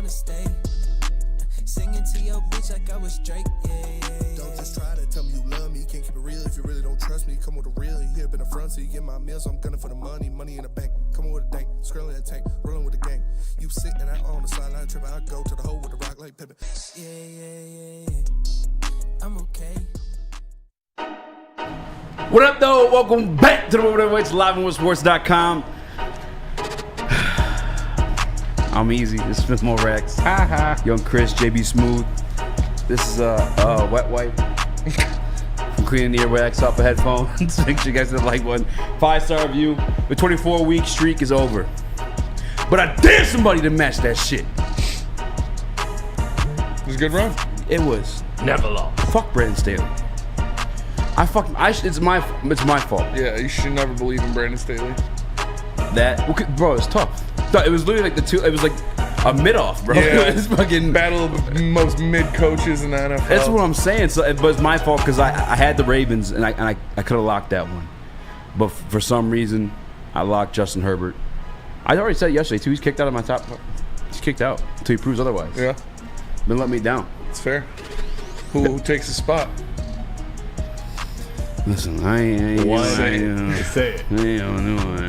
wanna stay. Singing to your bitch like I was Drake, yeah. Don't just try to tell me you love me. Can't keep it real if you really don't trust me. Come with the real, you hip in the front, so you get my meals. I'm gunning for the money in the bank. Come on with a dank, scrolling in the tank, rolling with the gang. You sitting out on the sideline tripping, I go to the hole with the rock like Pippin. Yeah. I'm okay. What up, though? Welcome back to the Woodward live on Woodsports.com. I'm easy. This is Smith Mo Rax. Young Chris, JB Smooth. This is wet wipe. I'm cleaning the earwax off the headphones. Make sure you guys hit the like button. 5-star review. The 24-week streak is over. But I dare somebody to match that shit. It was a good run. It was. Never lost. Fuck Brandon Staley. It's my fault. Yeah, you should never believe in Brandon Staley. Bro, it's tough. It was literally like it was like a mid-off, bro. Yeah, It was fucking battle of the most mid coaches in the NFL. That's what I'm saying. So, but it's my fault because I had the Ravens and I could have locked that one, but for some reason I locked Justin Herbert. I already said it yesterday too. He's kicked out of my top. He's kicked out until he proves otherwise. Yeah, Been letting me down. it's fair. Who takes the spot? Listen, I ain't Say it.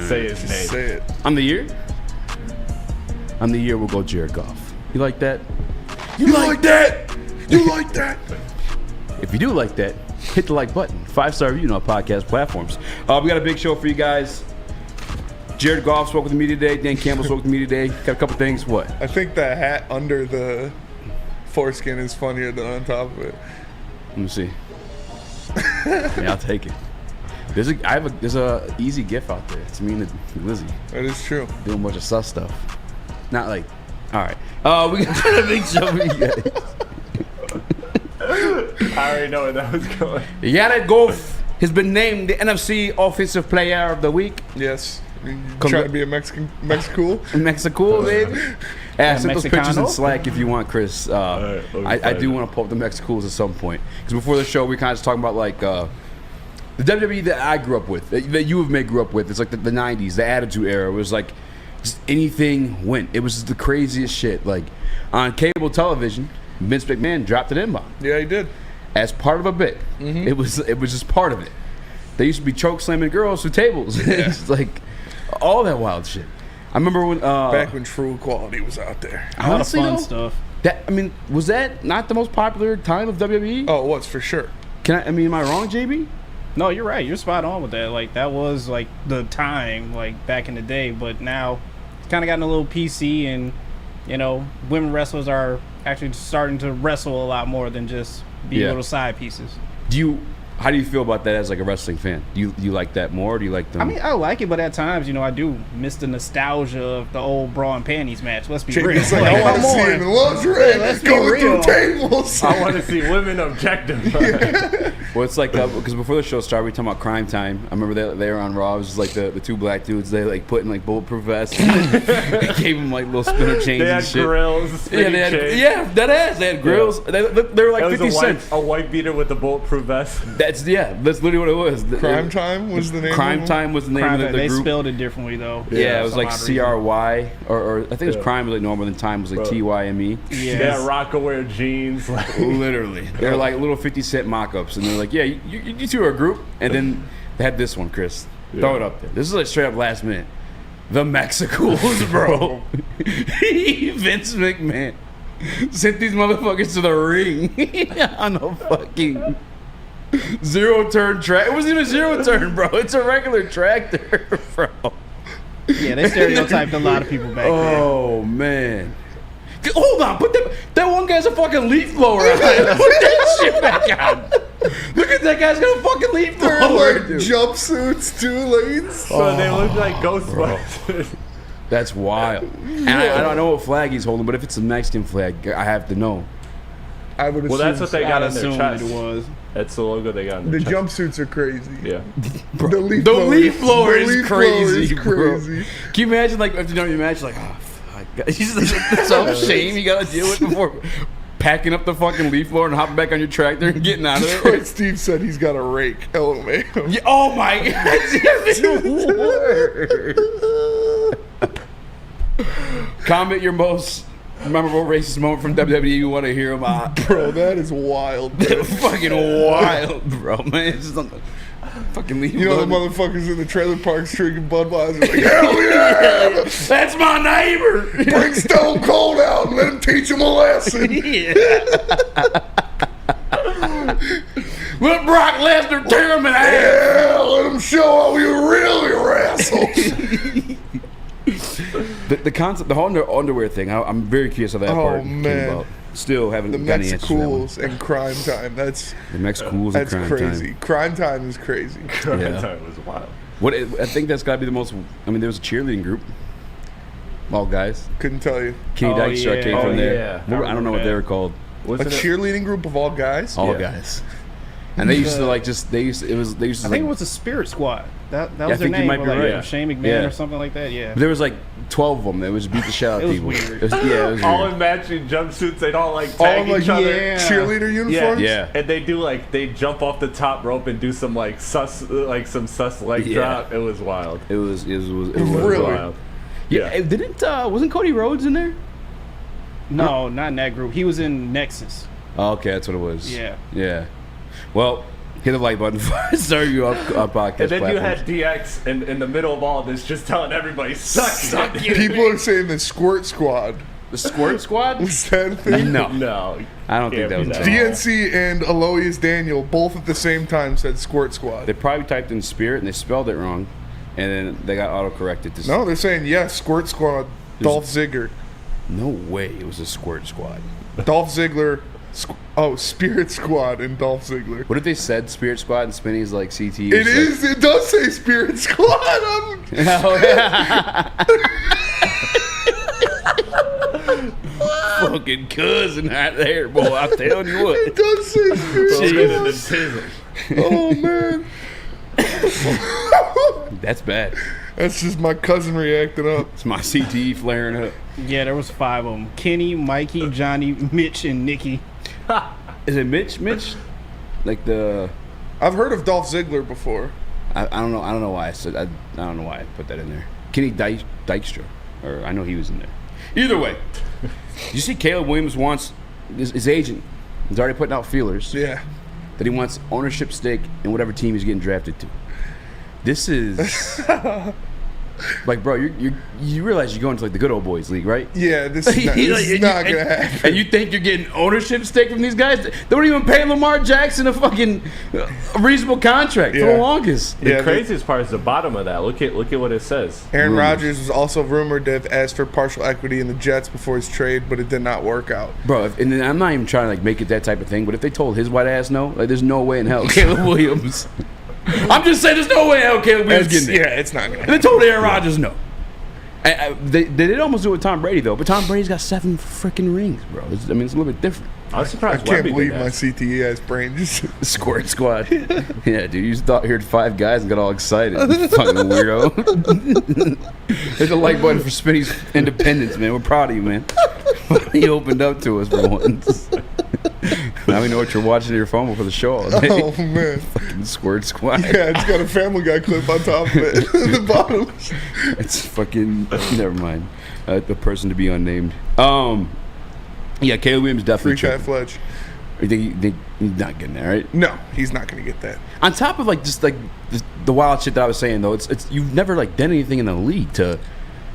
Say his name. Say it. I'm the year. We'll go Jared Goff. You like that? You like that? You like that? If you do like that, hit the like button. 5-star review on our podcast platforms. We got a big show for you guys. Jared Goff spoke with me today. Dan Campbell spoke with me today. Got a couple things. What? I think that hat under the foreskin is funnier than on top of it. Let me see. Yeah, I'll take it. There's a easy gif out there. It's me and Lizzie That is true. doing a bunch of sus stuff. Not like, all right. We got a big show for you guys. I already know where that was going. Jared Goff has been named the NFC Offensive Player of the Week. Yes. You trying to be a Mexican? Mexico, baby. I sent those pictures in Mexicano? Slack if you want, Chris. I do want to pull up the Mexicools at some point. Because before the show, we kind of just talking about like the WWE that I grew up with, that you have grew up with. It's like the 90s, the Attitude Era. It was like just anything went. It was just the craziest shit. Like on cable television, Vince McMahon dropped an M-bomb Yeah, he did. as part of a bit. Mm-hmm. It was just part of it. They used to be choke slamming girls through tables. It's like all that wild shit. I remember when Back when True Equality was out there. A lot of honestly, fun though, stuff. was that not the most popular time of WWE? Oh, it was for sure. Am I wrong, JB? No, you're right. You're spot on with that. Like, that was, like, the time, like, back in the day. But now, it's kind of gotten a little PC, and, you know, women wrestlers are actually starting to wrestle a lot more than just be little side pieces. How do you feel about that as like a wrestling fan? Do you like that more? Or do you like them? I mean, I like it, but at times, you know, I do miss the nostalgia of the old bra and panties match. Let's be real. It's like, I want to come see on. it in lingerie let's be going through real. tables. I want to see women objectified. Well, it's like because before the show started, we were talking about Crime Time. I remember they were on Raw. It was just like the two black dudes. They like put in like bulletproof vests. They gave them like little spinner chains They had and shit. grills. Yeah, that ass. They had grills. They were like That was 50 cents. a white beater with a bulletproof vest. That's literally what it was. Crime Time was the name. Crime of Time was the name of the They group. spelled it differently, though. Yeah, it was for like some odd reason. CRY or I think it was Yeah. Crime was like normal, then Time was like Bro. TYME. Yeah. They had Rockaware jeans. Like, Literally, they're like little 50 cent mock-ups, and they're like, "Yeah, you two are a group." And then they had this one, Chris. Throw it up there. This is like straight up last minute. The Mexicools, bro. Vince McMahon sent these motherfuckers to the ring on a fucking zero-turn track. It wasn't even a zero-turn, bro. It's a regular tractor, bro. Yeah, they stereotyped a lot of people back then. Oh, man. Hold on, put that one guy's a fucking leaf blower on. Put that shit back on. Look at that guy's got a fucking leaf They're blower. like jumpsuits, 2 lanes. so they look like Ghostbusters. That's wild. And I don't know what flag he's holding, but if it's a Mexican flag, I have to know. I would assume. Well, that's what they got I on their assumed chest. it was. That's the logo they got on the their chest. jumpsuits are crazy. Yeah. The leaf The blower, leaf blower the is leaf crazy, blower is bro. crazy. Can you imagine, like, after you know your match, like, oh, fuck. It's just like the self-shame you gotta deal with before packing up the fucking leaf blower and hopping back on your tractor and getting out of Like there. Steve said, he's got a rake. LMAO. Yeah, oh my god, it's the worst. Comment your most memorable racist moment from WWE you want to hear about? Bro, that is wild. Bro. Fucking wild, bro, man. It's just fucking leave. You know the motherfuckers in the trailer parks drinking Budweiser like, hell yeah! That's my neighbor. Bring Stone Cold out and let him teach him a lesson. Let Brock Lesnar tear him in half. Yeah, let him show how we really wrestle. The concept, the whole underwear thing. I'm very curious how that part came about. Still haven't the got any answers to that one. Mexicools and Crime Time. That's The Mexicools and Crime crazy. Time. Crime Time is crazy. That time was wild. I think that's got to be the most. I mean, there was a cheerleading group. All guys. Couldn't tell you. Kenny Dykstra came from there. Yeah. I don't know what they were called. Wasn't A cheerleading group of all guys? All guys. And they used to like just they used to I think it was the Spirit Squad. That I was their think you name. might be right. Like, Shane McMahon Yeah. or something like that. Yeah. There was like 12 of them. They would just beat the shit out of It was people. weird. It was all weird. in matching jumpsuits. They'd all like All tag like each other. cheerleader uniforms? Yeah. And they do like they jump off the top rope and do some like sus leg Yeah. drop. It was wild. It was Really? Wild. Yeah. Wasn't Cody Rhodes in there? No, not in that group. He was in Nexus. Oh, okay, that's what it was. Yeah. Yeah. Well, hit the like button before I start you up podcast. And then you platforms. had DX in the middle of all this, just telling everybody, suck it. People are saying the Squirt Squad. the Squirt Squad. Was that a thing? No, No. I don't think that was Can't that. be DNC and Aloysius Daniel both at the same time said Squirt Squad. They probably typed in Spirit and they spelled it wrong, and then they got auto-corrected to. No, they're saying yes, Squirt Squad. Dolph Ziggler. No way, it was a Squirt Squad. Dolph Ziggler. Spirit Squad and Dolph Ziggler. What if they said Spirit Squad and Spinny's like CT? It is. It does say Spirit Squad. Fucking cousin right there, boy. I'm telling you what. It does say Spirit Squad. Oh man. That's bad. That's just my cousin reacting up. It's my CTE flaring up. Yeah, there was 5 of them. Kenny, Mikey, Johnny, Mitch, and Nikki. Is it Mitch? Like the. I've heard of Dolph Ziggler before. I don't know. I don't know why I said. I don't know why I put that in there. Kenny Dykstra, or I know he was in there. Either way, you see, Caleb Williams wants his agent. He's already putting out feelers Yeah. that he wants ownership stake in whatever team he's getting drafted to. This is like, bro, you realize you're going to like the good old boys league, right? Yeah, this is not gonna happen. And you think you're getting ownership stake from these guys? They don't even pay Lamar Jackson a fucking reasonable contract for Yeah. the longest. The Yeah, craziest part is the bottom of that. Look at what it says. Aaron Rodgers was also rumored to have asked for partial equity in the Jets before his trade, but it did not work out. Bro, and then I'm not even trying to like make it that type of thing, but if they told his white ass no, like there's no way in hell Caleb Williams. I'm just saying there's no way in hell Caleb Williams getting there. Yeah, it's not gonna And they told Aaron Rodgers no. They did almost do it with Tom Brady though, but Tom Brady's got 7 freaking rings, bro. It's a little bit different. I was I surprised. can't Wemby believe did my that. CTE ass brain just. Squirt Squad. Yeah, dude, you just thought you heard 5 guys and got all excited. Fucking weirdo. There's a like button for Spinny's independence, man. We're proud of you, man. He opened up to us for once. Now we know what you're watching on your phone before the show all day. Oh man. Fucking Squirt Squad. Yeah, it's got a Family Guy clip on top of it at the bottom. It's fucking. Never mind. The person to be unnamed. Yeah, Caleb Williams definitely. Free Cat tripping. Fletch. You think he's not getting there, right? No, he's not gonna get that. On top of like just like the wild shit that I was saying though, it's you've never like done anything in the league to.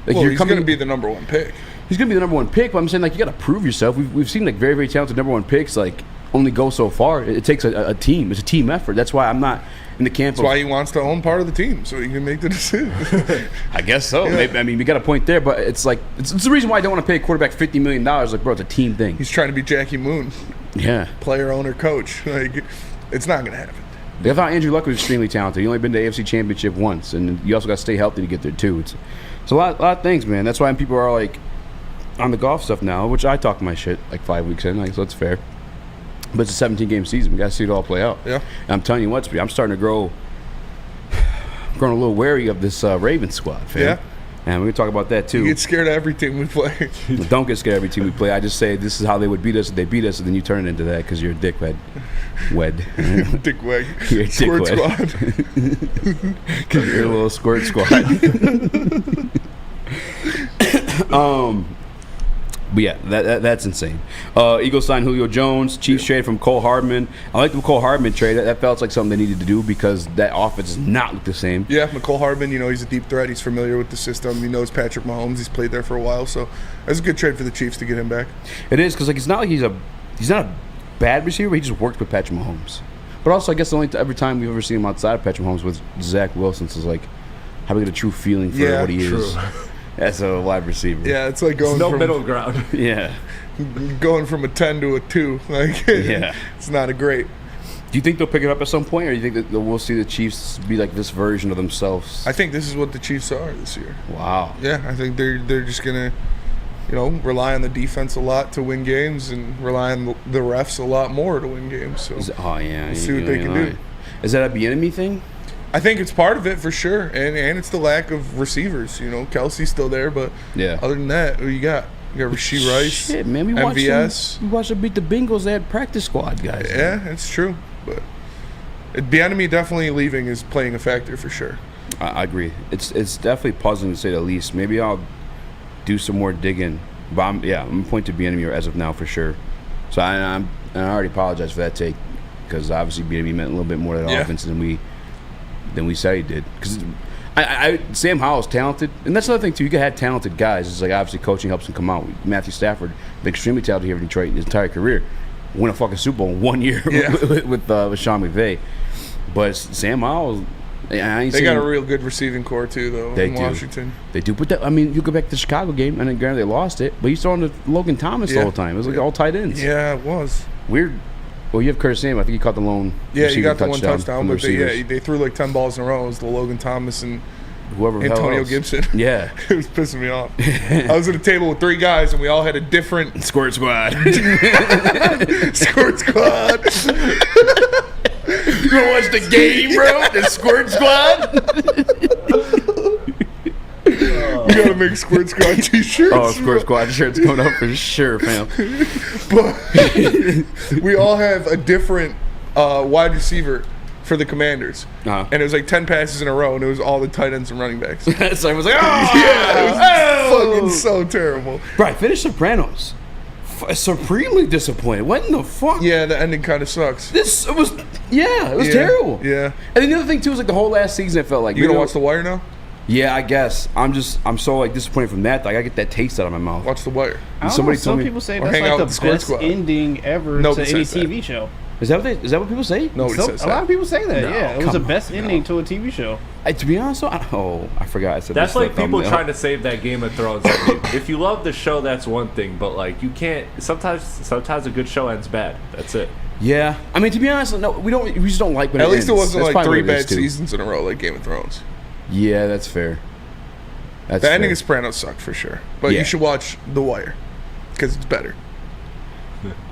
Like Well, you're he's coming. gonna be the number 1 pick. He's gonna be the number 1 pick, but I'm saying like you got to prove yourself. We've seen like very talented number 1 picks like only go so far. It takes a team. It's a team effort. That's why I'm not in the camp. That's why he wants to own part of the team, so he can make the decision. I guess so. Yeah. Maybe, I mean, we got a point there, but it's like it's the reason why I don't want to pay a quarterback $50 million. Like, bro, it's a team thing. He's trying to be Jackie Moon, Yeah. player, owner, coach. Like, it's not gonna happen. I thought Andrew Luck was extremely talented. He only been to the AFC Championship once, and you also got to stay healthy to get there too. It's a lot of things, man. That's why people are like on the golf stuff now, which I talk my shit like 5 weeks in, like so that's fair. But it's a 17-game season. We got to see it all play out. Yeah. And I'm telling you what, I'm starting to grow. Growing a little wary of this Ravens squad, fam. Yeah. And we're gonna talk about that too. You get scared of every team we play. Don't get scared every team we play. I just say this is how they would beat us if they beat us, and then you turn it into that because you're a dickhead. Dick Wag. You're a Squirt dickwad. Squad. Because you're a little squirt squad. But yeah, that's insane. Eagles signed Julio Jones. Chiefs trade from Cole Hardman. I like the Cole Hardman trade. That felt like something they needed to do because that offense does not look the same. Yeah, McCole Hardman, he's a deep threat. He's familiar with the system. He knows Patrick Mahomes. He's played there for a while. So that's a good trade for the Chiefs to get him back. It is because it's not like he's not a bad receiver. But he just worked with Patrick Mahomes. But also, I guess every time we've ever seen him outside of Patrick Mahomes with Zach Wilson, so it's like how we get a true feeling for what he is as a wide receiver. Yeah, it's like going no middle ground. Yeah. Going from a 10 to a 2. It's not a great. Do you think they'll pick it up at some point, or do you think that we'll see the Chiefs be like this version of themselves? I think this is what the Chiefs are this year. Wow. Yeah, I think they're just gonna, rely on the defense a lot to win games and rely on the refs a lot more to win games. So we'll see what they can do. Is that a Bieniemy thing? I think it's part of it for sure, and it's the lack of receivers. Kelsey's still there, but other than that, who you got? You got Rashee Rice. Shit, man, we MVS. watched them beat the Bengals. They had practice squad guys. Yeah, it's true, but Bieniemy definitely leaving is playing a factor for sure. I agree. It's definitely puzzling to say the least. Maybe I'll do some more digging, but I'm going to point to Bieniemy as of now for sure. So I already apologize for that take because obviously Bieniemy meant a little bit more to the offense than we said he did. Because Sam Howell's talented, and that's another thing too. You can have talented guys. It's like obviously coaching helps him come out. Matthew Stafford, been extremely talented here in Detroit his entire career. Won a fucking Super Bowl in 1 year with Sean McVay. But Sam Howell, they got a real good receiving core too, though. In Washington, they do. But you go back to the Chicago game, and then granted they lost it, but he's throwing to Logan Thomas the whole time. It was like all tight ends. Yeah, it was weird. Well, you have Curtis Samuel. I think he caught the lone. Yeah, he got the one touchdown, but they threw like 10 balls in a row. It was the Logan Thomas and whoever Antonio Gibson. Yeah. It was pissing me off. I was at a table with 3 guys, and we all had a different Squirt Squad. Squirt Squad. You want to watch the game, bro? The Squirt Squad? We gotta make Squirt Squad t-shirts. Oh, Squirt Squad shirts coming up for sure, fam. But we all have a different wide receiver for the Commanders. Uh-huh. And it was like 10 passes in a row, and it was all the tight ends and running backs. So I was like, it was fucking so terrible. Bro, I finished Sopranos. Supremely disappointed. What in the fuck? Yeah, the ending kind of sucks. It was terrible. Yeah. And then the other thing too is like the whole last season it felt like. You gonna watch The Wire now? Yeah, I guess. I'm so like disappointed from that. Like I get that taste out of my mouth. Watch The Wire. Some people say that's like the best ending ever to any TV show. Is that what people say? Nobody says that. A lot of people say that. Yeah, it was the best ending to a TV show. To be honest, I forgot. I said that's like people trying to save that Game of Thrones. I mean, if you love the show, that's one thing, but like you can't. Sometimes a good show ends bad. That's it. Yeah, I mean to be honest, no, we just don't like when at it least ends. It wasn't that's like 3 bad seasons in a row like Game of Thrones. Yeah, that's fair. The ending of Sopranos sucked for sure, but you should watch The Wire because it's better.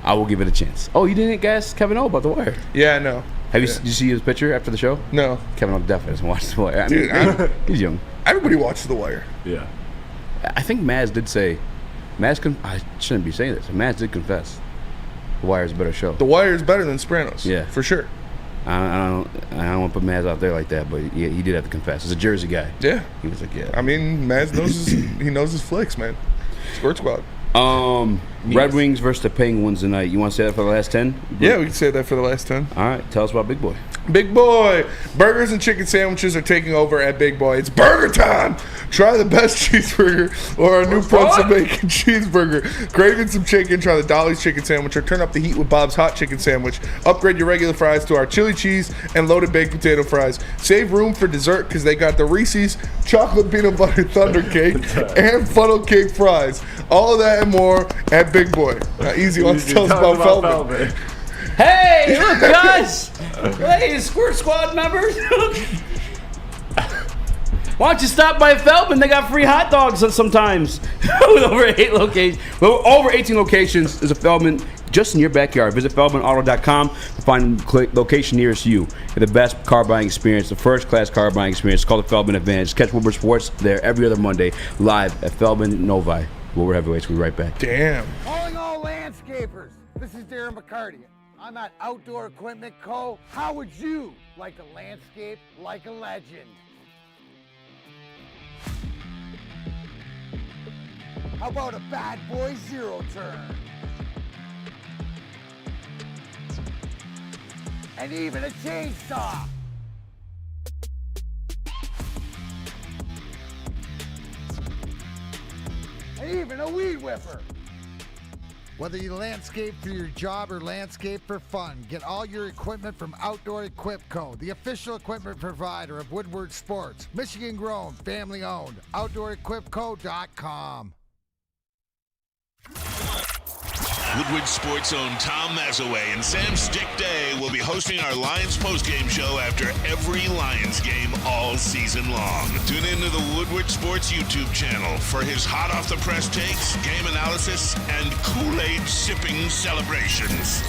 I will give it a chance. Oh, you didn't guess Kevin O about The Wire? Yeah, no. Did you see his picture after the show? No. Kevin O definitely doesn't watch The Wire. I mean, he's young. Everybody watched The Wire. Yeah. I think Maz did say, I shouldn't be saying this. Maz did confess The Wire is a better show. The Wire is better than Sopranos. Yeah, for sure. I don't want to put Maz out there like that, but he did have to confess. He's a Jersey guy. Yeah. He was like, yeah. I mean, Maz knows his flicks, man. Squirt Squad. Red Wings versus the Penguins tonight. You want to say that for the last 10? Yeah, we can say that for the last 10. All right, tell us about Big Boy. Big Boy! Burgers and chicken sandwiches are taking over at Big Boy. It's burger time! Try the best cheeseburger or our new Pulsa Bacon cheeseburger. Craving some chicken? Try the Dolly's chicken sandwich or turn up the heat with Bob's hot chicken sandwich. Upgrade your regular fries to our chili cheese and loaded baked potato fries. Save room for dessert because they got the Reese's chocolate peanut butter thunder cake and funnel cake fries. All of that and more at Big Boy. Now, Easy wants to tell us about Feldman. Hey, look, guys! Hey, Squirt Squad members! Why don't you stop by Feldman? They got free hot dogs sometimes. With over 18 locations, there's a Feldman just in your backyard. Visit FeldmanAuto.com to find location nearest you. The best car buying experience, the first-class car buying experience. It's called the Feldman Advantage. Catch Woodward Sports there every other Monday, live at Feldman Novi. Woodward Heavyweights. We'll be right back. Damn. Calling all landscapers. This is Darren McCarty. I'm at Outdoor Equipment Co. How would you like a landscape like a legend? How about a bad boy zero turn? And even a chainsaw. And even a weed whipper. Whether you landscape for your job or landscape for fun, get all your equipment from Outdoor Equip Co., the official equipment provider of Woodward Sports. Michigan grown, family owned. OutdoorEquipCo.com. Woodward Sports' own Tom Mazaway and Sam Stick Day will be hosting our Lions postgame show after every Lions game all season long. Tune into the Woodward Sports YouTube channel for his hot-off-the-press takes, game analysis, and Kool-Aid sipping celebrations.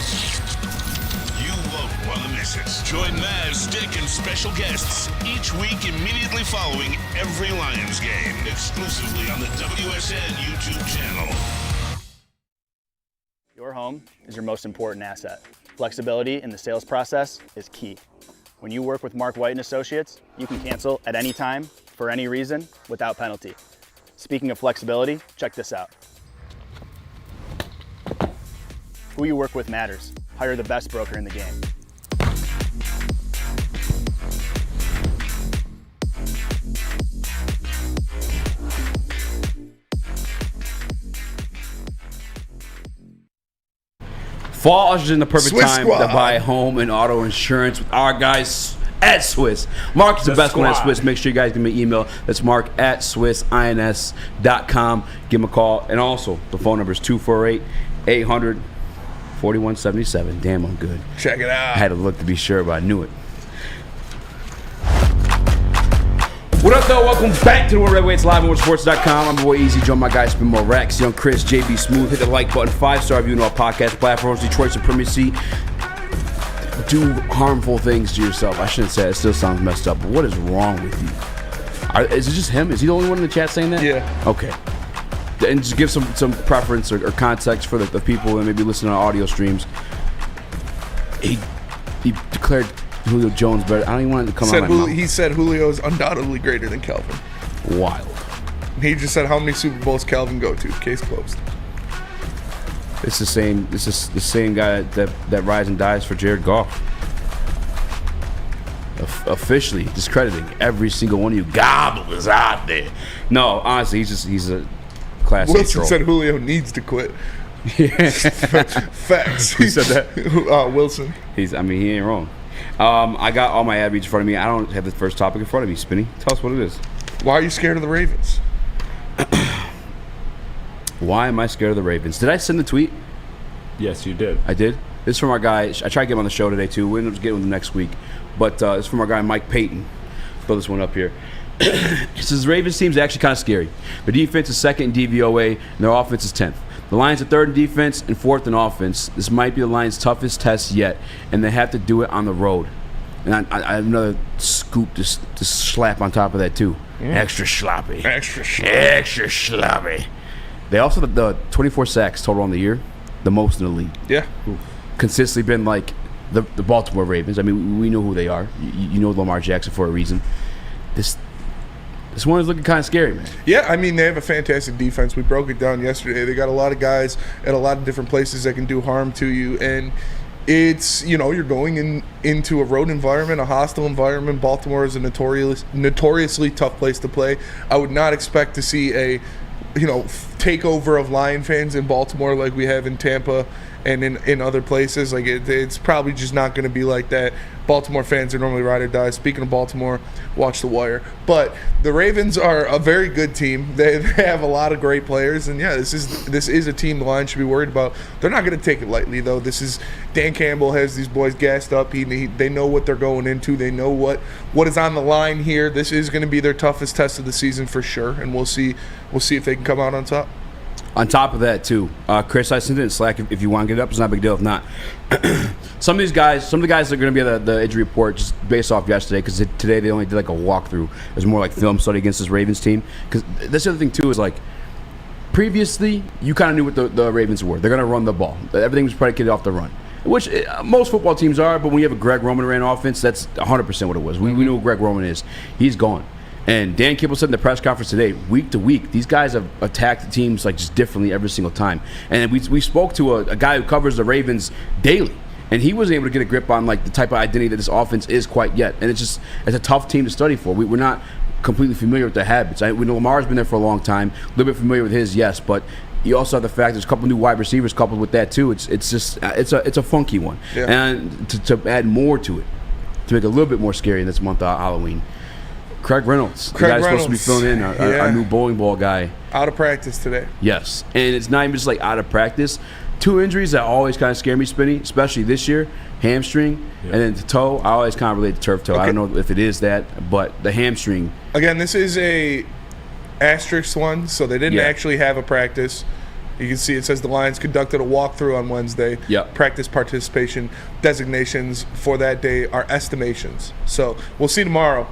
You won't want to miss it. Join Maz, Stick, and special guests each week immediately following every Lions game, exclusively on the WSN YouTube channel. Your home is your most important asset. Flexibility in the sales process is key. When you work with Mark White & Associates, you can cancel at any time, for any reason, without penalty. Speaking of flexibility, check this out. Who you work with matters. Hire the best broker in the game. Fall ushers in the perfect Swiss time squad. to buy home and auto insurance with our guys at Swiss. Mark is the best one at Swiss. Make sure you guys give me an email. That's Mark at SwissINS.com. Give him a call. And also, the phone number is 248-800-4177. Damn, I'm good. Check it out. I had to look to be sure, but I knew it. What up, though? Welcome back to the World Redweights live on WorldSports.com. I'm your boy Easy, joined by guys Spin More Rax, Young Chris, JB Smooth. Hit the like button, 5-star review on all podcast platforms. Detroit Supremacy. Do harmful things to yourself. I shouldn't say it. It still sounds messed up. But what is wrong with you? Is it just him? Is he the only one in the chat saying that? Yeah. Okay. And just give some preference or context for the people that maybe listen to audio streams. He declared Julio Jones better. I don't even want it to come out of my mouth. He said Julio is undoubtedly greater than Kelvin. Wild. He just said how many Super Bowls Kelvin go to. Case closed. It's the same. This is the same guy that rides and dies for Jared Goff. Officially discrediting every single one of you gobblers out there. No, honestly, he's a class A Wilson troll. said Julio needs to quit. Facts. Who said that? Wilson. He ain't wrong. I got all my ad reads in front of me. I don't have the first topic in front of me. Spinny, tell us what it is. Why are you scared of the Ravens? Why am I scared of the Ravens? Did I send the tweet? Yes, you did. I did. This is from our guy. I tried to get him on the show today too. We ended up getting him next week, but it's from our guy Mike Payton. Throw this one up here. It says Ravens team's actually kind of scary. Their defense is second in DVOA, and their offense is 10th. The Lions are third in defense and fourth in offense. This might be the Lions' toughest test yet, and they have to do it on the road. And I have another scoop to slap on top of that too. Extra sloppy. Extra sloppy. They also have the 24 sacks total on the year, the most in the league. Yeah. Consistently been like the Baltimore Ravens. I mean, we know who they are. You know Lamar Jackson for a reason. This one is looking kind of scary, man. Yeah, I mean, they have a fantastic defense. We broke it down yesterday. They got a lot of guys at a lot of different places that can do harm to you. And it's, you're going into a road environment, a hostile environment. Baltimore is a notoriously tough place to play. I would not expect to see a, takeover of Lion fans in Baltimore like we have in Tampa and in other places. Like it's probably just not going to be like that. Baltimore fans are normally ride or die. Speaking of Baltimore, watch The Wire. But the Ravens are a very good team. They have a lot of great players, and yeah, this is a team the Lions should be worried about. They're not going to take it lightly, though. Dan Campbell has these boys gassed up. They know what they're going into. They know what is on the line here. This is going to be their toughest test of the season for sure, and we'll see if they can come out on top. On top of that, too, Chris, I sent it in Slack. If you want to get it up, it's not a big deal. If not, some of the guys are going to be at the injury report just based off yesterday, because today they only did like a walkthrough. It was more like film study against this Ravens team. Because that's the other thing, too, is like previously you kind of knew what the Ravens were. They're going to run the ball. Everything was predicated off the run, which most football teams are. But when you have a Greg Roman ran offense, that's 100% what it was. We knew who Greg Roman is. He's gone. And Dan Kibble said in the press conference today, week to week, these guys have attacked the teams like just differently every single time. And we spoke to a guy who covers the Ravens daily, and he wasn't able to get a grip on like the type of identity that this offense is quite yet. And it's a tough team to study for. We're not completely familiar with their habits. We know Lamar's been there for a long time, a little bit familiar with his, yes, but you also have the fact there's a couple new wide receivers coupled with that too. It's a funky one, and to add more to it, to make it a little bit more scary in this month of Halloween. Craig Reynolds, the guy's supposed to be filling in, our new bowling ball guy. Out of practice today. Yes, and it's not even just like out of practice. 2 injuries that always kind of scare me, Spinny, especially this year. Hamstring, and then the toe. I always kind of relate to turf toe. Okay. I don't know if it is that, but the hamstring. Again, this is a asterisk one, so they didn't actually have a practice. You can see it says the Lions conducted a walkthrough on Wednesday. Yep. Practice participation designations for that day are estimations. So we'll see tomorrow.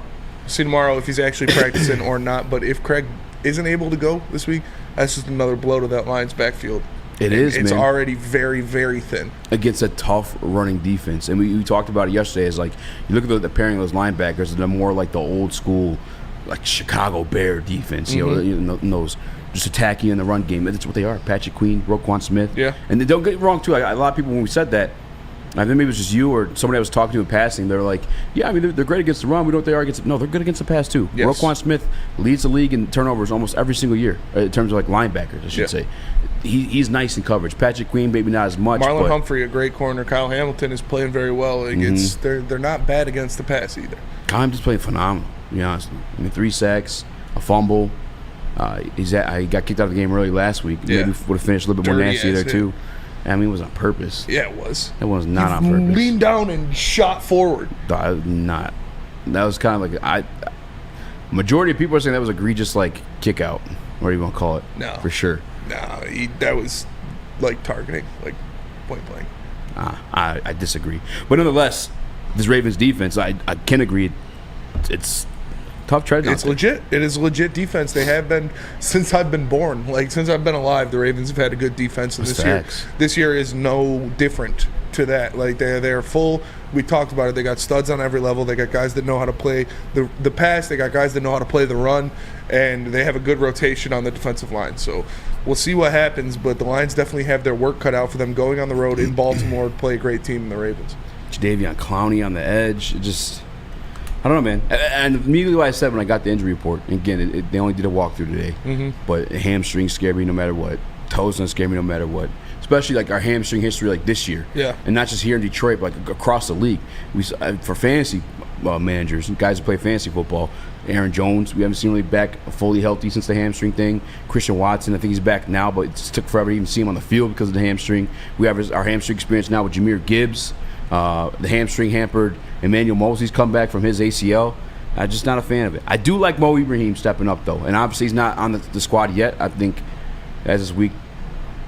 If he's actually practicing or not. But if Craig isn't able to go this week, that's just another blow to that Lions backfield. It's already very, very thin. Against a tough running defense. And we talked about it yesterday. It's like, you look at the pairing of those linebackers, and they're more like the old school, like Chicago Bear defense. You know, those just attacking in the run game. That's what they are. Patrick Queen, Roquan Smith. Yeah. And don't get it wrong, too. A lot of people, when we said that, I think maybe it was just you or somebody I was talking to in passing. They're like, yeah, I mean, they're great against the run. We know what they are against. No, they're good against the pass too. Yes. Roquan Smith leads the league in turnovers almost every single year in terms of like linebackers, I should say. He's nice in coverage. Patrick Queen, maybe not as much. Marlon Humphrey, a great corner. Kyle Hamilton is playing very well. They're not bad against the pass either. Kyle Hamilton's playing phenomenal, to be honest. I mean, 3 sacks, a fumble. He got kicked out of the game early last week. Maybe would have finished a little bit more nasty there too. I mean, it was on purpose. Yeah, it was. It was not on purpose. Leaned down and shot forward. Not. That was kind of like majority of people are saying that was egregious, like kick out. What do you want to call it? No, for sure. No, that was like targeting, like point blank. I disagree, but nonetheless, this Ravens defense, I can agree, it's tough tread. It's legit. It is a legit defense. They have been since I've been born. Like since I've been alive, the Ravens have had a good defense. And this year is no different to that. Like they're full. We talked about it. They got studs on every level. They got guys that know how to play the pass. They got guys that know how to play the run, and they have a good rotation on the defensive line. So we'll see what happens. But the Lions definitely have their work cut out for them going on the road in Baltimore to play a great team in the Ravens. Jadeveon Clowney on the edge. I don't know, man. And immediately what I said when I got the injury report, and again, they only did a walkthrough today, but hamstrings scare me no matter what. Toes don't scare me no matter what. Especially like our hamstring history like this year. Yeah. And not just here in Detroit, but like across the league. For fantasy managers, guys who play fantasy football, Aaron Jones, we haven't seen him back fully healthy since the hamstring thing. Christian Watson, I think he's back now, but it just took forever to even see him on the field because of the hamstring. We have our hamstring experience now with Jahmyr Gibbs. The hamstring hampered Emmanuel Mosley's come back from his ACL. I'm just not a fan of it. I do like Mo Ibrahim stepping up, though. And obviously he's not on the squad yet. I think as this week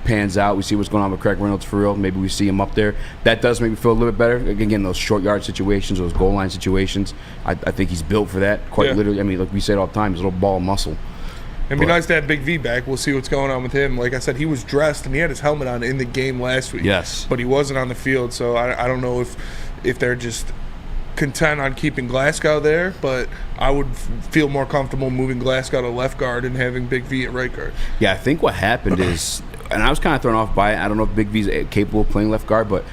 pans out, we see what's going on with Craig Reynolds for real. Maybe we see him up there. That does make me feel a little bit better. Again, those short yard situations, those goal line situations, I think he's built for that. Quite literally. I mean, like we say it all the time, he's a little ball of muscle. It'd be nice to have Big V back. We'll see what's going on with him. Like I said, he was dressed and he had his helmet on in the game last week. Yes. But he wasn't on the field, so I don't know if they're just content on keeping Glasgow there, but I would feel more comfortable moving Glasgow to left guard and having Big V at right guard. Yeah, I think what happened is, and I was kind of thrown off by it, I don't know if Big V's capable of playing left guard, but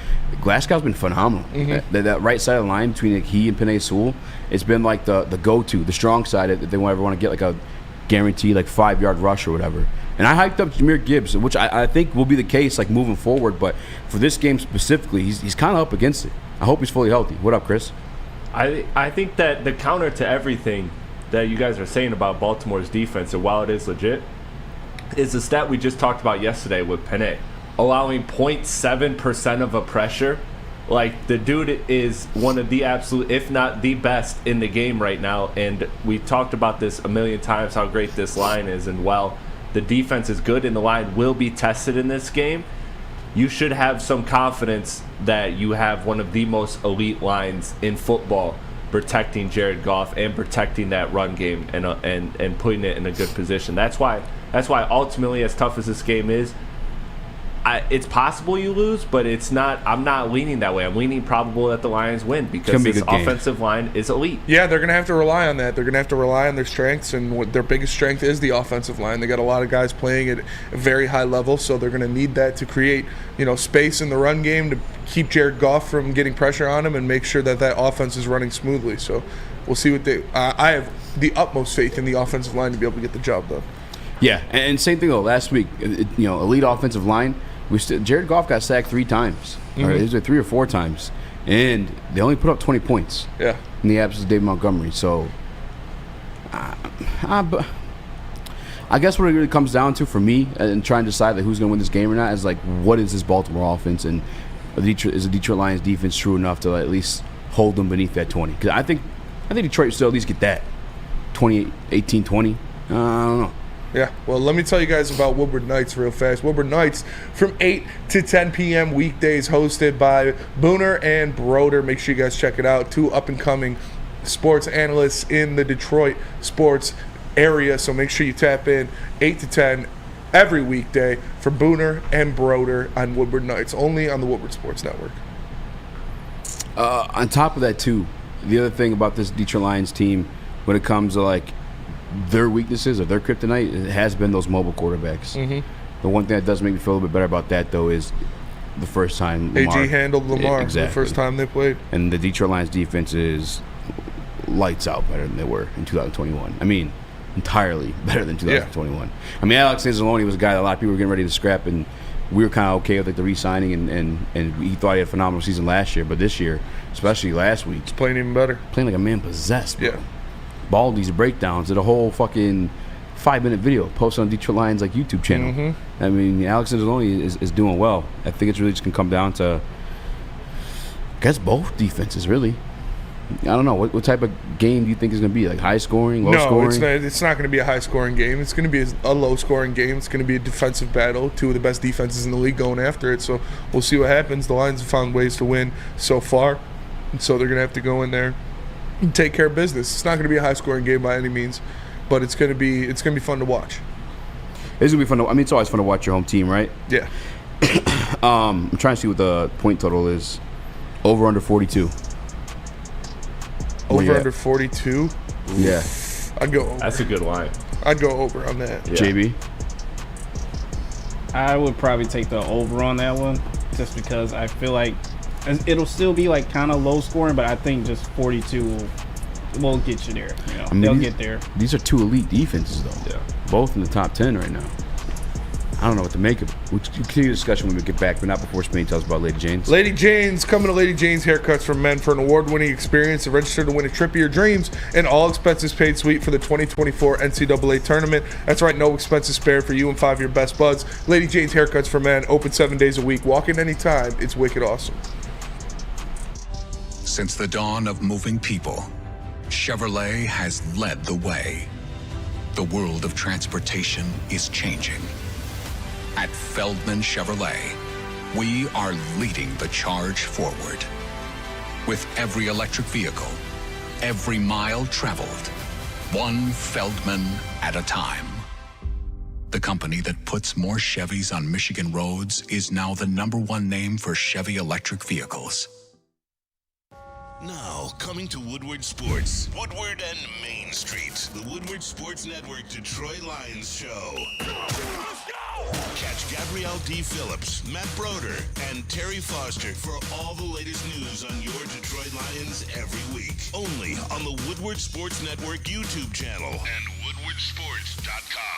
Glasgow's been phenomenal. That right side of the line between like he and Penei Sewell, it's been like the go-to, the strong side that they ever want to get like a guaranteed like 5-yard rush or whatever. And I hyped up Jahmyr Gibbs, which I think will be the case like moving forward, but for this game specifically, he's kind of up against it. I hope he's fully healthy. What up, Chris? I think that the counter to everything that you guys are saying about Baltimore's defense, and while it is legit, is the stat we just talked about yesterday with Penei, allowing 0.7% of a pressure. Like, the dude is one of the absolute, if not the best in the game right now, and we talked about this a million times, how great this line is, and while the defense is good and the line will be tested in this game, you should have some confidence that you have one of the most elite lines in football protecting Jared Goff and protecting that run game and putting it in a good position. That's why ultimately, as tough as this game is, it's possible you lose, but it's not. I'm not leaning that way. I'm leaning probable that the Lions win because this offensive line is elite. Yeah, they're going to have to rely on that. They're going to have to rely on their strengths, and what their biggest strength is the offensive line. They got a lot of guys playing at a very high level, so they're going to need that to create, space in the run game to keep Jared Goff from getting pressure on him and make sure that offense is running smoothly. So we'll see what I have the utmost faith in the offensive line to be able to get the job done. Yeah, and same thing though. Last week, elite offensive line. Jared Goff got sacked 3 times, or it was 3 or 4 times, and they only put up 20 points. Yeah, in the absence of David Montgomery. So, I guess what it really comes down to for me, and trying to decide who's going to win this game or not, is what is this Baltimore offense, and is the Detroit Lions defense true enough to at least hold them beneath that 20? Because I think Detroit still at least get that 18-20. I don't know. Yeah, well, let me tell you guys about Woodward Nights real fast. Woodward Nights from 8 to 10 p.m. weekdays, hosted by Booner and Broder. Make sure you guys check it out. 2 up-and-coming sports analysts in the Detroit sports area, so make sure you tap in 8 to 10 every weekday for Booner and Broder on Woodward Nights, only on the Woodward Sports Network. On top of that, too, the other thing about this Detroit Lions team when it comes to, their weaknesses or their kryptonite, it has been those mobile quarterbacks. Mm-hmm. The one thing that does make me feel a little bit better about that, though, is the first time Lamar AG handled Lamar exactly. the first time they played. And the Detroit Lions defense is lights out better than they were in 2021. I mean, entirely better than 2021. Yeah. I mean, Alex Anzalone was a guy that a lot of people were getting ready to scrap, and we were kind of okay with the re-signing, and he thought he had a phenomenal season last year, but this year, especially last week, he's playing even better. Playing like a man possessed, bro. Yeah. Baldy's breakdowns, did a whole fucking 5-minute video posted on Detroit Lions YouTube channel. Mm-hmm. I mean, Alex Anzalone is doing well. I think it's really just gonna come down to, I guess, both defenses really. I don't know what type of game do you think is gonna be, high scoring, low scoring? No, it's not gonna be a high scoring game. It's gonna be a low scoring game. It's gonna be a defensive battle. 2 of the best defenses in the league going after it. So we'll see what happens. The Lions have found ways to win so far, and so they're gonna have to go in there and take care of business. It's not going to be a high-scoring game by any means, but it's going to be fun to watch. It's going to be fun to. I mean, it's always fun to watch your home team, right? Yeah. I'm trying to see what the point total is. Over under 42. Over under 42. Yeah. I'd go over. That's a good line. I'd go over on that. Yeah. JB. I would probably take the over on that one, just because I feel like it'll still be kind of low scoring, but I think just 42 will get you there. I mean, they'll get there. These are 2 elite defenses, though. Yeah. Both in the top 10 right now. I don't know what to make of it. We'll continue the discussion when we get back, but not before Spain tells us about Lady Jane's. Lady Jane's, coming to Lady Jane's Haircuts for Men for an award-winning experience. To register to win a trip of your dreams and all expenses paid suite for the 2024 NCAA tournament. That's right, no expenses spared for you and 5 of your best buds. Lady Jane's Haircuts for Men, open 7 days a week. Walk in anytime. It's wicked awesome. Since the dawn of moving people, Chevrolet has led the way. The world of transportation is changing. At Feldman Chevrolet, we are leading the charge forward. With every electric vehicle, every mile traveled, one Feldman at a time. The company that puts more Chevys on Michigan roads is now the #1 name for Chevy electric vehicles. Now, coming to Woodward Sports, Woodward and Main Street, the Woodward Sports Network Detroit Lions show. Let's go! Catch Gabrielle D. Phillips, Matt Broder, and Terry Foster for all the latest news on your Detroit Lions every week. Only on the Woodward Sports Network YouTube channel and woodwardsports.com.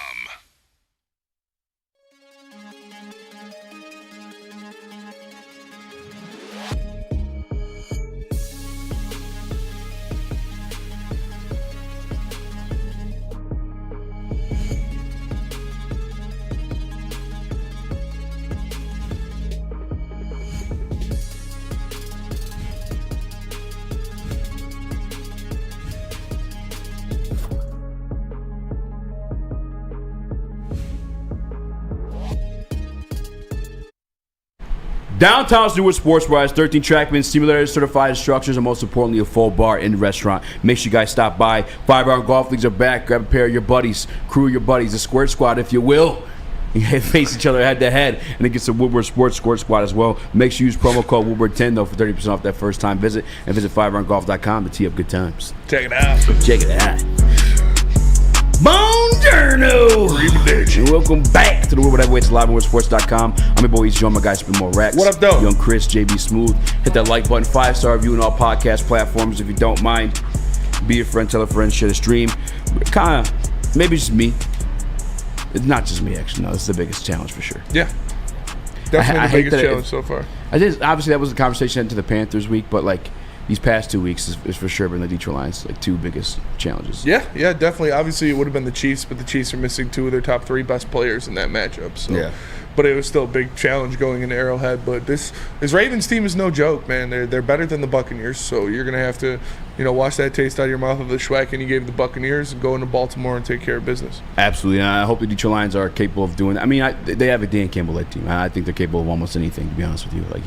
Downtown's newest sports bar has 13 TrackMan simulators, certified instructors, and most importantly, a full bar and restaurant. Make sure you guys stop by. 5-hour golf leagues are back. Grab a pair of your buddies, crew of your buddies, a squirt squad, if you will. You face each other head to head, and it gets the Woodward Sports Squad as well. Make sure you use promo code Woodward10 though for 30% off that first time visit, and visit 5roundgolf.com to tee up good times. Check it out. Check it out. Buongiorno! And welcome back to the Woodward Heavyweights live on WoodwardSports.com. I'm your boy, John, my guy, Spin More Rax. What up, though? Young Chris, JB Smooth. Hit that like button, 5-star review on all podcast platforms if you don't mind. Be a friend, tell a friend, share the stream. Kind of, maybe just me. It's not just me, actually. No, this is the biggest challenge for sure. Yeah. Definitely I the biggest challenge so far. Obviously, that was the conversation into the Panthers week, but like these past 2 weeks is for sure been the Detroit Lions like two biggest challenges. Yeah, definitely. Obviously, it would have been the Chiefs, but the Chiefs are missing two of their top 3 best players in that matchup. So. Yeah. But it was still a big challenge going into Arrowhead. But this Ravens team is no joke, man. They're better than the Buccaneers, so you're gonna have to, wash that taste out of your mouth of the schwack you gave the Buccaneers and go into Baltimore and take care of business. Absolutely, and I hope the Detroit Lions are capable of doing that. I mean, they have a Dan Campbell-led team. I think they're capable of almost anything, to be honest with you. Like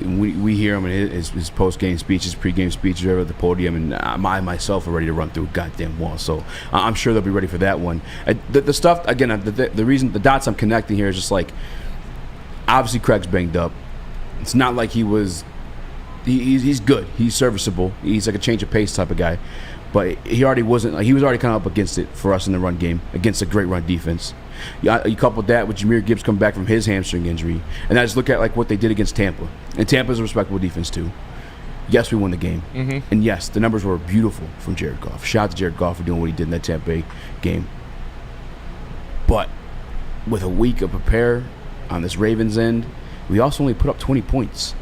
we hear him in his post-game speeches, pre-game speeches, over at the podium, and I myself are ready to run through a goddamn wall. So I'm sure they'll be ready for that one. The stuff, again, the reason, the dots I'm connecting here is just like, obviously Craig's banged up. It's not like he's good. He's serviceable. He's like a change of pace type of guy. But he already wasn't, like, he was already kind of up against it for us in the run game, against a great run defense. You couple that with Jahmyr Gibbs coming back from his hamstring injury, and I just look at like what they did against Tampa. And Tampa's a respectable defense too. Yes, we won the game. Mm-hmm. And yes, the numbers were beautiful from Jared Goff. Shout out to Jared Goff for doing what he did in that Tampa Bay game. But with a week of prepare on this Ravens end, we also only put up 20 points.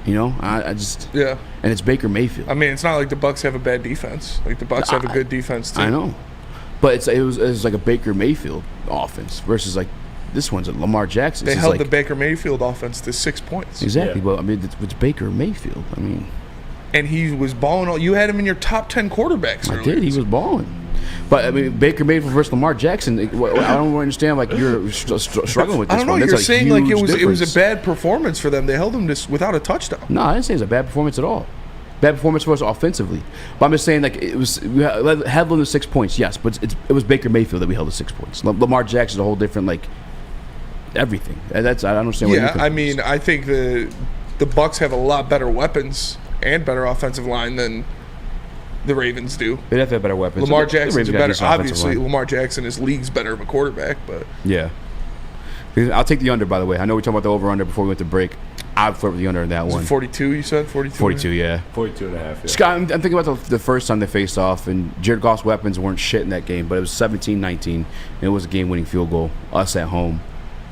I just... Yeah. And it's Baker Mayfield. I mean, it's not like the Bucs have a bad defense. Like, the Bucs have a good defense, too. I know. But it was like a Baker Mayfield offense versus, like, this one's a Lamar Jackson. They held the Baker Mayfield offense to 6 points. Exactly. Yeah. But, I mean, it's Baker Mayfield. I mean... And he was balling. You had him in your top 10 quarterbacks earlier. I did. He was balling. But, I mean, Baker Mayfield versus Lamar Jackson, I don't understand, like, you're struggling with this. I don't know. You're saying, like, it was a bad performance for them. They held them without a touchdown. No, I didn't say it was a bad performance at all. Bad performance for us offensively. But I'm just saying, like, we held them to 6 points, yes, but it was Baker Mayfield that we held to 6 points. Lamar Jackson's a whole different, like, everything. I don't understand what you're I mean, I think the Bucs have a lot better weapons and better offensive line than the Ravens do. They have to have better weapons. Lamar Jackson's better. Obviously, Lamar Jackson is league's better of a quarterback, but yeah. I'll take the under, by the way. I know we talked about the over-under before we went to break. I'd flirt with the under in that one. 42, you said? 42? 42, yeah. 42 and a half, yeah. Scott, I'm thinking about the first time they faced off, and Jared Goff's weapons weren't shit in that game, but it was 17-19, and it was a game-winning field goal, us at home.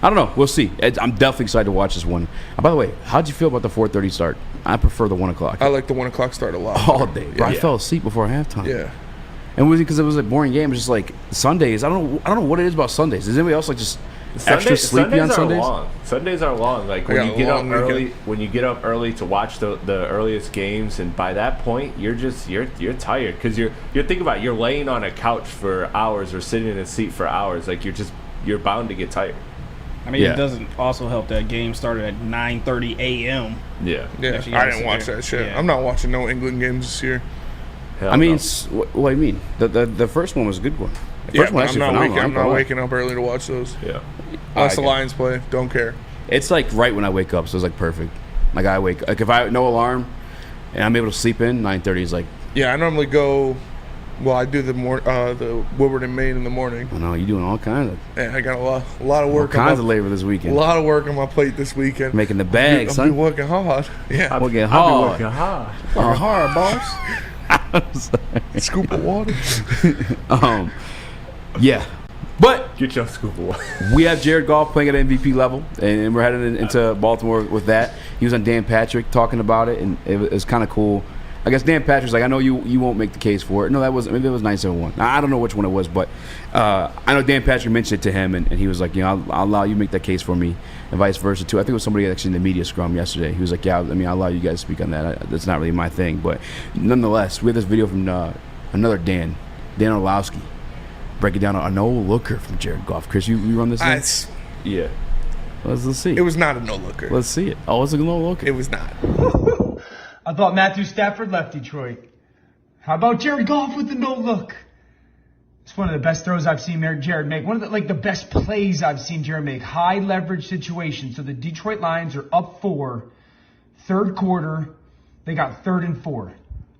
I don't know. We'll see. I'm definitely excited to watch this one. By the way, how'd you feel about the 4:30 start? I prefer the 1 o'clock. I like the 1 o'clock start a lot. All day. Yeah. I fell asleep before halftime. Yeah. And was it because it was a boring game? It was just like Sundays. I don't know what it is about Sundays. Is anybody else like just extra sleepy on Sundays? Long. Sundays are long. Like when you get up early to watch the earliest games, and by that point you're tired because you're thinking about it, you're laying on a couch for hours or sitting in a seat for hours. Like you're bound to get tired. I mean, It doesn't also help that game started at 9:30 a.m. Yeah. I didn't watch that shit. Yeah. I'm not watching no England games this year. I mean, what do you mean? The first one was a good one. The first one I'm not waking up early to watch those. Yeah. Unless the Lions play, don't care. It's like right when I wake up, so it's like perfect. Like I wake, like if I have no alarm and I'm able to sleep in, 9:30 is like. Yeah, I normally go. Well, I do the Woodward and Maine in the morning. I know you're doing all kinds of. Yeah, I got a lot of work. All kinds of labor this weekend. A lot of work on my plate this weekend. Making the bag, son. I'll be working hard. Yeah, I'll be working hard. Working hard, boss. Scoop of water. Yeah. But get your scoop of water. We have Jared Goff playing at MVP level, and we're headed into Baltimore with that. He was on Dan Patrick talking about it, and it was kind of cool. I guess Dan Patrick's like, I know you won't make the case for it. No, maybe it was 971. I don't know which one it was, but I know Dan Patrick mentioned it to him, and he was like, I'll allow you to make that case for me, and vice versa too. I think it was somebody actually in the media scrum yesterday. He was like, yeah, I'll allow you guys to speak on that. That's not really my thing, but nonetheless, we have this video from another Dan Orlowski, breaking down a no-looker from Jared Goff. Chris, you run this thing? Yeah. Let's see. It was not a no-looker. Let's see it. Oh, it's a no-looker. It was not. I thought Matthew Stafford left Detroit. How about Jared Goff with the no-look? It's one of the best throws I've seen Jared make. One of the best plays I've seen Jared make. High leverage situation. So the Detroit Lions are up 4. Third quarter, they got 3rd and 4.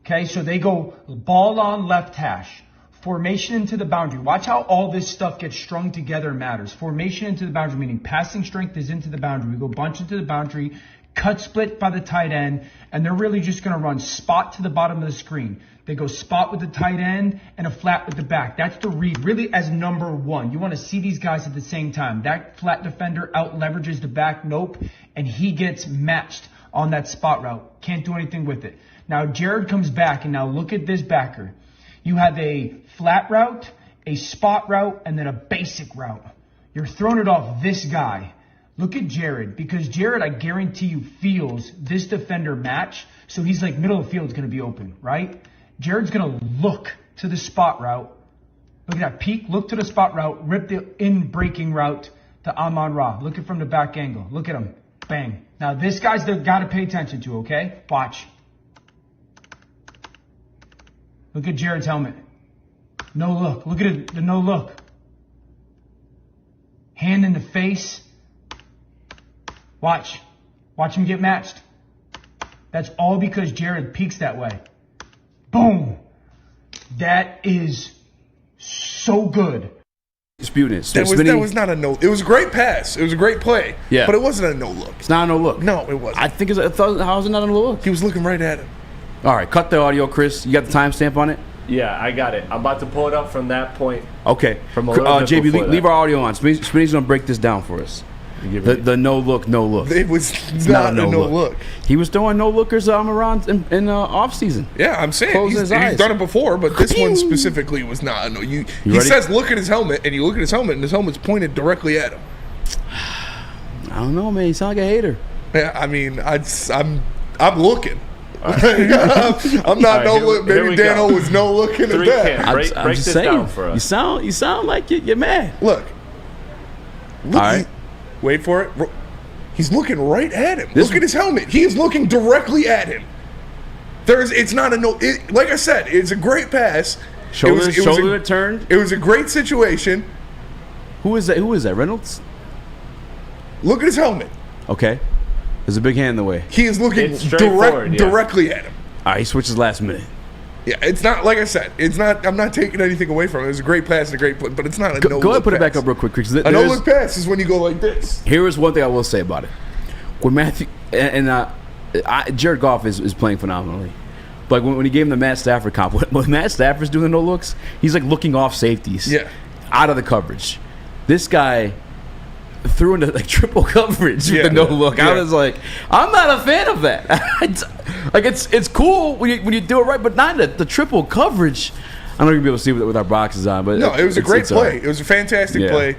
Okay, so they go ball on left hash. Formation into the boundary. Watch how all this stuff gets strung together and matters. Formation into the boundary, meaning passing strength is into the boundary. We go bunch into the boundary, cut split by the tight end, and they're really just going to run spot to the bottom of the screen. They go spot with the tight end and a flat with the back. That's the read, really as number 1. You want to see these guys at the same time. That flat defender out leverages the back, nope, and he gets matched on that spot route. Can't do anything with it. Now Jared comes back, and now look at this backer. You have a flat route, a spot route, and then a basic route. You're throwing it off this guy. Look at Jared, because Jared, I guarantee you, feels this defender match. So he's like, middle of the field is going to be open, right? Jared's going to look to the spot route. Look at that peek, look to the spot route, rip the in-breaking route to Amon-Ra. Look at from the back angle. Look at him. Bang. Now this guy's they've got to pay attention to, okay? Watch. Look at Jared's helmet. No look. Look at it, the no look. Hand in the face. Watch. Watch him get matched. That's all because Jared peeks that way. Boom. That is so good. Disputing it. That was not a no. It was a great pass. It was a great play. Yeah. But it wasn't a no look. It's not a no look. No, it wasn't. I think how is it not a no look? He was looking right at him. All right, cut the audio, Chris. You got the timestamp on it? Yeah, I got it. I'm about to pull it up from that point. Okay. From a little bit JB, before leave that. our audio on. Spinny's going to break this down for us. The no look. It was not a no look. He was throwing no lookers around in off season. Yeah, I'm saying he's done it before, but this one specifically was not a no. He says look at his helmet, and you look at his helmet, and his helmet's pointed directly at him. I don't know, man. You sound like a hater. Yeah, I mean, I'm looking. I'm not no look. Maybe Dano was no looking at that. Break this down for us. You sound like you're mad. Look. All right. Wait for it. He's looking right at him. Look at his helmet. He is looking directly at him. It's not a no. Like I said, it's a great pass. Shoulder turned. It was a great situation. Who is that? Reynolds? Look at his helmet. Okay. There's a big hand in the way. He is looking directly at him. All right, he switches last minute. Yeah, it's not, like I said, it's not, I'm not taking anything away from it. It was a great pass and a great play, but it's not a no-look pass. Go ahead and put it back up real quick. A no-look pass is when you go like this. Here is one thing I will say about it. When Matthew, Jared Goff is playing phenomenally. But when he gave him the Matt Stafford comp, when Matt Stafford's doing the no-looks, he's like looking off safeties. Yeah. Out of the coverage. This guy threw into like triple coverage with the no look. I was like, I'm not a fan of that. Like it's cool when you do it right, but not the triple coverage. I'm not gonna be able to see it with our boxes on, but no, it was a great play. It was a fantastic play.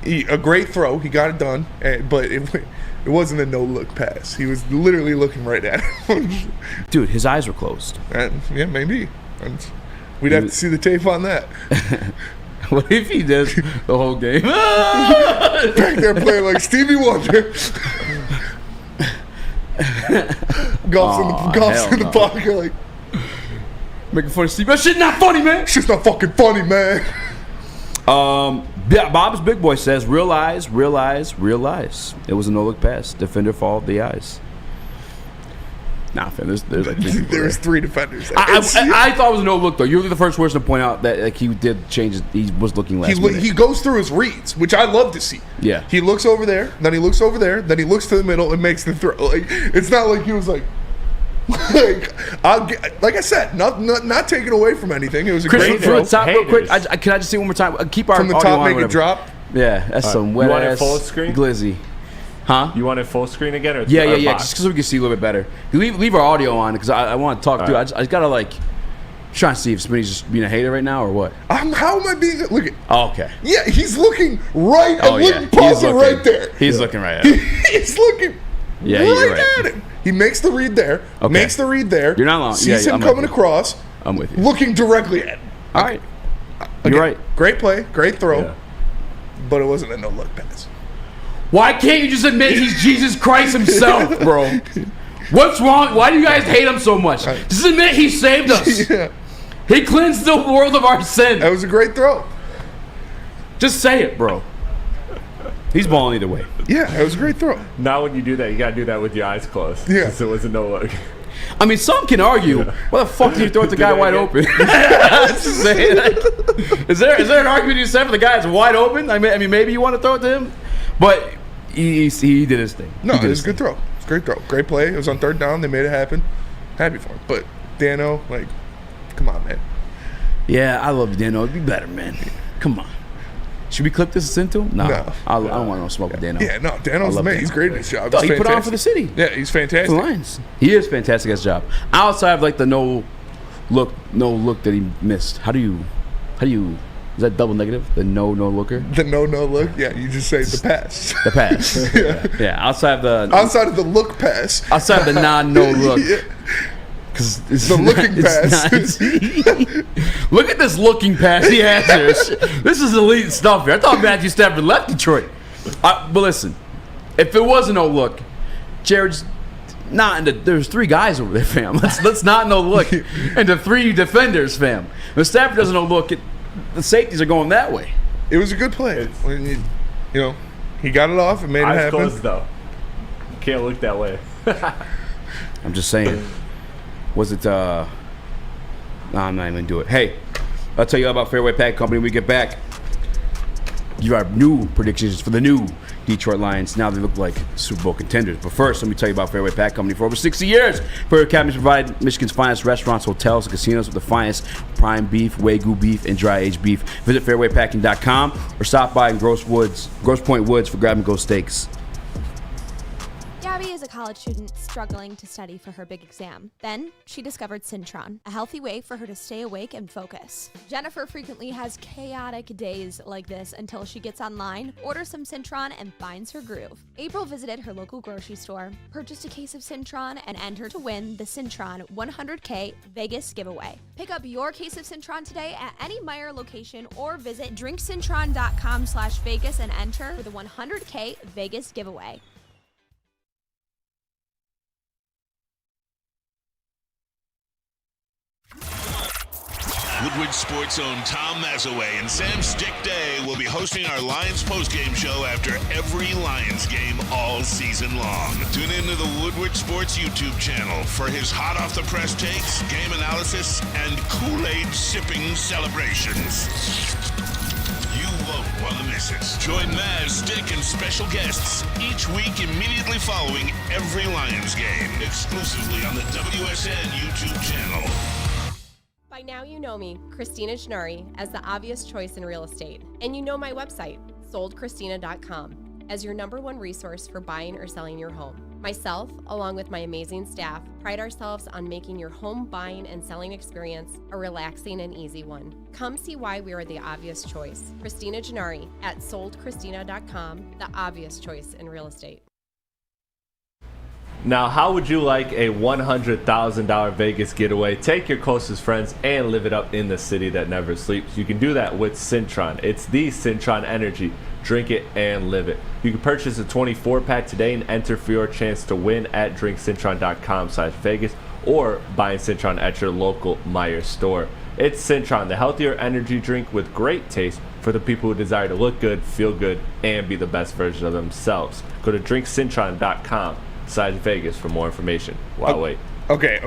A great throw. He got it done, but it wasn't a no look pass. He was literally looking right at him. Dude, his eyes were closed. Yeah, maybe. We'd have to see the tape on that. What if he does the whole game? Back there playing like Stevie Wonder. Goff's in the pocket like making fun of Stevie. That shit not funny, man. Shit's not fucking funny, man. Yeah, Bob's Big Boy says, real eyes. It was a no-look pass. Defender followed the eyes. Nah, fam, there's like there's three defenders. I thought it was a no-look, though. You're the first person to point out that like he did change. He was looking last minute. He goes through his reads, which I love to see. Yeah. He looks over there, then he looks over there, then he looks to the middle and makes the throw. Like, it's not like he was like I said, not taken away from anything. It was a great throw. From the top, real quick, can I just see one more time? Keep our from the audio top, on, make it drop. Yeah, that's some wet ass full screen? glizzy. Huh? You want it full screen again? Or Yeah, just so we can see a little bit better. Leave our audio on because I want to talk through. Right. I just gotta like trying to see if somebody's just being a hater right now or what. How am I being? Look at. Oh, okay. Yeah, he's looking right. Pause it right there. He's looking right at him. He's looking. Yeah, right at him. He makes the read there. Okay. Makes the read there. You're not long. Sees him coming across. I'm with you. Looking directly at him. All right. You're right. Great play. Great throw. But it wasn't a no-look pass. Why can't you just admit he's Jesus Christ himself, bro? What's wrong? Why do you guys hate him so much? Just admit he saved us. Yeah. He cleansed the world of our sin. That was a great throw. Just say it, bro. He's balling either way. Yeah, that was a great throw. Now when you do that, you gotta do that with your eyes closed. Yeah. So it was a no look. I mean, some can argue. Why the fuck did you throw it to the guy wide open? Just saying, like, is there an argument you said for the guy that's wide open? I mean, maybe you want to throw it to him, but he did his thing. No, it was a good throw. It's a great throw. Great play. It was on third down. They made it happen. Happy for him. But Dano, like, come on, man. Yeah, I love Dano. Be better, man. Come on. Should we clip this into him? No. I don't want no smoke with Dano. Yeah, no, Dano's the man. He's great at his job. Oh, he put on for the city. Yeah, he's fantastic. For the Lions. He is fantastic at his job. Outside of like the no look that he missed. How do you is that double negative? The no looker? The no look? Yeah, you just say the pass. The pass. Yeah. Outside of the look pass. Outside of the no look. Yeah. Cause it's the looking pass. Look at this looking pass he has here. This is elite stuff here. I thought Matthew Stafford left Detroit. But listen, if it wasn't no look, Jared's not in the. There's 3 guys over there, fam. Let's not no look into 3 defenders, fam. If Stafford doesn't no look, the safeties are going that way. It was a good play. He got it off and made it happen. Eyes closed, though. You can't look that way. I'm just saying. Was it, no, I'm not even going to do it. Hey, I'll tell you all about Fairway Pack Company when we get back. You have new predictions for the new Detroit Lions. Now they look like Super Bowl contenders. But first, let me tell you about Fairway Pack Company. For over 60 years, Fairway Company provide Michigan's finest restaurants, hotels, and casinos with the finest prime beef, Wagyu beef, and dry-aged beef. Visit fairwaypacking.com or stop by in Grosse Pointe Woods for grab-and-go steaks. Gabby is a college student struggling to study for her big exam. Then she discovered Syntron, a healthy way for her to stay awake and focus. Jennifer frequently has chaotic days like this until she gets online, orders some Syntron, and finds her groove. April visited her local grocery store, purchased a case of Syntron, and entered to win the Syntron 100K Vegas giveaway. Pick up your case of Syntron today at any Meijer location or visit drinksyntron.com/Vegas and enter for the 100K Vegas giveaway. Woodward Sports' own Tom Mazaway and Sam Stick Day will be hosting our Lions postgame show after every Lions game all season long. Tune into the Woodward Sports YouTube channel for his hot-off-the-press takes, game analysis, and Kool-Aid sipping celebrations. You won't want to miss it. Join Maz, Stick, and special guests each week immediately following every Lions game, exclusively on the WSN YouTube channel. By now you know me, Christina Gennari, as the obvious choice in real estate. And you know my website, soldchristina.com, as your #1 resource for buying or selling your home. Myself, along with my amazing staff, pride ourselves on making your home buying and selling experience a relaxing and easy one. Come see why we are the obvious choice. Christina Gennari at soldchristina.com, the obvious choice in real estate. Now, how would you like a $100,000 Vegas getaway? Take your closest friends and live it up in the city that never sleeps. You can do that with Syntron. It's the Syntron Energy. Drink it and live it. You can purchase a 24-pack today and enter for your chance to win at drinksyntron.com/Vegas or buying Syntron at your local Meijer store. It's Syntron, the healthier energy drink with great taste for the people who desire to look good, feel good, and be the best version of themselves. Go to drinksyntron.com/Vegas for more information. Wait. Okay.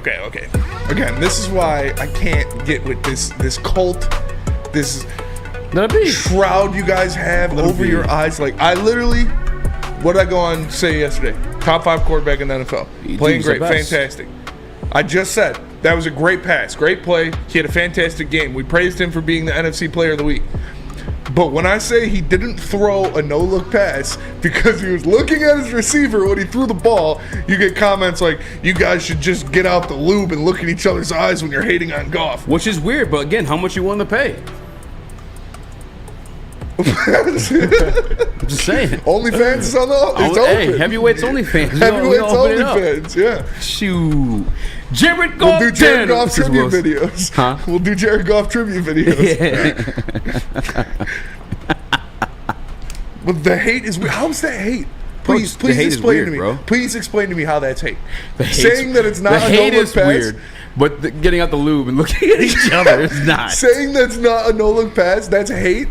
Again, this is why I can't get with this cult, this shroud you guys have over your eyes. Like, I literally, what did I go on say yesterday? Top 5 quarterback in the NFL. Playing great, fantastic. I just said that was a great pass, great play. He had a fantastic game. We praised him for being the NFC Player of the Week. But when I say he didn't throw a no-look pass because he was looking at his receiver when he threw the ball, you get comments like, you guys should just get out the lube and look in each other's eyes when you're hating on Goff. Which is weird, but again, how much you willing to pay? I'm just saying. OnlyFans is on the it's Hey, open. Heavyweights OnlyFans. Heavyweights OnlyFans, yeah. Shoot. Jared Goff. We'll do Jared Goff tribute videos. Huh? We'll do Jared Goff tribute videos. Yeah. But the hate is weird. How's that hate? Please the hate explain is weird, to me. Bro. Please explain to me how that's hate. Saying that it's not a hate no-look is pass. weird. But getting out the lube and looking at each other is not. Saying that's not a no-look pass, that's hate.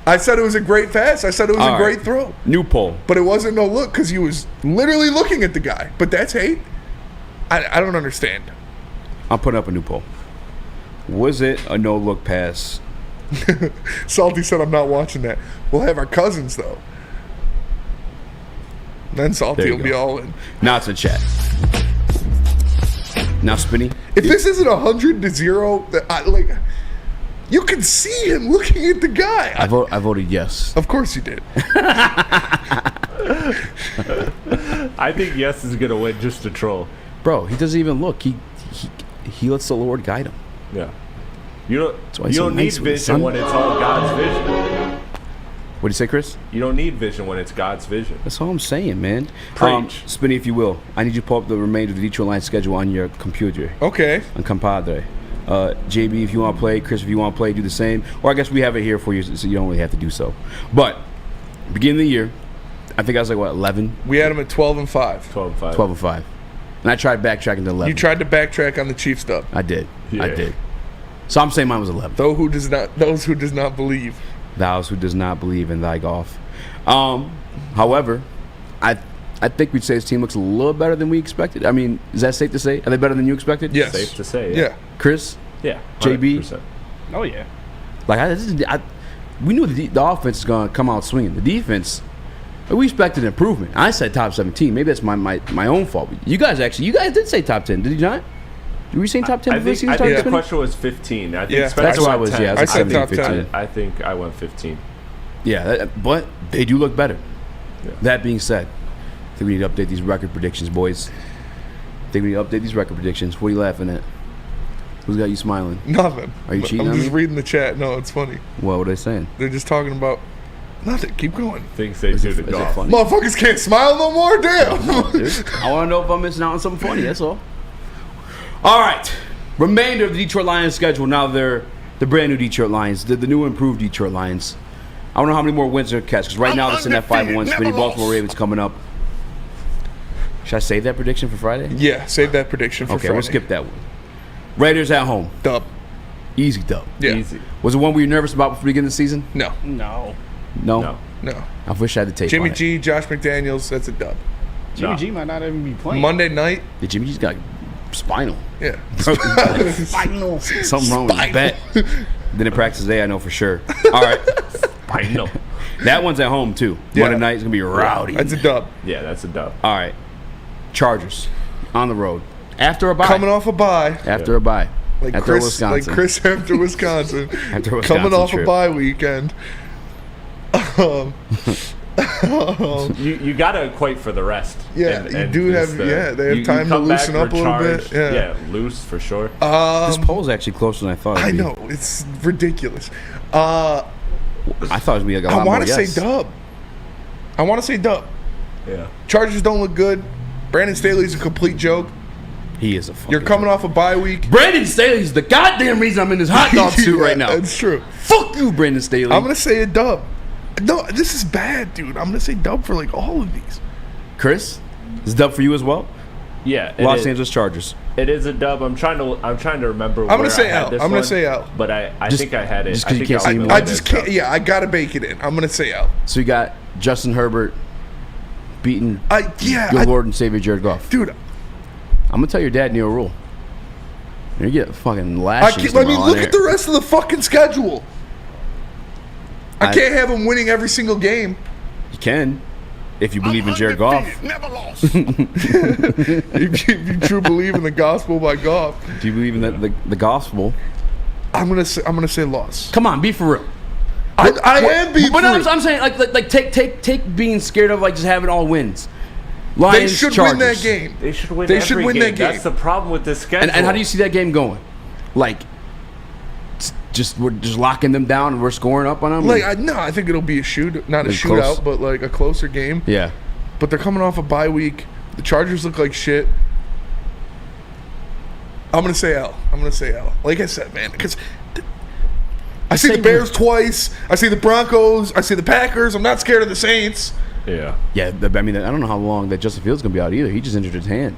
I said it was a great pass. I said it was a great throw. New poll. But it wasn't no look because he was literally looking at the guy. But that's hate? I don't understand. I'm putting up a new poll. Was it a no-look pass? Salty said, I'm not watching that. We'll have our cousins, though. Then Salty will be all in. Now it's in chat. Now Spinny. If this isn't 100-0, you can see him looking at the guy. I voted yes. Of course you did. I think yes is gonna win just to troll. Bro, he doesn't even look. He lets the Lord guide him. Yeah. You don't need vision when it's all God's vision. What do you say, Chris? You don't need vision when it's God's vision. That's all I'm saying, man. Preach. Spinny, if you will. I need you to pull up the remainder of the Detroit Lions schedule on your computer. Okay. On Compadre. JB, if you want to play. Chris, if you want to play, do the same. Or I guess we have it here for you, so you don't really have to do so. But, beginning of the year, I think I was 11? We had him at 12-5. 12-5. And I tried backtracking to 11. You tried to backtrack on the Chiefs stuff. I did. Yeah. I did. So I'm saying mine was 11. Those who does not believe. Those who does not believe in thy Goff. However, I think we'd say his team looks a little better than we expected. I mean, is that safe to say? Are they better than you expected? Yes. Safe to say, yeah. Chris? Yeah. 100%. JB? Oh, yeah. We knew the offense is going to come out swinging. The defense, we expected improvement. I said top 17. Maybe that's my own fault. You guys did say top 10, did you not? Were you saying top 10? I think the question was 15. I think that's what I was. 10. Yeah, I said top 10. I think I went 15. Yeah, but they do look better. Yeah. That being said, I think we need to update these record predictions, boys. What are you laughing at? Who's got you smiling? Nothing. Are you cheating I'm on just me? reading the chat. No, it's funny. What are they saying? They're just talking about nothing. Keep going. Things they do to Goff. Motherfuckers can't smile no more? Damn. I want to know if I'm missing out on something funny. That's all. All right. Remainder of the Detroit Lions schedule. Now they're the brand new Detroit Lions, the new improved Detroit Lions. I don't know how many more wins they're catch because right now they're sitting at 5-1. Spinny Baltimore Ravens coming up. Should I save that prediction for Friday? Yeah, save that prediction for Friday. Okay, we'll skip that one. Raiders at home. Dub. Easy dub. Yeah. Easy. Was it one we were nervous about before the beginning of the season? No. No. I wish I had the tape. Jimmy on G, it. Josh McDaniels, that's a dub. Jimmy G might not even be playing. Monday night. Yeah, Jimmy G's got spinal. Yeah. Spinal. Something wrong with his bet. Didn't practice today, I know for sure. All right. Spinal. That one's at home, too. Yeah. Monday night is going to be rowdy. That's a dub. Yeah, that's a dub. All right. Chargers on the road. After a bye. Coming off a bye. After a bye. Like after Chris, Wisconsin. Like Chris after Wisconsin. After Wisconsin Coming off trip. a bye weekend. You got to equate for the rest. Yeah, and you do have. They have time to loosen up a little bit. Yeah, loose for sure. This poll's actually closer than I thought. I know it's ridiculous. I thought it would be like a lot more. I want to say dub. Yeah. Chargers don't look good. Brandon Staley's a complete joke. He is a fucking You're coming off a bye week. Brandon Staley's the goddamn reason I'm in this hot dog suit right now. That's true. Fuck you, Brandon Staley. I'm going to say a dub. No, this is bad, dude. I'm going to say dub for like all of these. Chris, is dub for you as well? Yeah. Los Angeles Chargers. It is a dub. I'm trying to remember. I'm going to say L. I'm going to say L. But I think I had it. Just because you can't see anymore. I just can't. Yeah, I got to bake it in. I'm going to say L. So you got Justin Herbert beating your Lord and Savior Jared Goff. Dude. I'm going to tell your dad Neil Rule. You get fucking lashings. Look at the rest of the fucking schedule. I can't have him winning every single game. You can, if you believe in Jared Goff. Never lost. if you true believe in the gospel by Goff. Do you believe in the gospel? I'm gonna say loss. Come on, be for real. I am being for real. But I'm saying like take being scared of like just having all wins. Lions, they should Chargers. win that game. They should win. That game. That's the problem with this schedule. And how do you see that game going? Like, we're just locking them down and we're scoring up on them. I think it'll be a not a shootout, close. but like a closer game. Yeah. But they're coming off a bye week. The Chargers look like shit. I'm gonna say L. Like I said, man, because I see the Bears twice. I see the Broncos. I see the Packers. I'm not scared of the Saints. Yeah. Yeah. I mean, I don't know how long that Justin Fields gonna be out either. He just injured his hand.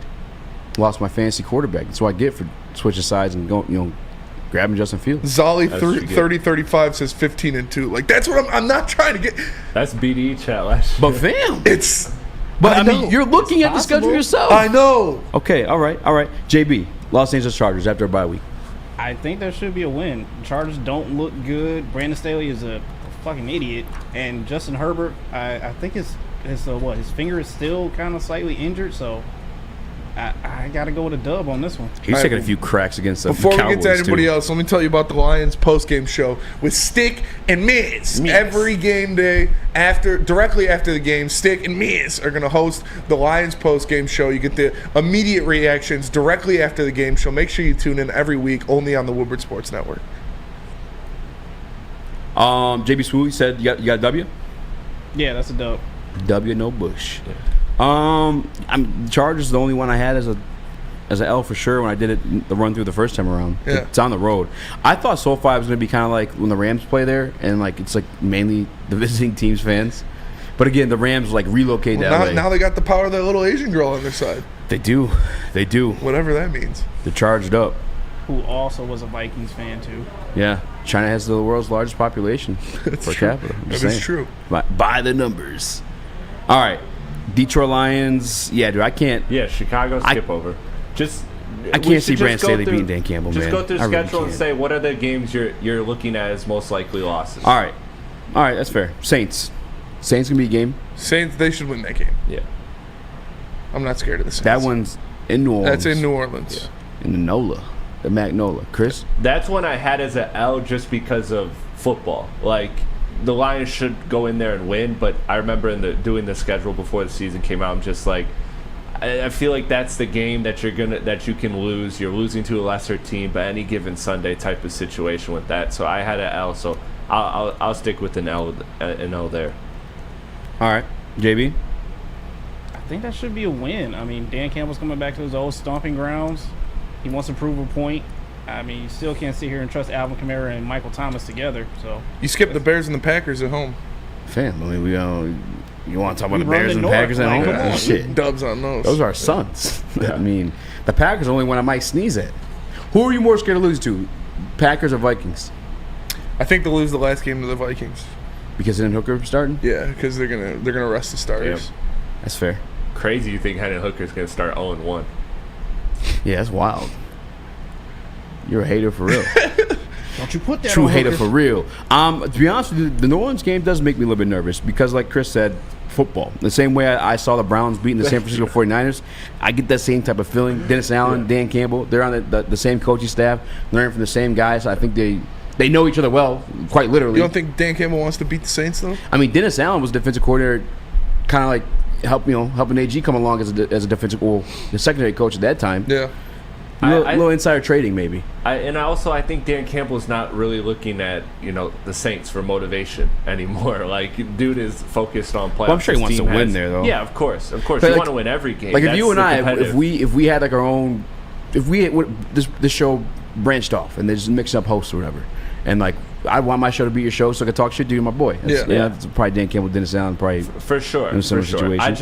lost my fantasy quarterback. That's what I get for switching sides and going, grabbing Justin Fields. Zolly 3035 says 15-2. Like, that's what I'm not trying to get. That's BDE chat last year. But fam, I mean, you're looking at the schedule yourself. I know. Okay, all right. JB, Los Angeles Chargers after a bye week. I think there should be a win. The Chargers don't look good. Brandon Staley is a fucking idiot, and Justin Herbert, I think his finger is still kind of slightly injured, so I got to go with a dub on this one. He's taking a few cracks against the Before Cowboys, we get to anybody else, let me tell you about the Lions post-game show with Stick and Miz. Every game day, directly after the game, Stick and Miz are going to host the Lions post-game show. You get the immediate reactions directly after the game show. Make sure you tune in every week, only on the Woodward Sports Network. JB Swoo, you said you got a W? Yeah, that's a dub. W, no Bush. Chargers is the only one I had as an L for sure when I did it the run through the first time around. Yeah. It's on the road. I thought SoFi was going to be kind of like when the Rams play there, and like it's like mainly the visiting team's fans. But again, the Rams like relocate to LA. Now they got the power of that little Asian girl on their side. They do. Whatever that means. They're charged up. Who also was a Vikings fan too. Yeah, China has the world's largest population per capita. That is true. By the numbers. All right, Detroit Lions. Yeah, dude, I can't. Yeah, Chicago skip over. I can't see Brandon Staley beating Dan Campbell, man. Just go through the I really schedule and can't. say what are the games you're looking at as most likely losses. All right, that's fair. Saints gonna be a game. Saints, they should win that game. Yeah. I'm not scared of the Saints. That one's in New Orleans. That's in New Orleans. Yeah. In the NOLA. The Magnola. Chris? That's one I had as an L just because of football. Like, the Lions should go in there and win, but I remember doing the schedule before the season came out, I'm just like, I feel like that's the game that you can lose. You're losing to a lesser team, but any given Sunday type of situation with that. So I had an L, so I'll stick with an L there. All right. JB? I think that should be a win. I mean, Dan Campbell's coming back to his old stomping grounds. He wants to prove a point. I mean, you still can't sit here and trust Alvin Kamara and Michael Thomas together. So you skip the Bears and the Packers at home. Fam, I mean, you want to talk about the Bears and the Packers at home? Yeah. Shit. Dubs on those. Those are our sons. I mean, the Packers are the only one I might sneeze at. Who are you more scared to lose to, Packers or Vikings? I think they'll lose the last game to the Vikings. Because then Hooker starting? Yeah, because they're gonna rest the starters. Yep. That's fair. Crazy you think Hendon Hooker's going to start 0-1. Yeah, that's wild. You're a hater for real. don't you put that True on hater Hooker. for real. To be honest with you, the New Orleans game does make me a little bit nervous because, like Chris said, football. The same way I saw the Browns beating the San Francisco 49ers, I get that same type of feeling. Dennis Allen, Dan Campbell, they're on the same coaching staff, learning from the same guys. So I think they know each other well, quite literally. You don't think Dan Campbell wants to beat the Saints, though? I mean, Dennis Allen was defensive coordinator, kind of like helping AG come along as a defensive, the secondary coach at that time. Yeah. A little insider trading, maybe. I think Dan Campbell's not really looking at the Saints for motivation anymore. Like, dude is focused on playoffs. Well, I'm sure he wants to win there, though. Yeah, of course. You But want to win every game. Like, if That's you and the I, competitive- if we had like our own, this show branched off and they just mixed up hosts or whatever, and like I want my show to be your show so I can talk shit to you, my boy. That's probably Dan Campbell, Dennis Allen, probably for sure. in a similar situation. I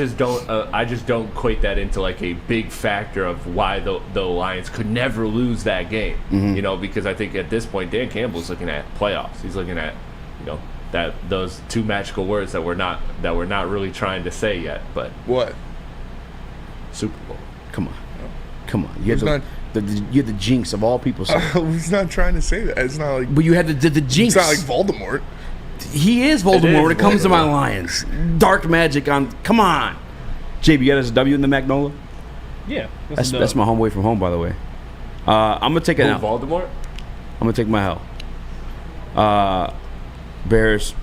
just don't equate that into like a big factor of why the Lions could never lose that game. Mm-hmm. Because I think at this point Dan Campbell's looking at playoffs. He's looking at that those two magical words that we're not really trying to say yet. But what? Super Bowl. Come on. You had the jinx of all people. He's not trying to say that. It's not like. But you had the jinx. It's not like Voldemort. He is Voldemort when it comes to my Lions. Dark magic on. Come on. JB, you got us a W in the Magnola? Yeah. That's my homeboy from home, by the way. I'm gonna take it out. Voldemort? I'm gonna take my L. Bears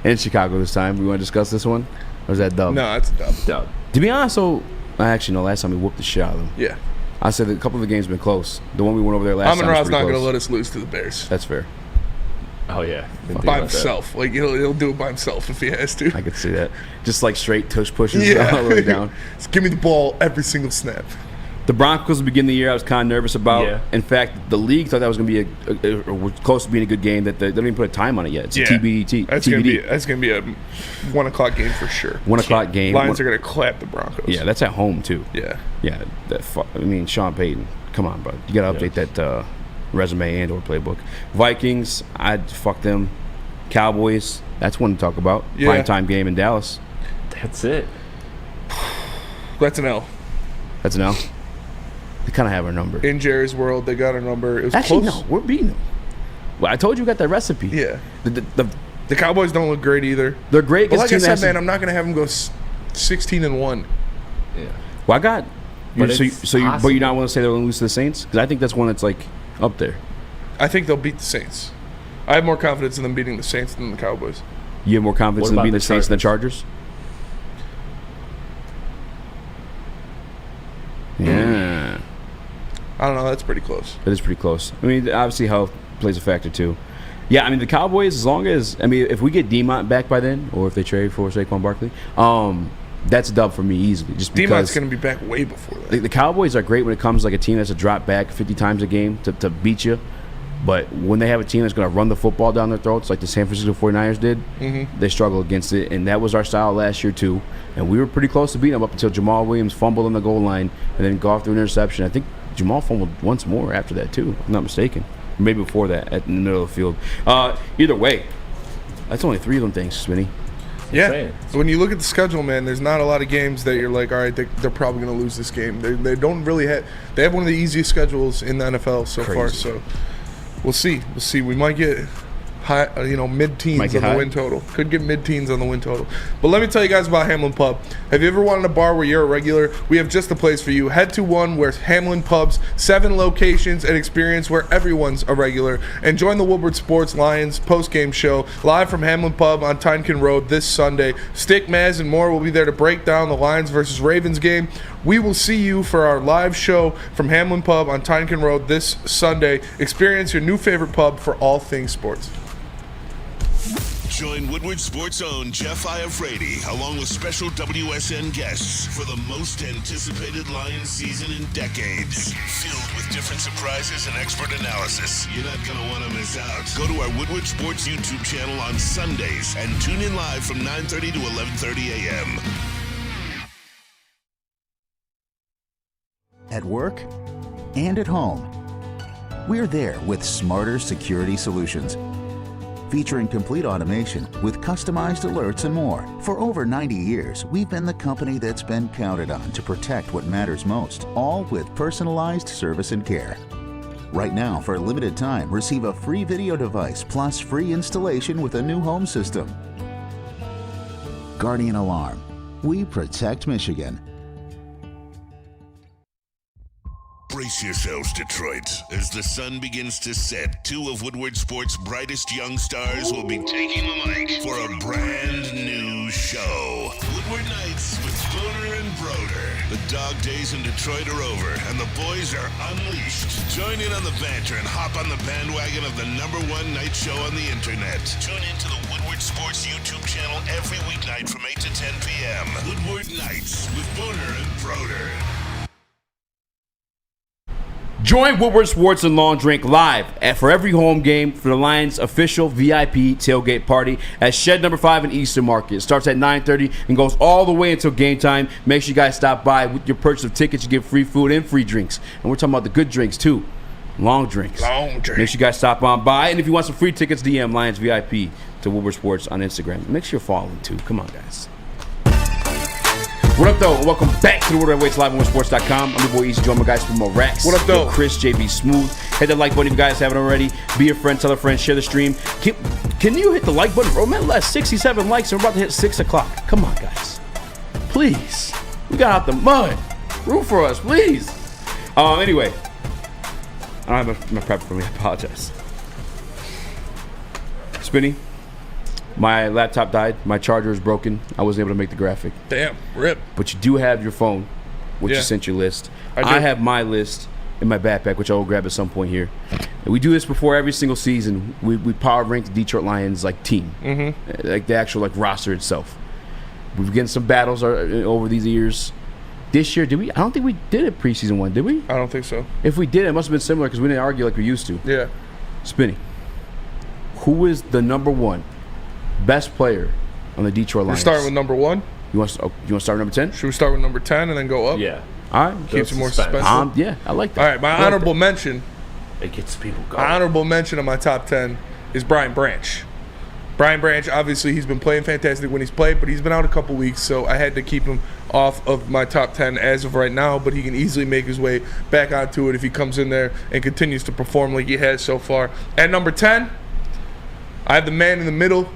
in Chicago this time. We want to discuss this one, or is that dub? No, it's a dub. To be honest, actually, no. Last time we whooped the shit out of them. Yeah. I said that a couple of the games have been close. The one we went over there last time. Amon-Ra's not going to let us lose to the Bears. That's fair. Oh yeah, by himself. Like he'll do it by himself if he has to. I could see that. Just like straight tush pushes all the way down. Just give me the ball every single snap. The Broncos at the beginning of the year I was kind of nervous about. Yeah. In fact, the league thought that was going to be or was close to being a good game. That they don't even put a time on it yet. It's a TBD. That's going to be a 1 o'clock game for sure. 1 o'clock game. Lions are going to clap the Broncos. Yeah, that's at home too. Yeah. Yeah. Sean Payton. Come on, bro. You got to update that resume and or playbook. Vikings, I'd fuck them. Cowboys, that's one to talk about. Yeah. Prime time game in Dallas. That's it. That's an L. That's an L. They kind of have our number. In Jerry's world, they got our number. It was Actually, close. no, we're beating them. Well, I told you we got that recipe. Yeah. The Cowboys don't look great either. They're great. But like I said, man, I'm not going to have them go 16-1. Yeah. Well, I got. But But you're not willing to say they're going to lose to the Saints? Because I think that's one that's like up there. I think they'll beat the Saints. I have more confidence in them beating the Saints than the Cowboys. You have more confidence in What beating about the Saints than the Chargers? Yeah. I don't know. That's pretty close. It is pretty close. I mean, obviously health plays a factor too. Yeah, I mean the Cowboys, as long as if we get D-Mont back by then, or if they trade for Saquon Barkley, that's a dub for me easily. Just because D-Mont's going to be back way before that. The Cowboys are great when it comes to like a team that's a drop back 50 times a game to beat you. But when they have a team that's going to run the football down their throats like the San Francisco 49ers did, they struggle against it. And that was our style last year too. And we were pretty close to beating them up until Jamal Williams fumbled on the goal line and then Goff threw an interception. I think Jamal fumbled once more after that too, if I'm not mistaken. Maybe before that, in the middle of the field. Either way, that's only 3 of them things, Smitty. Yeah. So when you look at the schedule, man, there's not a lot of games that you're like, all right, they're probably going to lose this game. They don't really have. They have one of the easiest schedules in the NFL so far. So we'll see. We might get high, mid-teens on the win total. Could get mid-teens on the win total. But let me tell you guys about Hamlin Pub. Have you ever wanted a bar where you're a regular? We have just the place for you. Head to one where Hamlin Pub's 7 locations and experience where everyone's a regular. And join the Woodward Sports Lions post-game show live from Hamlin Pub on Tynekin Road this Sunday. Stick, Maz, and more will be there to break down the Lions versus Ravens game. We will see you for our live show from Hamlin Pub on Tynekin Road this Sunday. Experience your new favorite pub for all things sports. Join Woodward Sports' own Jeff Iafrate along with special WSN guests for the most anticipated Lions season in decades. Filled with different surprises and expert analysis. You're not going to want to miss out. Go to our Woodward Sports YouTube channel on Sundays and tune in live from 9:30 to 11:30 a.m. At work and at home, we're there with smarter security solutions. Featuring complete automation with customized alerts and more. For over 90 years, we've been the company that's been counted on to protect what matters most, all with personalized service and care. Right now, for a limited time, receive a free video device plus free installation with a new home system. Guardian Alarm. We protect Michigan. Brace yourselves, Detroit. As the sun begins to set, 2 of Woodward Sports' brightest young stars will be taking the mic for a brand new show. Woodward Nights with Booner and Broder. The dog days in Detroit are over, and the boys are unleashed. Join in on the banter and hop on the bandwagon of the #1 night show on the internet. Tune into the Woodward Sports YouTube channel every weeknight from 8 to 10 p.m. Woodward Nights with Booner and Broder. Join Woodward Sports and Long Drink live for every home game for the Lions' official VIP tailgate party at Shed Number 5 in Eastern Market. It starts at 9:30 and goes all the way until game time. Make sure you guys stop by. With your purchase of tickets, you get free food and free drinks. And we're talking about the good drinks, too. Long drinks. Make sure you guys stop on by. And if you want some free tickets, DM Lions VIP to Woodward Sports on Instagram. Make sure you're following, too. Come on, guys. What up, though? Welcome back to the Woodward Waits live on WoodSports.com. I'm your boy Easy, join my guys from Raxter. What up, though? Chris JB Smooth. Hit that like button if you guys haven't already. Be a friend, tell a friend, share the stream. Can you hit the like button? Bro, man, last 67 likes and we're about to hit 6 o'clock. Come on, guys. Please. We got out the mud. Root for us, please. Anyway. I don't have my prep for me. I apologize. Spinny. My laptop died. My charger is broken. I wasn't able to make the graphic. Damn, rip. But you do have your phone, which you sent your list. I have my list in my backpack, which I will grab at some point here. And we do this before every single season. We power rank the Detroit Lions team, like the actual roster itself. We've getting some battles over these years. this year, did we? I don't think we did a preseason one, did we? I don't think so. If we did, it must have been similar because we didn't argue like we used to. Yeah. Spinny. Who is the number one best player on the Detroit Lions? We're starting with number 1. You want to start with number 10? Should we start with number 10 and then go up? Yeah. All right. Keeps it more suspense. Yeah, I like that. All right, my honorable mention. It gets people going. My honorable mention on my top 10 is Brian Branch. Brian Branch, obviously, he's been playing fantastic when he's played, but he's been out a couple weeks, so I had to keep him off of my top 10 as of right now, but he can easily make his way back onto it if he comes in there and continues to perform like he has so far. At number 10, I have the man in the middle,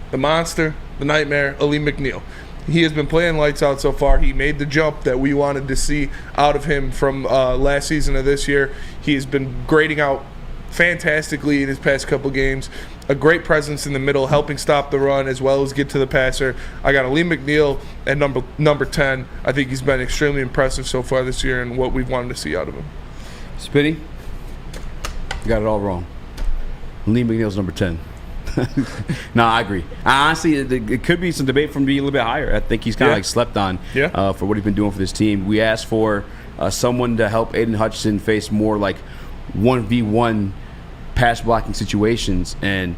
the monster, the nightmare, Ali McNeil. He has been playing lights out so far. He made the jump that we wanted to see out of him from last season to this year. He has been grading out fantastically in his past couple games. A great presence in the middle, helping stop the run as well as get to the passer. I got Ali McNeil at number 10. I think he's been extremely impressive so far this year and what we've wanted to see out of him. Spitty, you got it all wrong. Ali McNeil's number 10. No, I agree. Honestly, it could be some debate from being a little bit higher. I think he's kind of like slept on for what he's been doing for this team. We asked for someone to help Aiden Hutchinson face more like 1v1 pass blocking situations, and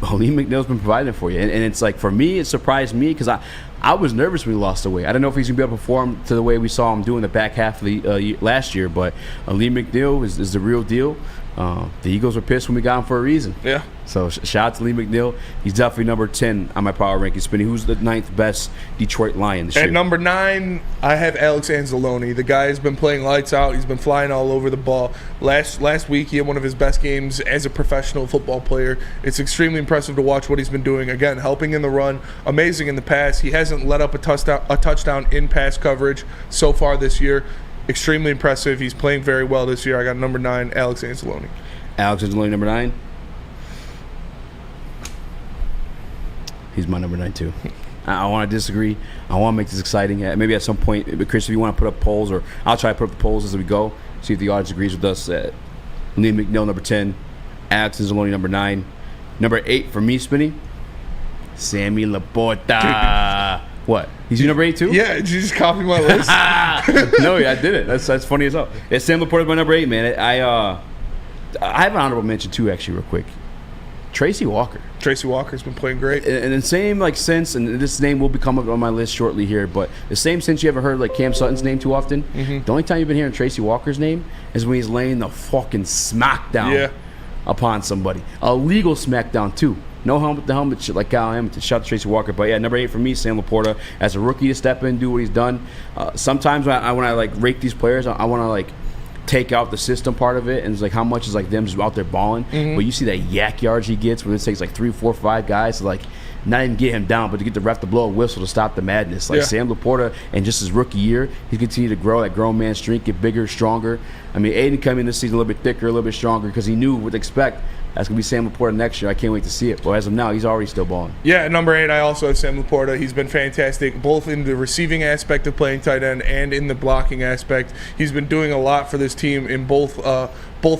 Ali McNeil's been providing it for you. And it's like, for me, it surprised me because I was nervous when he lost the weight. I don't know if he's going to be able to perform to the way we saw him do in the back half of the last year, but Ali McNeil is the real deal. The Eagles were pissed when we got him for a reason. Yeah. So shout out to Lee McNeil. He's definitely number 10 on my power ranking. Spinny, who's the 9th best Detroit Lion this year? At number 9, I have Alex Anzalone. The guy has been playing lights out. He's been flying all over the ball. Last week, he had one of his best games as a professional football player. It's extremely impressive to watch what he's been doing. Again, helping in the run, amazing in the pass. He hasn't let up a touchdown in pass coverage so far this year. Extremely impressive. He's playing very well this year. I got number 9, Alex Anzalone. Alex Anzalone, number 9. He's my number 9 too. I want to disagree. I want to make this exciting. Maybe at some point, Chris, if you want to put up polls, or I'll try to put up the polls as we go, see if the audience agrees with us. Lee McNeil, number 10. Alex Anzalone, number 9. Number 8 for me, Spinny. Sammy Laporta. What? He's your number 8 too? Yeah, did you just copy my list? No, yeah, I did it. That's funny as hell. Yeah, Sam Laporta's my number 8, man. I have an honorable mention too, actually, real quick. Tracy Walker. Tracy Walker's been playing great. And the same sense, and this name will become up on my list shortly here, but the same sense you haven't heard like Cam Sutton's name too often. The only time you've been hearing Tracy Walker's name is when he's laying the fucking smackdown upon somebody. A legal smackdown too. No helmet to helmet shit like Kyle Hamilton. Shout out to Tracy Walker. But yeah, number 8 for me, Sam Laporta. As a rookie to step in and do what he's done. Sometimes when I like rate these players, I want to like take out the system part of it, and it's like how much is like them just out there balling. But you see that yak yards he gets when it takes like 3, 4, 5 guys to like not even get him down, but to get the ref to blow a whistle to stop the madness. Like Sam Laporta, and just his rookie year, he's continued to grow that grown man strength, get bigger, stronger. I mean, Aiden coming in this season a little bit thicker, a little bit stronger, because he knew what to expect. That's going to be Sam Laporta next year. I can't wait to see it. But as of now, he's already still balling. Yeah, at number 8, I also have Sam Laporta. He's been fantastic, both in the receiving aspect of playing tight end and in the blocking aspect. He's been doing a lot for this team in both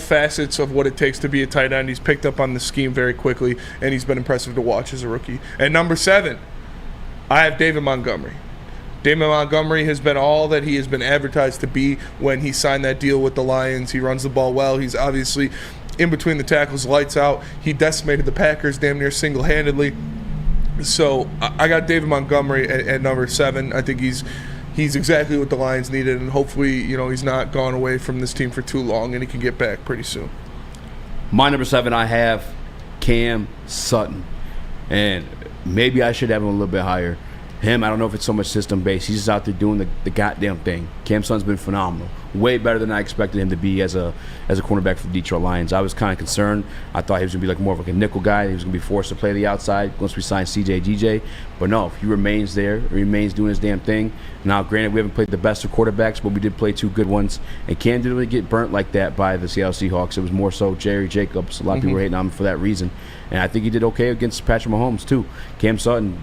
facets of what it takes to be a tight end. He's picked up on the scheme very quickly, and he's been impressive to watch as a rookie. At number 7, I have David Montgomery. David Montgomery has been all that he has been advertised to be when he signed that deal with the Lions. He runs the ball well. He's obviously in between the tackles, lights out. He decimated the Packers damn near single-handedly. So I got David Montgomery at number 7. I think he's exactly what the Lions needed, and hopefully, he's not gone away from this team for too long, and he can get back pretty soon. My number 7, I have Cam Sutton, and maybe I should have him a little bit higher. Him, I don't know if it's so much system-based. He's just out there doing the goddamn thing. Cam Sutton's been phenomenal. Way better than I expected him to be as a cornerback for the Detroit Lions. I was kind of concerned. I thought he was going to be like more of like a nickel guy. He was going to be forced to play the outside once we signed CJ DJ. But no, he remains there. He remains doing his damn thing. Now, granted, we haven't played the best of quarterbacks, but we did play 2 good ones. And Cam didn't really get burnt like that by the Seattle Seahawks. It was more so Jerry Jacobs. A lot of people were hating on him for that reason. And I think he did okay against Patrick Mahomes, too. Cam Sutton,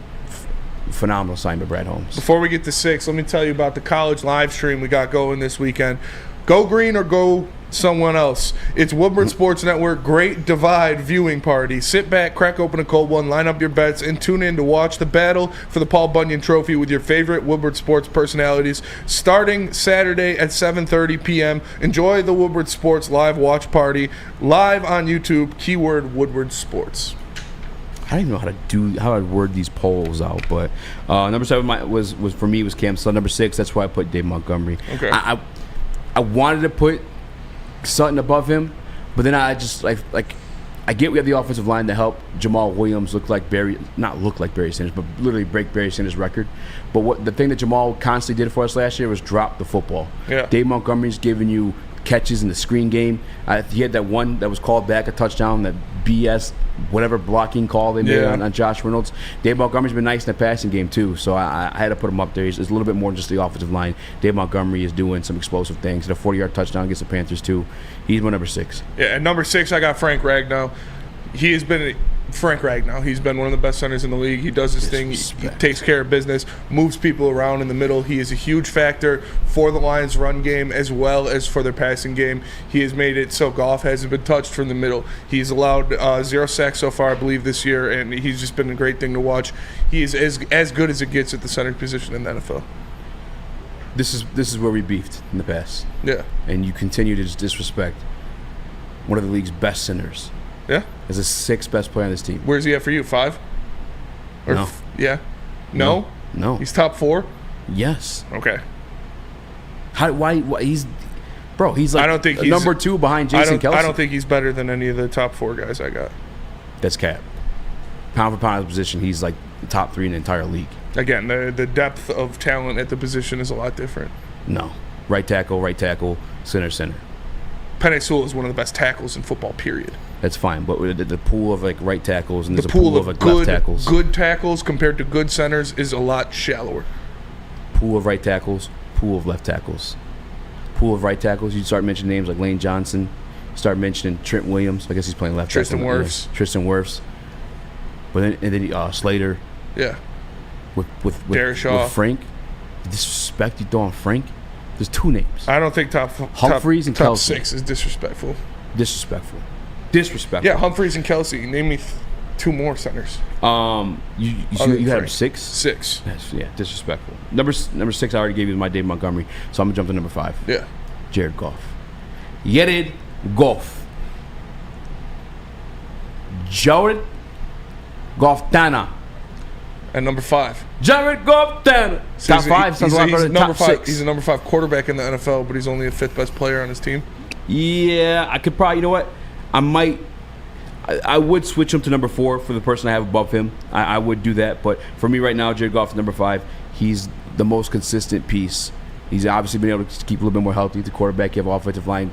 phenomenal assignment, Brad Holmes. Before we get to 6, let me tell you about the college live stream we got going this weekend. Go green or go someone else. It's Woodward Sports Network Great Divide Viewing Party. Sit back, crack open a cold one, line up your bets, and tune in to watch the battle for the Paul Bunyan Trophy with your favorite Woodward Sports personalities starting Saturday at 7:30 p.m. Enjoy the Woodward Sports live watch party live on YouTube, keyword Woodward Sports. I don't even know how I'd word these polls out, but number 7 was for me was Cam Sutton. Number 6, that's why I put Dave Montgomery. Okay. I wanted to put Sutton above him, but then I just I get we have the offensive line to help Jamal Williams look like Barry Sanders, but literally break Barry Sanders' record. But the thing that Jamal constantly did for us last year was drop the football. Yeah. Dave Montgomery's giving you catches in the screen game. He had that one that was called back a touchdown, that BS whatever blocking call they made on Josh Reynolds. Dave Montgomery's been nice in the passing game too, so I had to put him up there. He's a little bit more than just the offensive line. Dave Montgomery is doing some explosive things. He had a 40-yard touchdown against the Panthers too. He's my number 6. Yeah, at number 6 I got Frank Ragnow. He's been one of the best centers in the league. He does his thing. He takes care of business, moves people around in the middle. He is a huge factor for the Lions' run game as well as for their passing game. He has made it so Goff hasn't been touched from the middle. He's allowed 0 sacks so far, I believe, this year, and he's just been a great thing to watch. He is as good as it gets at the center position in the NFL. This is where we beefed in the past. Yeah. And you continue to just disrespect one of the league's best centers. Yeah. As the 6th best player on this team. Where's he at for you? 5? Or No. Yeah. No? No. He's top 4? Yes. Okay. Why he's like I don't think he's number 2 behind Jason Kelce. I don't think he's better than any of the top 4 guys I got. That's cap. Pound for pound position, he's like the top 3 in the entire league. Again, the depth of talent at the position is a lot different. No. Right tackle, center. Penei Sewell is one of the best tackles in football, period. That's fine, but the pool of like right tackles and The there's a pool of like left tackles. Good tackles compared to good centers is a lot shallower. Pool of right tackles, pool of left tackles. Pool of right tackles, you start mentioning names like Lane Johnson, start mentioning Trent Williams. I guess he's playing left Tristan tackle. Wirfs. Tristan Wirfs. But then Slater. Yeah. With Derek Shaw. With Frank. The disrespect you throw on Frank. There's 2 names. I don't think Humphreys and top Kelce. 6 is disrespectful. Disrespectful. Yeah, Humphreys and Kelce. Name me 2 more centers. You had 6? 6. Yeah, disrespectful. Number 6 I already gave you my Dave Montgomery, so I'm gonna jump to number 5. Yeah. Jared Goff. Jared Goff. Jared Goff-Tana. And number 5. Jared Goff-Tana. Top 5 sounds a lot better than top 6. He's a number 5 quarterback in the NFL, but he's only the 5th best player on his team. Yeah, I could probably, you know what? I would switch him to number 4 for the person I have above him. I would do that, but for me right now, Jared Goff is number 5. He's the most consistent piece. He's obviously been able to keep a little bit more healthy. The quarterback, you have offensive line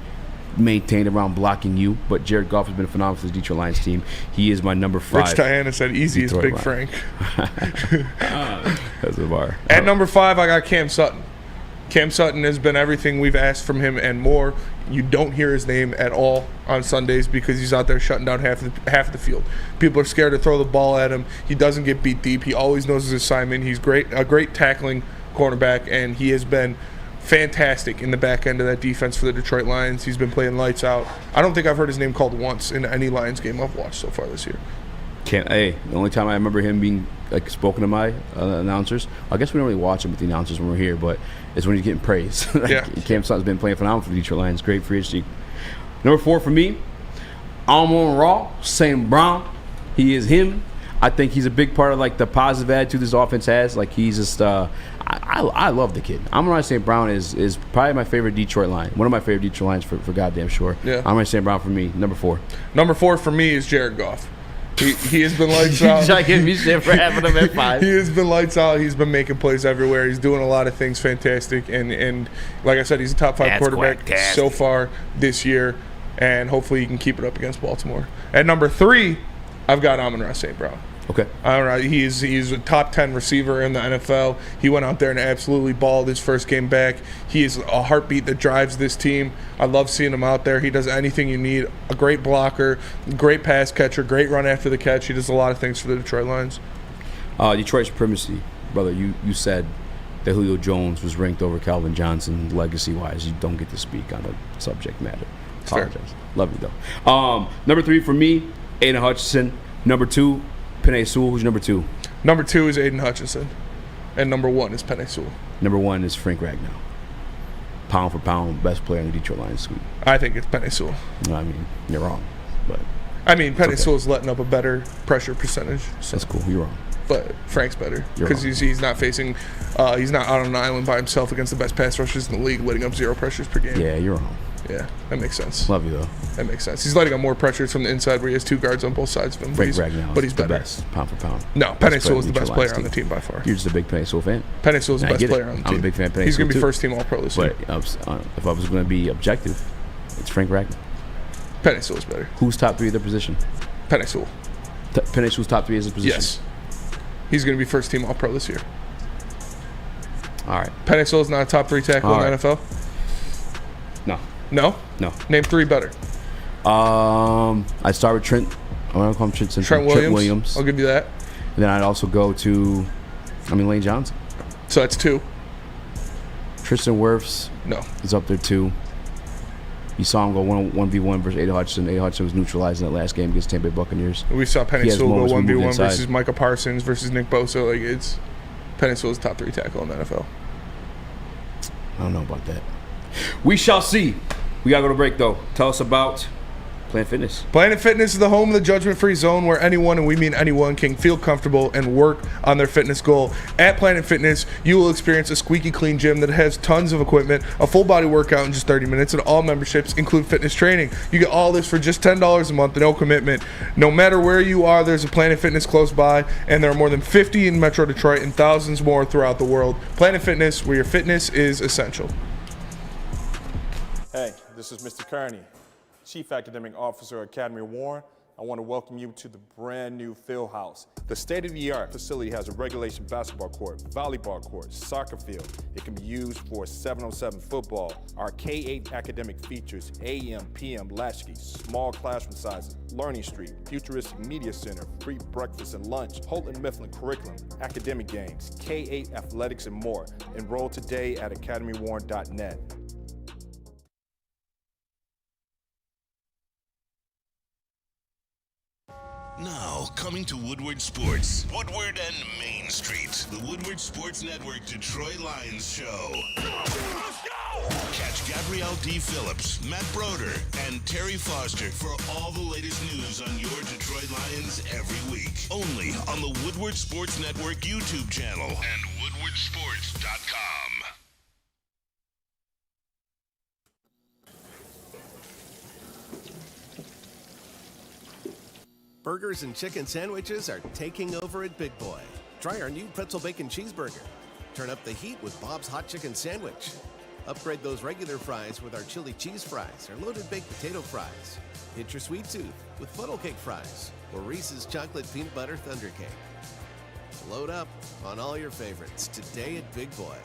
maintained around blocking you, but Jared Goff has been phenomenal for the Detroit Lions team. He is my number 5. Rich Diana said easy as Big Frank. That's a bar. At number 5, I got Cam Sutton. Cam Sutton has been everything we've asked from him and more. You don't hear his name at all on Sundays because he's out there shutting down half of the field. People are scared to throw the ball at him. He doesn't get beat deep. He always knows his assignment. He's a great tackling cornerback, and he has been fantastic in the back end of that defense for the Detroit Lions. He's been playing lights out. I don't think I've heard his name called once in any Lions game I've watched so far this year. The only time I remember him being spoken to my announcers, I guess we don't really watch him with the announcers when we're here, but it's when he's getting praised. Cam Sutton's been playing phenomenal for the Detroit Lions. Great free agency. Number 4 for me, Amon-Ra St. Brown. He is him. I think he's a big part of like the positive attitude this offense has. Like he's just I love the kid. Amon-Ra St. Brown is probably my favorite Detroit line. One of my favorite Detroit lines for goddamn sure. Yeah. Amon-Ra St. Brown for me, number 4. Number 4 for me is Jared Goff. He has been lights out. You're trying to give me shit for having him at 5. He has been lights out. He's been making plays everywhere. He's doing a lot of things fantastic. And like I said, he's a top 5 quarterback so far this year. And hopefully he can keep it up against Baltimore. At number 3, I've got Amon-Ra St. Brown. Okay. All right, he's a top 10 receiver in the NFL. He went out there and absolutely balled his first game back. He is a heartbeat that drives this team. I love seeing him out there. He does anything you need. A great blocker, great pass catcher, great run after the catch. He does a lot of things for the Detroit Lions. Detroit supremacy, brother. You said that Julio Jones was ranked over Calvin Johnson legacy-wise. You don't get to speak on the subject matter. Apologize. Love you, though. Number 3 for me, Aiden Hutchinson. Number 2, Penei Sewell. Who's number 2? Number 2 is Aiden Hutchinson. And number 1 is Penei Sewell. Number 1 is Frank Ragnow. Pound for pound, best player in the Detroit Lions suite. I think it's Penei Sewell. No, I mean, you're wrong. But Penei Sewell's letting up a better pressure percentage. So. That's cool. You're wrong. But Frank's better because he's not facing, he's not out on an island by himself against the best pass rushers in the league, letting up 0 pressures per game. Yeah, you're wrong. Yeah, that makes sense. Love you, though. That makes sense. He's letting up more pressures from the inside where he has 2 guards on both sides of him. Frank Ragnow, but he's better. The best, pound for pound. No, Penei Sewell is the best player on the team by far. You're just a big Penei Sewell fan. Penei Sewell is the best player on the team. I'm a big fan of Penei Sewell. He's going to be too. first team All-Pro this year. But if I was going to be objective, it's Frank Ragnow. Penei Sewell's better. Who's top 3 of their position? Penei Sewell. Penei Sewell's top 3 is his position? Yes. He's going to be first team All-Pro this year. All right. Penei Sewell's not a top 3 tackle in the NFL? No. No? No. Name 3 better. I'd start with Trent. I want to call him Trent Williams. I'll give you that. And then I'd also go to, Lane Johnson. So that's 2. Tristan Wirfs. No. Is up there too. You saw him go 1v1 versus Aiden Hutchinson. Aiden Hutchinson was neutralized in that last game against Tampa Bay Buccaneers. We saw Penei Sewell go 1v1 versus Micah Parsons versus Nick Bosa. Like, it's Penei Sewell's top 3 tackle in the NFL. I don't know about that. We shall see. We got to go to break, though. Tell us about Planet Fitness. Planet Fitness is the home of the judgment-free zone where anyone, and we mean anyone, can feel comfortable and work on their fitness goal. At Planet Fitness, you will experience a squeaky clean gym that has tons of equipment, a full-body workout in just 30 minutes, and all memberships include fitness training. You get all this for just $10 a month, no commitment. No matter where you are, there's a Planet Fitness close by, and there are more than 50 in Metro Detroit and thousands more throughout the world. Planet Fitness, where your fitness is essential. Hey, this is Mr. Kearney, Chief Academic Officer, Academy of Warren. I want to welcome you to the brand new field house. The state-of-the-art facility has a regulation basketball court, volleyball court, soccer field. It can be used for 7-on-7 football. Our K-8 academic features AM, PM, latchkey, small classroom sizes, Learning Street, futuristic media center, free breakfast and lunch, Houghton Mifflin curriculum, academic games, K-8 athletics, and more. Enroll today at academywarren.net. Now, coming to Woodward Sports, Woodward and Main Street, the Woodward Sports Network Detroit Lions show. Catch Gabrielle D. Phillips, Matt Broder, and Terry Foster for all the latest news on your Detroit Lions every week. Only on the Woodward Sports Network YouTube channel and woodwardsports.com. Burgers and chicken sandwiches are taking over at Big Boy. Try our new pretzel bacon cheeseburger. Turn up the heat with Bob's Hot Chicken Sandwich. Upgrade those regular fries with our chili cheese fries or loaded baked potato fries. Hit your sweet tooth with funnel cake fries or Reese's chocolate peanut butter thunder cake. Load up on all your favorites today at Big Boy.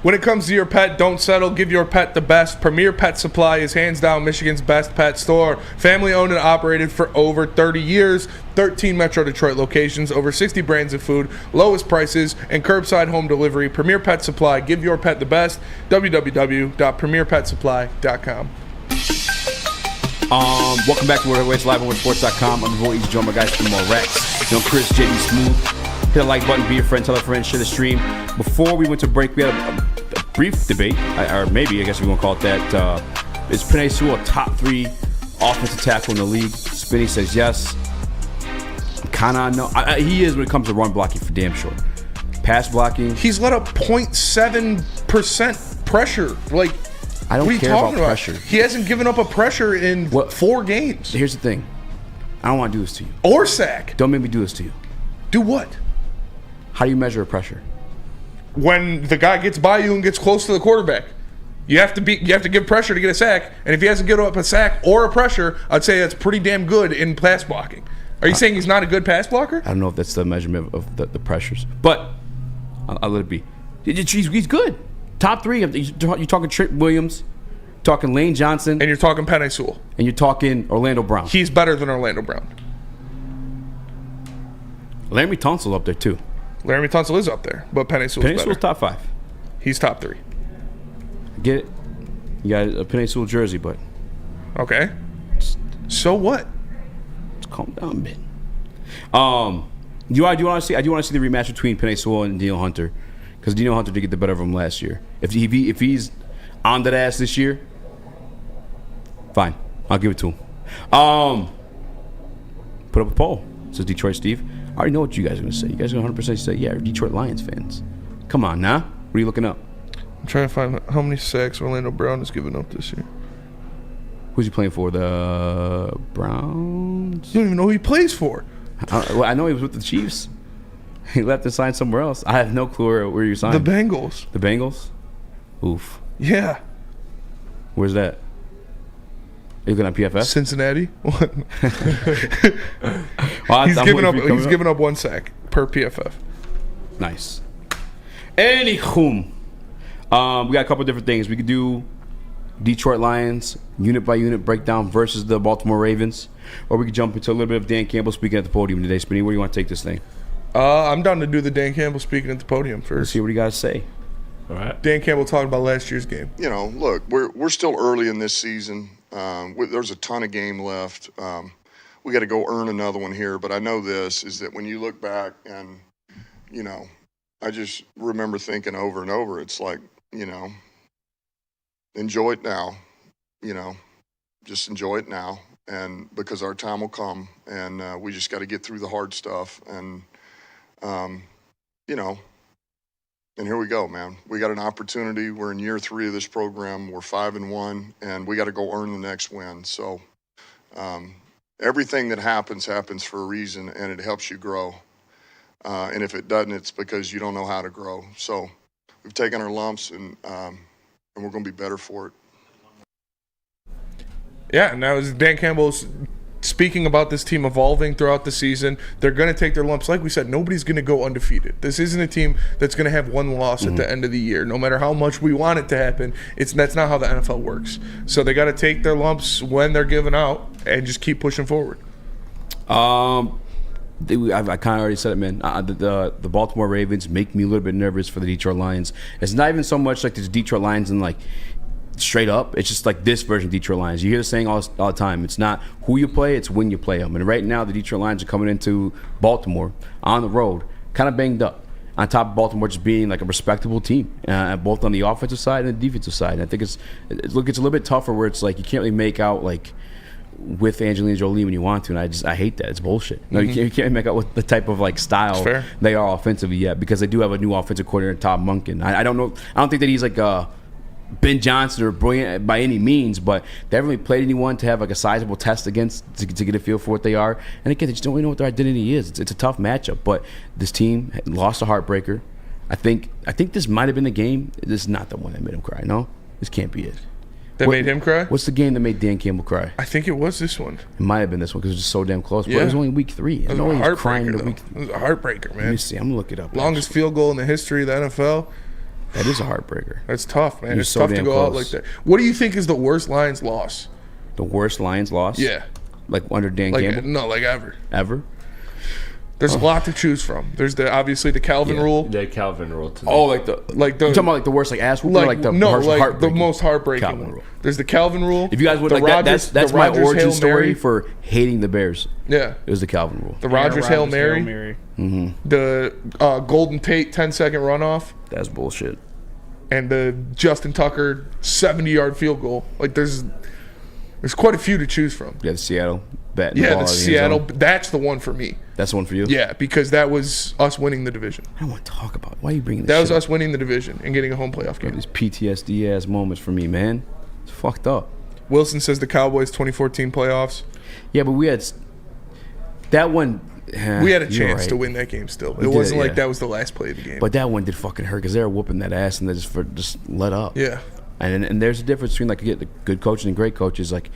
When it comes to your pet, don't settle. Give your pet the best. Premier Pet Supply is hands down Michigan's best pet store. Family owned and operated for over 30 years. 13 Metro Detroit locations, over 60 brands of food, lowest prices, and curbside home delivery. Premier Pet Supply. Give your pet the best. www.premierpetsupply.com. Welcome back to Woodward live on woodsports.com. I'm your boy, joined by guys from Rex. Chris, JB Smooth. Hit the like button, be a friend, tell a friend, share the stream. Before we went to break, we had a brief debate, or maybe, I guess we want to call it that. Is Penei Sewell a top 3 offensive tackle in the league? Spinney says yes. Kind of no. He is when it comes to run blocking for damn sure. Pass blocking. He's let up 0.7% pressure. Like, I don't care about pressure. He hasn't given up a pressure in 4 games. Here's the thing. I don't want to do this to you. Or sack. Don't make me do this to you. Do what? How do you measure a pressure? When the guy gets by you and gets close to the quarterback. You have to give pressure to get a sack, and if he hasn't given up a sack or a pressure, I'd say that's pretty damn good in pass blocking. Are you saying he's not a good pass blocker? I don't know if that's the measurement of the pressures, but I'll let it be. He's good. Top 3. You're talking Trent Williams, talking Lane Johnson, and you're talking Penei Sewell, and you're talking Orlando Brown. He's better than Orlando Brown. Laramie Tunsil up there too. Laramie Tunsil is up there, but Penei Sewell's better. Sewell's top 5. He's top 3. Get it. You got a Penei Sewell jersey, but Okay. So what? just calm down a bit. I do want to see the rematch between Penei Sewell and Daniel Hunter, because Daniel Hunter did get the better of him last year. If he's on that ass this year, fine, I'll give it to him. Put up a poll, says Detroit Steve. I already know what you guys are going to say. You guys are going to 100% say, yeah, Detroit Lions fans. Come on, now. What are you looking up? I'm trying to find how many sacks Orlando Brown has given up this year. Who's he playing for? The Browns? You don't even know who he plays for. I know he was with the Chiefs. He left and signed somewhere else. I have no clue where you signed. The Bengals. The Bengals? Oof. Yeah. Where's that? Are you looking at PFF? Cincinnati. What? Well, he's given up 1 sack per PFF. Nice. Anywho, we got a couple different things. We could do Detroit Lions unit by unit breakdown versus the Baltimore Ravens, or we could jump into a little bit of Dan Campbell speaking at the podium today. Spinny, where do you want to take this thing? I'm down to do the Dan Campbell speaking at the podium first. Let's see what you got to say. All right. Dan Campbell talking about last year's game. You know, look, we're still early in this season. There's a ton of game left. We got to go earn another one here. But I know this is that when you look back and, you know, I just remember thinking over and over, it's like, you know, enjoy it now, you know, just enjoy it now. And because our time will come, and we just got to get through the hard stuff. And, you know, and here we go, man. We got an opportunity. We're in year 3 of this program. We're 5-1, and we got to go earn the next win. So everything that happens for a reason, and it helps you grow. And if it doesn't, it's because you don't know how to grow. So we've taken our lumps, and we're going to be better for it. Yeah, and that was Dan Campbell's speaking about this team evolving throughout the season. They're going to take their lumps. Like we said, nobody's going to go undefeated. This isn't a team that's going to have one loss at the end of the year. No matter how much we want it to happen, that's not how the NFL works. So they got to take their lumps when they're given out and just keep pushing forward. I kind of already said it, man. The Baltimore Ravens make me a little bit nervous for the Detroit Lions. It's not even so much like the Detroit Lions and like straight up. It's just like this version of Detroit Lions. You hear the saying all the time. It's not who you play, it's when you play them. And right now, the Detroit Lions are coming into Baltimore on the road, kind of banged up. On top of Baltimore just being like a respectable team, both on the offensive side and the defensive side. And I think it's a little bit tougher where it's like you can't really make out like with Angelina Jolie when you want to, and I hate that. It's bullshit. No, you can't make out with the type of like style they are offensively yet, because they do have a new offensive coordinator, Todd Monken. I don't know. I don't think that he's like Ben Johnson or brilliant by any means, but they haven't really played anyone to have like a sizable test against to get a feel for what they are. And again, they just don't really know what their identity is. It's a tough matchup, but this team lost a heartbreaker. I think this might have been the game. This is not the one that made him cry. No, this can't be it. That made him cry? What's the game that made Dan Campbell cry? I think it was this one. It might have been this one because it was just so damn close. But it was only week 3. It was a heartbreaker, it was a heartbreaker, man. Let me see. I'm going to look it up. Longest field goal in the history of the NFL. That is a heartbreaker. That's tough, man. It's tough to go out like that. What do you think is the worst Lions loss? The worst Lions loss? Yeah. Like under Dan Campbell? No, like ever. Ever? There's a lot to choose from. There's obviously the Calvin rule. The Calvin rule. You're talking about like the worst like ass whooping, like the most heartbreaking Calvin one. rule. There's the Calvin rule. If you guys would like that's my origin story for hating the Bears. Yeah, it was the Calvin rule. The Rodgers Hail Mary. The Golden Tate 10-second runoff. That's bullshit. And the Justin Tucker 70-yard field goal. Like there's quite a few to choose from. Yeah, the Seattle bat. Yeah, the Seattle. That's the one for me. That's the one for you? Yeah, because that was us winning the division. I don't want to talk about it. Why are you bringing this That was shit us winning the division and getting a home playoff game. These PTSD-ass moments for me, man. It's fucked up. Wilson says the Cowboys 2014 playoffs. Yeah, but we had that one. We had a chance to win that game still. It wasn't like that was the last play of the game. But that one did fucking hurt because they were whooping that ass and they just let up. Yeah. And there's a difference between like you get the good coaches and great coaches. Like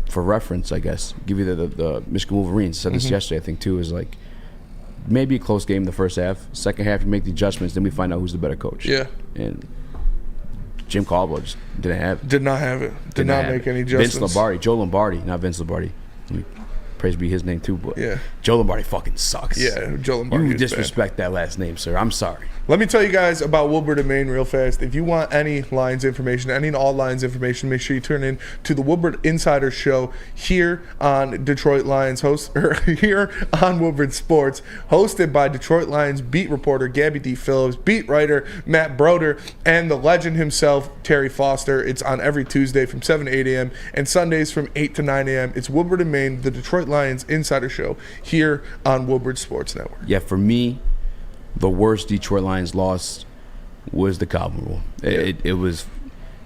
for reference, I guess, give you the Michigan Wolverines said this yesterday. I think too is like maybe a close game in the first half. Second half, you make the adjustments, then we find out who's the better coach. Yeah. And Jim Caldwell just didn't have it. Did not have it. Did not make any adjustments. Vince Lombardi, Joe Lombardi, not Vince Lombardi. Praise be his name too, but Joe Lombardi fucking sucks. Yeah, Joe Lombardi. You disrespect that last name, sir. I'm sorry. Let me tell you guys about Woodward and Maine real fast. If you want any Lions information, any and all Lions information, make sure you tune in to the Woodward Insider Show here on Detroit Lions here on Woodward Sports, hosted by Detroit Lions beat reporter Gabby D. Phillips, beat writer Matt Broder, and the legend himself, Terry Foster. It's on every Tuesday from 7 to 8 a.m. and Sundays from 8 to 9 a.m. It's Woodward and Maine, the Detroit Lions Insider Show here on Woodward Sports Network. Yeah, for me, the worst Detroit Lions loss was the Cowboy Bowl. It was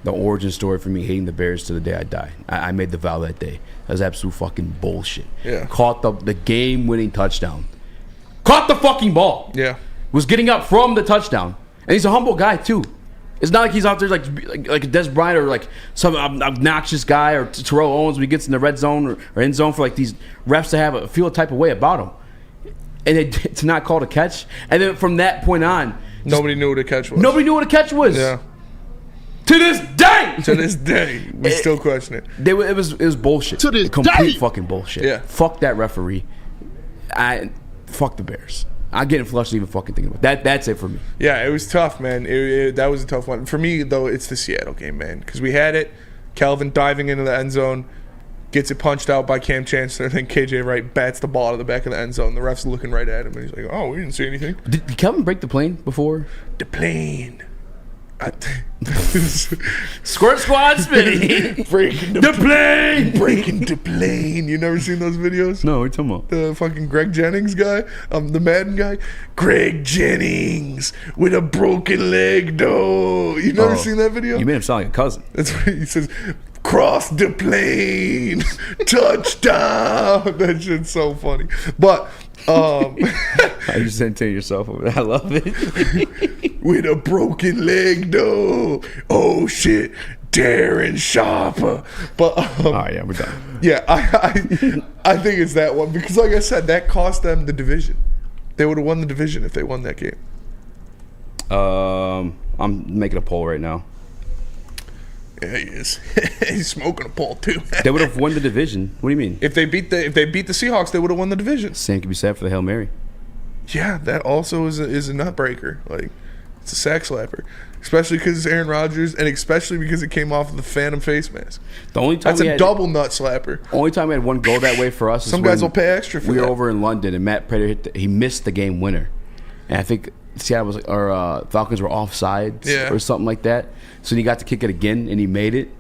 the origin story for me hating the Bears to the day I die. I made the vow that day. That was absolute fucking bullshit. Yeah. Caught the game-winning touchdown. Caught the fucking ball. Yeah. Was getting up from the touchdown. And he's a humble guy, too. It's not like he's out there like a Des Bryant or like some obnoxious guy or Terrell Owens when he gets in the red zone or end zone for like these refs to feel a type of way about him. And to not call the catch. And then from that point on, nobody knew what a catch was. Nobody knew what a catch was. Yeah. To this day. To this day, we still question it. It was bullshit. To this complete day. fucking bullshit. Yeah. Fuck that referee. Fuck the Bears. I'm getting flushed even fucking thinking about that. That's it for me. Yeah, it was tough, man. That was a tough one. For me, though, it's the Seattle game, man. Because we had it. Calvin diving into the end zone. Gets it punched out by Cam Chancellor. Then KJ Wright bats the ball out of the back of the end zone. The ref's looking right at him. And he's like, oh, we didn't see anything. Did Calvin break the plane before? The plane. Squirt squad spinning. Breaking the plane. Breaking the plane. You never seen those videos? No, what are you talking about? The fucking Greg Jennings guy, the Madden guy. Greg Jennings with a broken leg, though. You never seen that video? You made him sound like a cousin. That's what he says. Cross the plane, touchdown. That shit's so funny. But I just entertain yourself over there. I love it. With a broken leg, though. Oh shit, Darren Sharper. But all right, yeah, we're done. Yeah, I think it's that one because, like I said, that cost them the division. They would have won the division if they won that game. I'm making a poll right now. Yeah, he is. He's smoking a pole too. They would have won the division. What do you mean? If they beat the Seahawks, they would have won the division. Same can be said for the Hail Mary. Yeah, that also is a nut breaker. Like, it's a sack slapper, especially because it's Aaron Rodgers, and especially because it came off of the Phantom face mask. The only time that's a double nut slapper. Only time we had one go that way for us. Some guys will pay extra for that. We were over in London, and Matt Prater he missed the game winner, and I think Seattle was Falcons were offsides or something like that. So he got to kick it again, and he made it.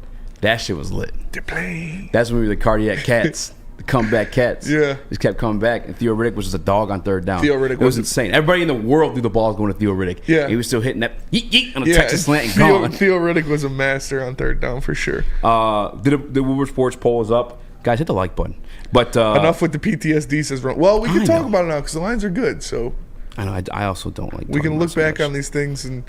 That shit was lit. The plane. That's when we were the cardiac cats, the comeback cats. Yeah, just kept coming back. And Theo Riddick was just a dog on third down. Theo Riddick it was insane. Everybody in the world knew the ball was going to Theo Riddick. Yeah, he was still hitting that yeet on a Texas slant and gone. Theo Riddick was a master on third down for sure. The Woodward Sports poll is up. Guys, hit the like button. But enough with the PTSD says. Well, we can talk about it now because the Lions are good. So I know. I also don't like. We can look back on these things and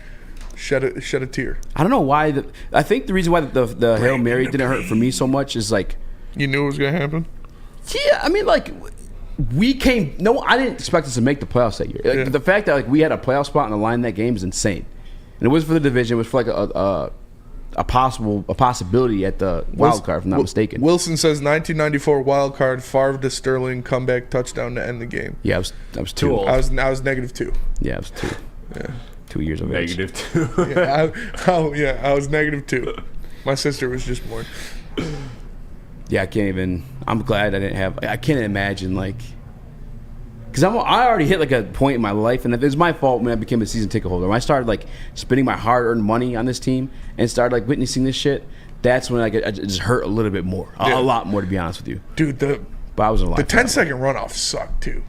shed a tear. I don't know why. I think the reason why the Hail Mary didn't hurt for me so much is like you knew it was gonna happen. Yeah, I mean, like we came. No, I didn't expect us to make the playoffs that year. Like, the fact that like we had a playoff spot on the line in that game is insane. And it was for the division. It was for like a possibility at the wild card, if I'm not mistaken. Wilson says 1994 wild card, Favre to Sterling comeback touchdown to end the game. Yeah, I was 2. I was -2. Yeah, I was 2. Yeah. 2 years of age. -2. Yeah, I was -2. My sister was just born. Yeah, I can't even. I'm glad I didn't have. I can't imagine like. Because I already hit like a point in my life, and it was my fault when I became a season ticket holder. When I started like spending my hard-earned money on this team and started like witnessing this shit, that's when it just hurt a little bit more, a lot more to be honest with you. Dude, but I was in the 10-second runoff sucked too.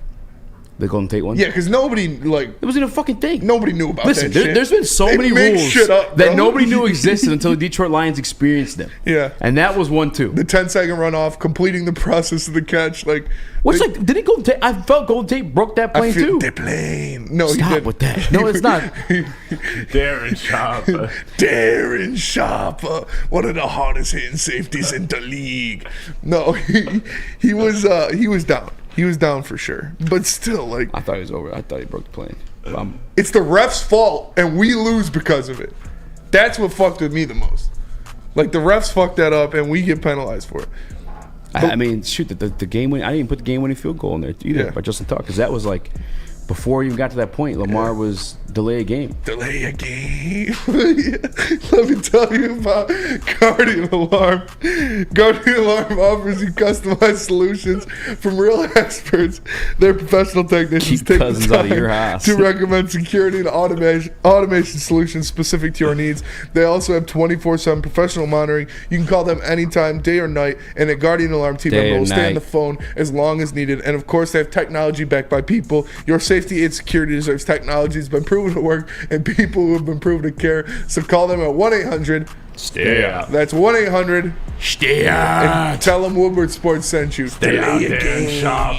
The Golden Tate one? Yeah, because nobody, like... It wasn't a fucking thing. Nobody knew about that shit. There's been so many rules that nobody knew existed until the Detroit Lions experienced them. Yeah. And that was one, too. The 10-second runoff, completing the process of the catch, like... What's like, did it Golden Tate? I felt Golden Tate broke that plane, too. The plane. No, Stop with that. No, it's not. Darren Sharper. Darren Sharper. One of the hardest hitting safeties in the league. No, he was down. He was down for sure. But still, like... I thought he was over. I thought he broke the plane. It's the ref's fault, and we lose because of it. That's what fucked with me the most. Like, the refs fucked that up, and we get penalized for it. I mean, shoot, the game winning... I didn't even put the game-winning field goal in there either by Justin Tuck, because that was like... before you got to that point, Lamar was delay a game. Delay a game. Let me tell you about Guardian Alarm. Guardian Alarm offers you customized solutions from real experts. Their professional technicians Keep take cousins the out of your time house. to recommend security and automation solutions specific to your needs. They also have 24/7 professional monitoring. You can call them anytime, day or night, and a Guardian Alarm team Day member or will stay on night. the phone as long as needed. And of course, they have technology backed by people. Your safety and security deserves technology. It's been proven to work, and people who have been proven to care. So call them at 1-800. Stay out. That's 1-800. Stay And tell them Woodward Sports sent you. Stay out Delay a there and game. shop.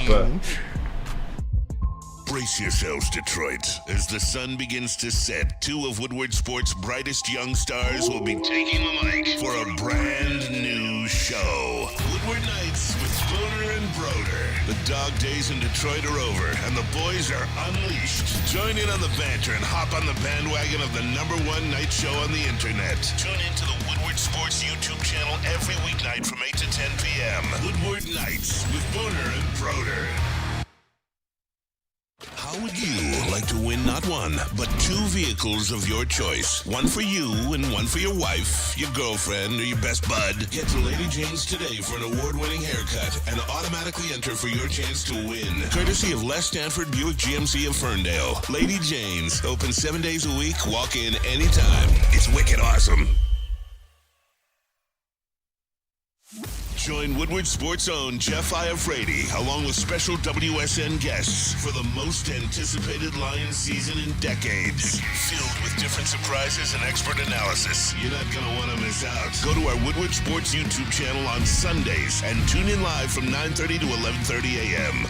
Brace yourselves, Detroit. As the sun begins to set, two of Woodward Sports' brightest young stars will be taking the mic for a brand new show. Woodward Nights with Spooner and Broder. The dog days in Detroit are over, and the boys are unleashed. Join in on the banter and hop on the bandwagon of the #1 night show on the internet. Tune into the Woodward Sports YouTube channel every weeknight from 8 to 10 p.m. Woodward Nights with Spooner and Broder. How would you like to win not one, but two vehicles of your choice? One for you and one for your wife, your girlfriend, or your best bud. Get to Lady Jane's today for an award-winning haircut and automatically enter for your chance to win. Courtesy of Les Stanford Buick GMC of Ferndale. Lady Jane's, open 7 days a week, walk in anytime. It's wicked awesome. Join Woodward Sports' own Jeff Iafrate, along with special WSN guests for the most anticipated Lions season in decades. Filled with different surprises and expert analysis. You're not going to want to miss out. Go to our Woodward Sports YouTube channel on Sundays and tune in live from 9:30 to 11:30 a.m.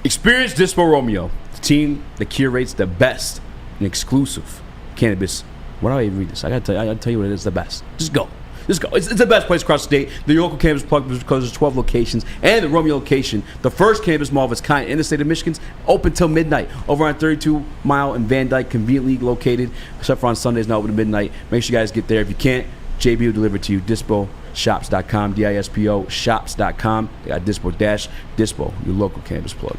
Experience Dispo Romeo, the team that curates the best and exclusive cannabis. Why do I even read this? I gotta tell you what it is. The best. Just go. It's the best place across the state. The local cannabis plug because there's 12 locations, and the Romeo location, the first cannabis mall of its kind in the state of Michigan, open till midnight. Over on 32 Mile in Van Dyke, conveniently located, except for on Sundays, not open to midnight. Make sure you guys get there. If you can't, JB will deliver to you. DispoShops.com, DISPO shops.com. They got Dispo, your local cannabis plug.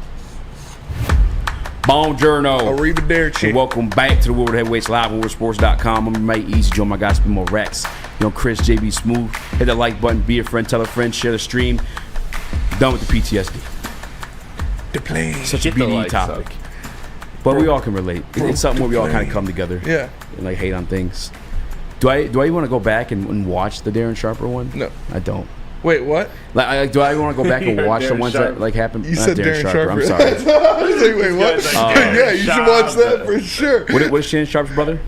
Buongiorno. Arrivederci. And welcome back to the Woodward Heavyweights live on WoodwardSports.com. I'm your mate Easy Joe. My guys, more Rex. Chris, JB Smooth. Hit that like button. Be a friend. Tell a friend. Share the stream. Done with the PTSD. The plane. Such a BD topic. But we all can relate. It's something where we all kind of come together. Yeah. And hate on things. Do I want to go back and watch the Darren Sharper one? No. I don't. Wait, what? Do I want to go back and watch the ones that happened? You said Darren Sharper. I'm sorry. I was like, wait, what? Yeah, you should watch that for sure. What is Shannon Sharp's brother?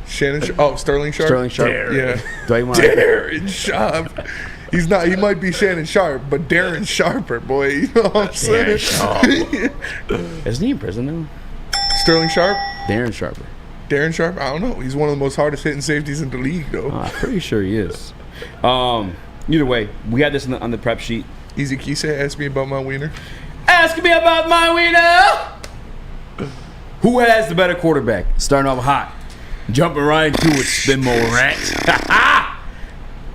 Sterling Sharp. Sterling Sharp. Yeah. Do I want Darren Sharp. He's not. He might be Shannon Sharp, but Darren Sharper, boy. You know what I'm saying? Isn't he in prison now? Sterling Sharp. Darren Sharper. Darren Sharp. I don't know. He's one of the most hardest hitting safeties in the league, though. I'm pretty sure he is. Either way, we had this on the prep sheet. Easy Kisa asked me about my wiener. Ask me about my wiener. Who has the better quarterback? Starting off hot, jumping right into it. Spin more rats.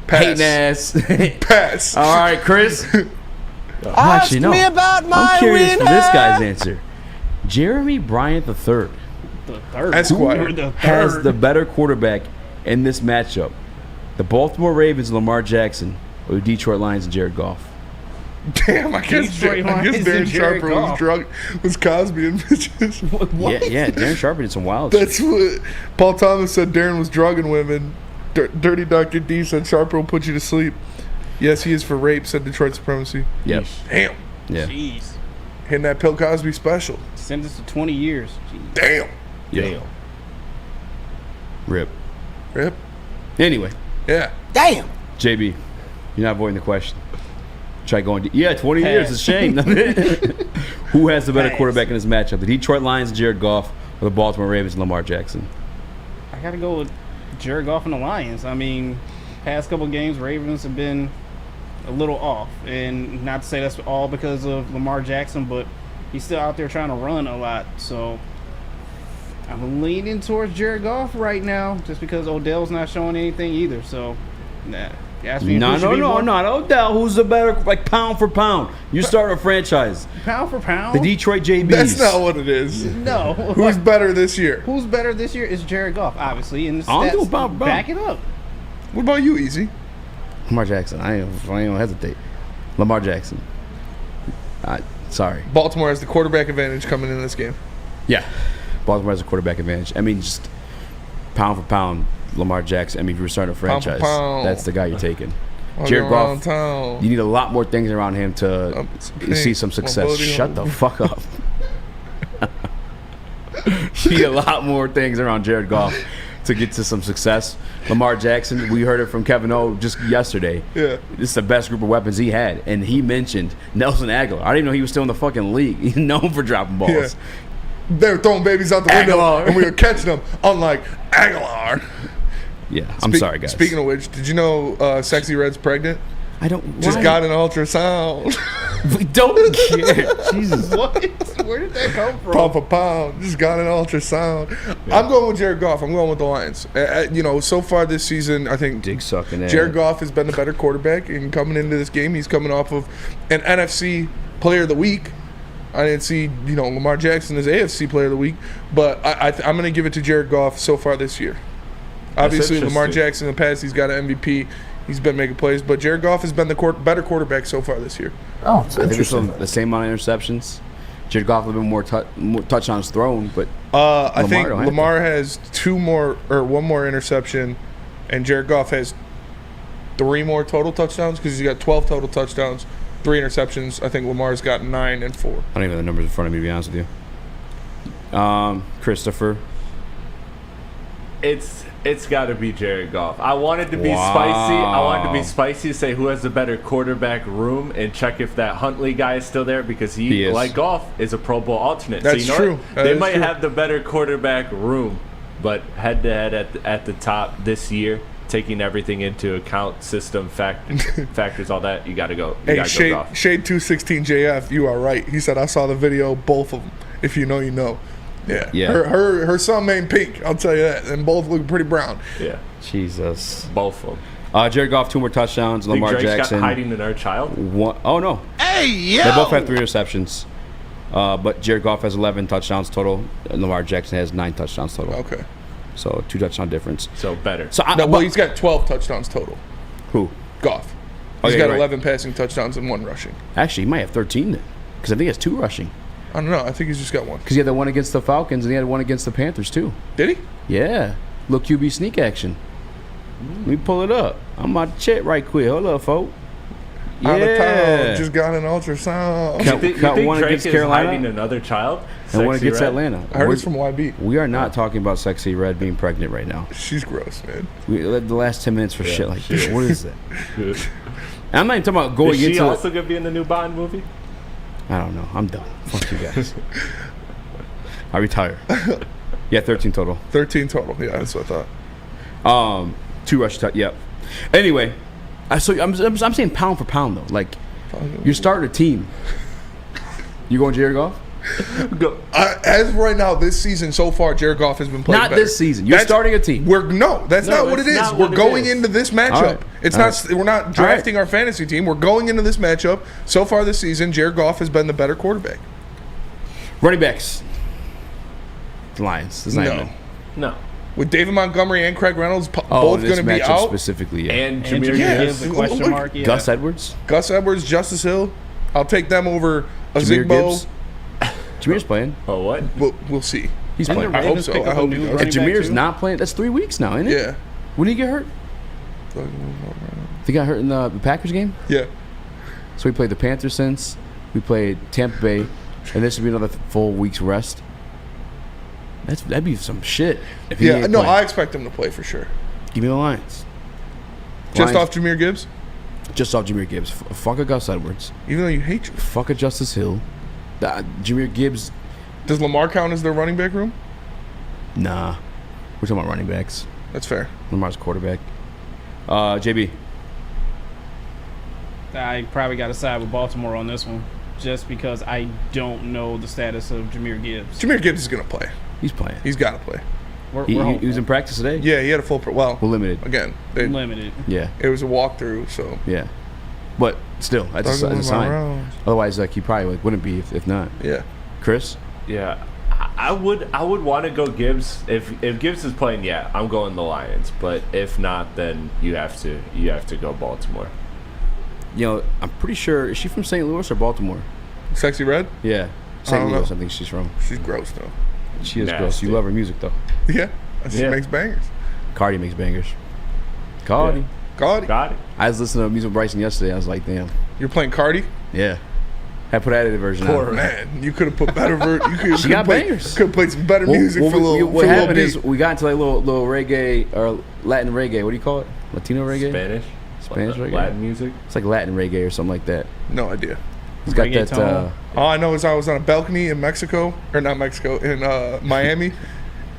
Hating ass. Pass. All right, Chris. Ask me about my I'm curious wiener. for this guy's answer. Jeremy Bryant III. Esquire. Who has the better quarterback in this matchup? The Baltimore Ravens, Lamar Jackson, or the Detroit Lions and Jared Goff? Damn, I guess Darren Sharper was Cosby and bitches. What? Yeah, Darren Sharper did some wild That's shit. what Paul Thomas said. Darren was drugging women. Dirty Dr. D said Sharper will put you to sleep. Yes, he is for rape, said Detroit Supremacy. Yep. Damn. Yeah. Jeez. Hitting that Bill Cosby special. Sentence to 20 years. Jeez. Damn. Yeah. Rip. Anyway. Yeah. Damn. JB, you're not avoiding the question. Try going. 20 years. It's a shame. Who has the better quarterback in this matchup? The Detroit Lions and Jared Goff, or the Baltimore Ravens and Lamar Jackson? I got to go with Jared Goff and the Lions. I mean, past couple games, Ravens have been a little off. And not to say that's all because of Lamar Jackson, but he's still out there trying to run a lot. So I'm leaning towards Jared Goff right now just because Odell's not showing anything either. So, nah. Not Odell. Who's the better, like pound for pound? You start a franchise. Pound for pound? The Detroit JBs. That's not what it is. No. Who's better this year? Who's better this year is Jared Goff, obviously, and the I'm stats doing pound for pound. back it up. What about you, Easy? Lamar Jackson. I ain't gonna hesitate. Lamar Jackson. Sorry. Baltimore has the quarterback advantage coming in this game. Yeah. Baltimore has a quarterback advantage. I mean, just pound for pound, Lamar Jackson. I mean, if you're starting a franchise, pound. that's the guy you're taking. Walking Jared around Goff, town. you need a lot more things around him to see some success. Shut the fuck up. You need a lot more things around Jared Goff to get to some success. Lamar Jackson, we heard it from Kevin O just yesterday. Yeah. This is the best group of weapons he had. And he mentioned Nelson Aguilar. I didn't even know he was still in the fucking league. He's known for dropping balls. Yeah. They were throwing babies out the Aguilar. window, and we were catching them, unlike Aguilar. Yeah, I'm sorry, guys. Speaking of which, did you know Sexy Red's pregnant? I don't. Just why? got an ultrasound. We don't care. Jesus. What? Where did that come from? Pound for pound. Just got an ultrasound. Yeah. I'm going with Jared Goff. I'm going with the Lions. So far this season, I think Dick sucking Jared Goff has been the better quarterback. And coming into this game, he's coming off of an NFC Player of the Week. I didn't see, Lamar Jackson as AFC Player of the Week. But I'm going to give it to Jared Goff so far this year. Obviously, Lamar Jackson in the past, he's got an MVP. He's been making plays, but Jared Goff has been the better quarterback so far this year. Oh, I think it's the same amount of interceptions. Jared Goff a little bit more touchdowns thrown, but I think Lamar has one more interception, and Jared Goff has 3 more total touchdowns because he's got 12 total touchdowns, 3 interceptions. I think Lamar's got 9 and 4. I don't even have the numbers in front of me, to be honest with you. Christopher. It's got to be Jared Goff. I wanted to be spicy. I wanted to be spicy to say who has the better quarterback room and check if that Huntley guy is still there because he like Goff, is a Pro Bowl alternate. That's true. They might have the better quarterback room, but head-to-head at the top this year, taking everything into account, system, factors, all that, you got to go. Hey, Shade 216 JF, you are right. He said, I saw the video, both of them. If you know, you know. Yeah. Her son named Pink, I'll tell you that. And both look pretty brown. Yeah. Jesus. Both of them. Jared Goff, 2 more touchdowns. Lamar Drake's Jackson. got hiding in our child? Oh, no. Hey, yo! They both had 3 interceptions. But Jared Goff has 11 touchdowns total. And Lamar Jackson has 9 touchdowns total. Okay. So 2 touchdown difference. So better. He's got 12 touchdowns total. Who? Goff. He's got 11 passing touchdowns and 1 rushing. Actually, he might have 13 then. Because I think he has 2 rushing. I don't know. I think he's just got 1. Because he had the one against the Falcons and he had one against the Panthers too. Did he? Yeah. Little QB sneak action. Let me pull it up. I'm about to check right quick. Hold up, folks. Out of town. Just got an ultrasound. You think one Drake against is Carolina hiding another child? And one against Red? Atlanta. I heard it's from YB. We are not talking about Sexy Red being pregnant right now. She's gross, man. We led the last 10 minutes for shit like this. What is that? I'm not even talking about going into Is she also going to be in the new Bond movie? I don't know. I'm done. Fuck you guys. I retire. Yeah, 13 total. 13 total. Yeah, that's what I thought. 2 rush touch. Yep. Anyway, I'm saying pound for pound though. Like you're starting a team. You going Jared Goff? As of right now, this season so far, Jared Goff has been playing not better. This season. You're starting a team. That's not what it is. We're going into this matchup. Right. We're not drafting our fantasy team. We're going into this matchup. So far this season, Jared Goff has been the better quarterback. Running backs. The Lions. No. With David Montgomery and Craig Reynolds both going to be out. Specifically, yeah. And Jameer Gibbs. The question mark. Yeah. Gus Edwards. Justice Hill. I'll take them over Jameer Zigbo. Gibbs. Jameer's playing. Oh, what? We'll see. He's playing. I hope so. I hope he does. If Jameer's not playing, that's 3 weeks now, isn't it? Yeah. When did he get hurt? He got hurt in the Packers game? Yeah. So we played the Panthers since. We played Tampa Bay. And this would be another full week's rest. That'd be some shit. If he ain't playing. I expect him to play for sure. Give me the Lions. Just off Jameer Gibbs? Just off Jameer Gibbs. Fuck a Gus Edwards. Even though you hate you. Fuck a Justice Hill. Jameer Gibbs. Does Lamar count as their running back room? Nah. We're talking about running backs. That's fair. Lamar's quarterback. JB. I probably got to side with Baltimore on this one, just because I don't know the status of Jameer Gibbs. Jameer Gibbs is going to play. He's playing. He's got to play. He was in practice today. Yeah, he had a full. Well, limited. Again, limited. Yeah, it was a walkthrough. So yeah, but still, that's a sign. Otherwise, like he probably wouldn't be if not. Yeah, Chris. Yeah, I would want to go Gibbs. If Gibbs is playing, yeah, I'm going the Lions. But if not, then you have to go Baltimore. You know, I'm pretty sure, is she from St. Louis or Baltimore? Sexy Red? Yeah, St. Louis. I think she's from. She's gross though. She is gross. You love her music though. Yeah, she makes bangers. Cardi makes bangers. Cardi. Cardi. I was listening to Music with Bryson yesterday. I was like, damn. You're playing Cardi? Yeah. I put edited version Poor out. man. You could have put better She got bangers. Could have played some better music for a little. What happened is we got into like little reggae or Latin reggae. What do you call it? Latino reggae? Spanish reggae? Latin music? It's like Latin reggae or something like that. No idea. It's got that. All I know is I was on a balcony in Mexico, or not Mexico, in Miami.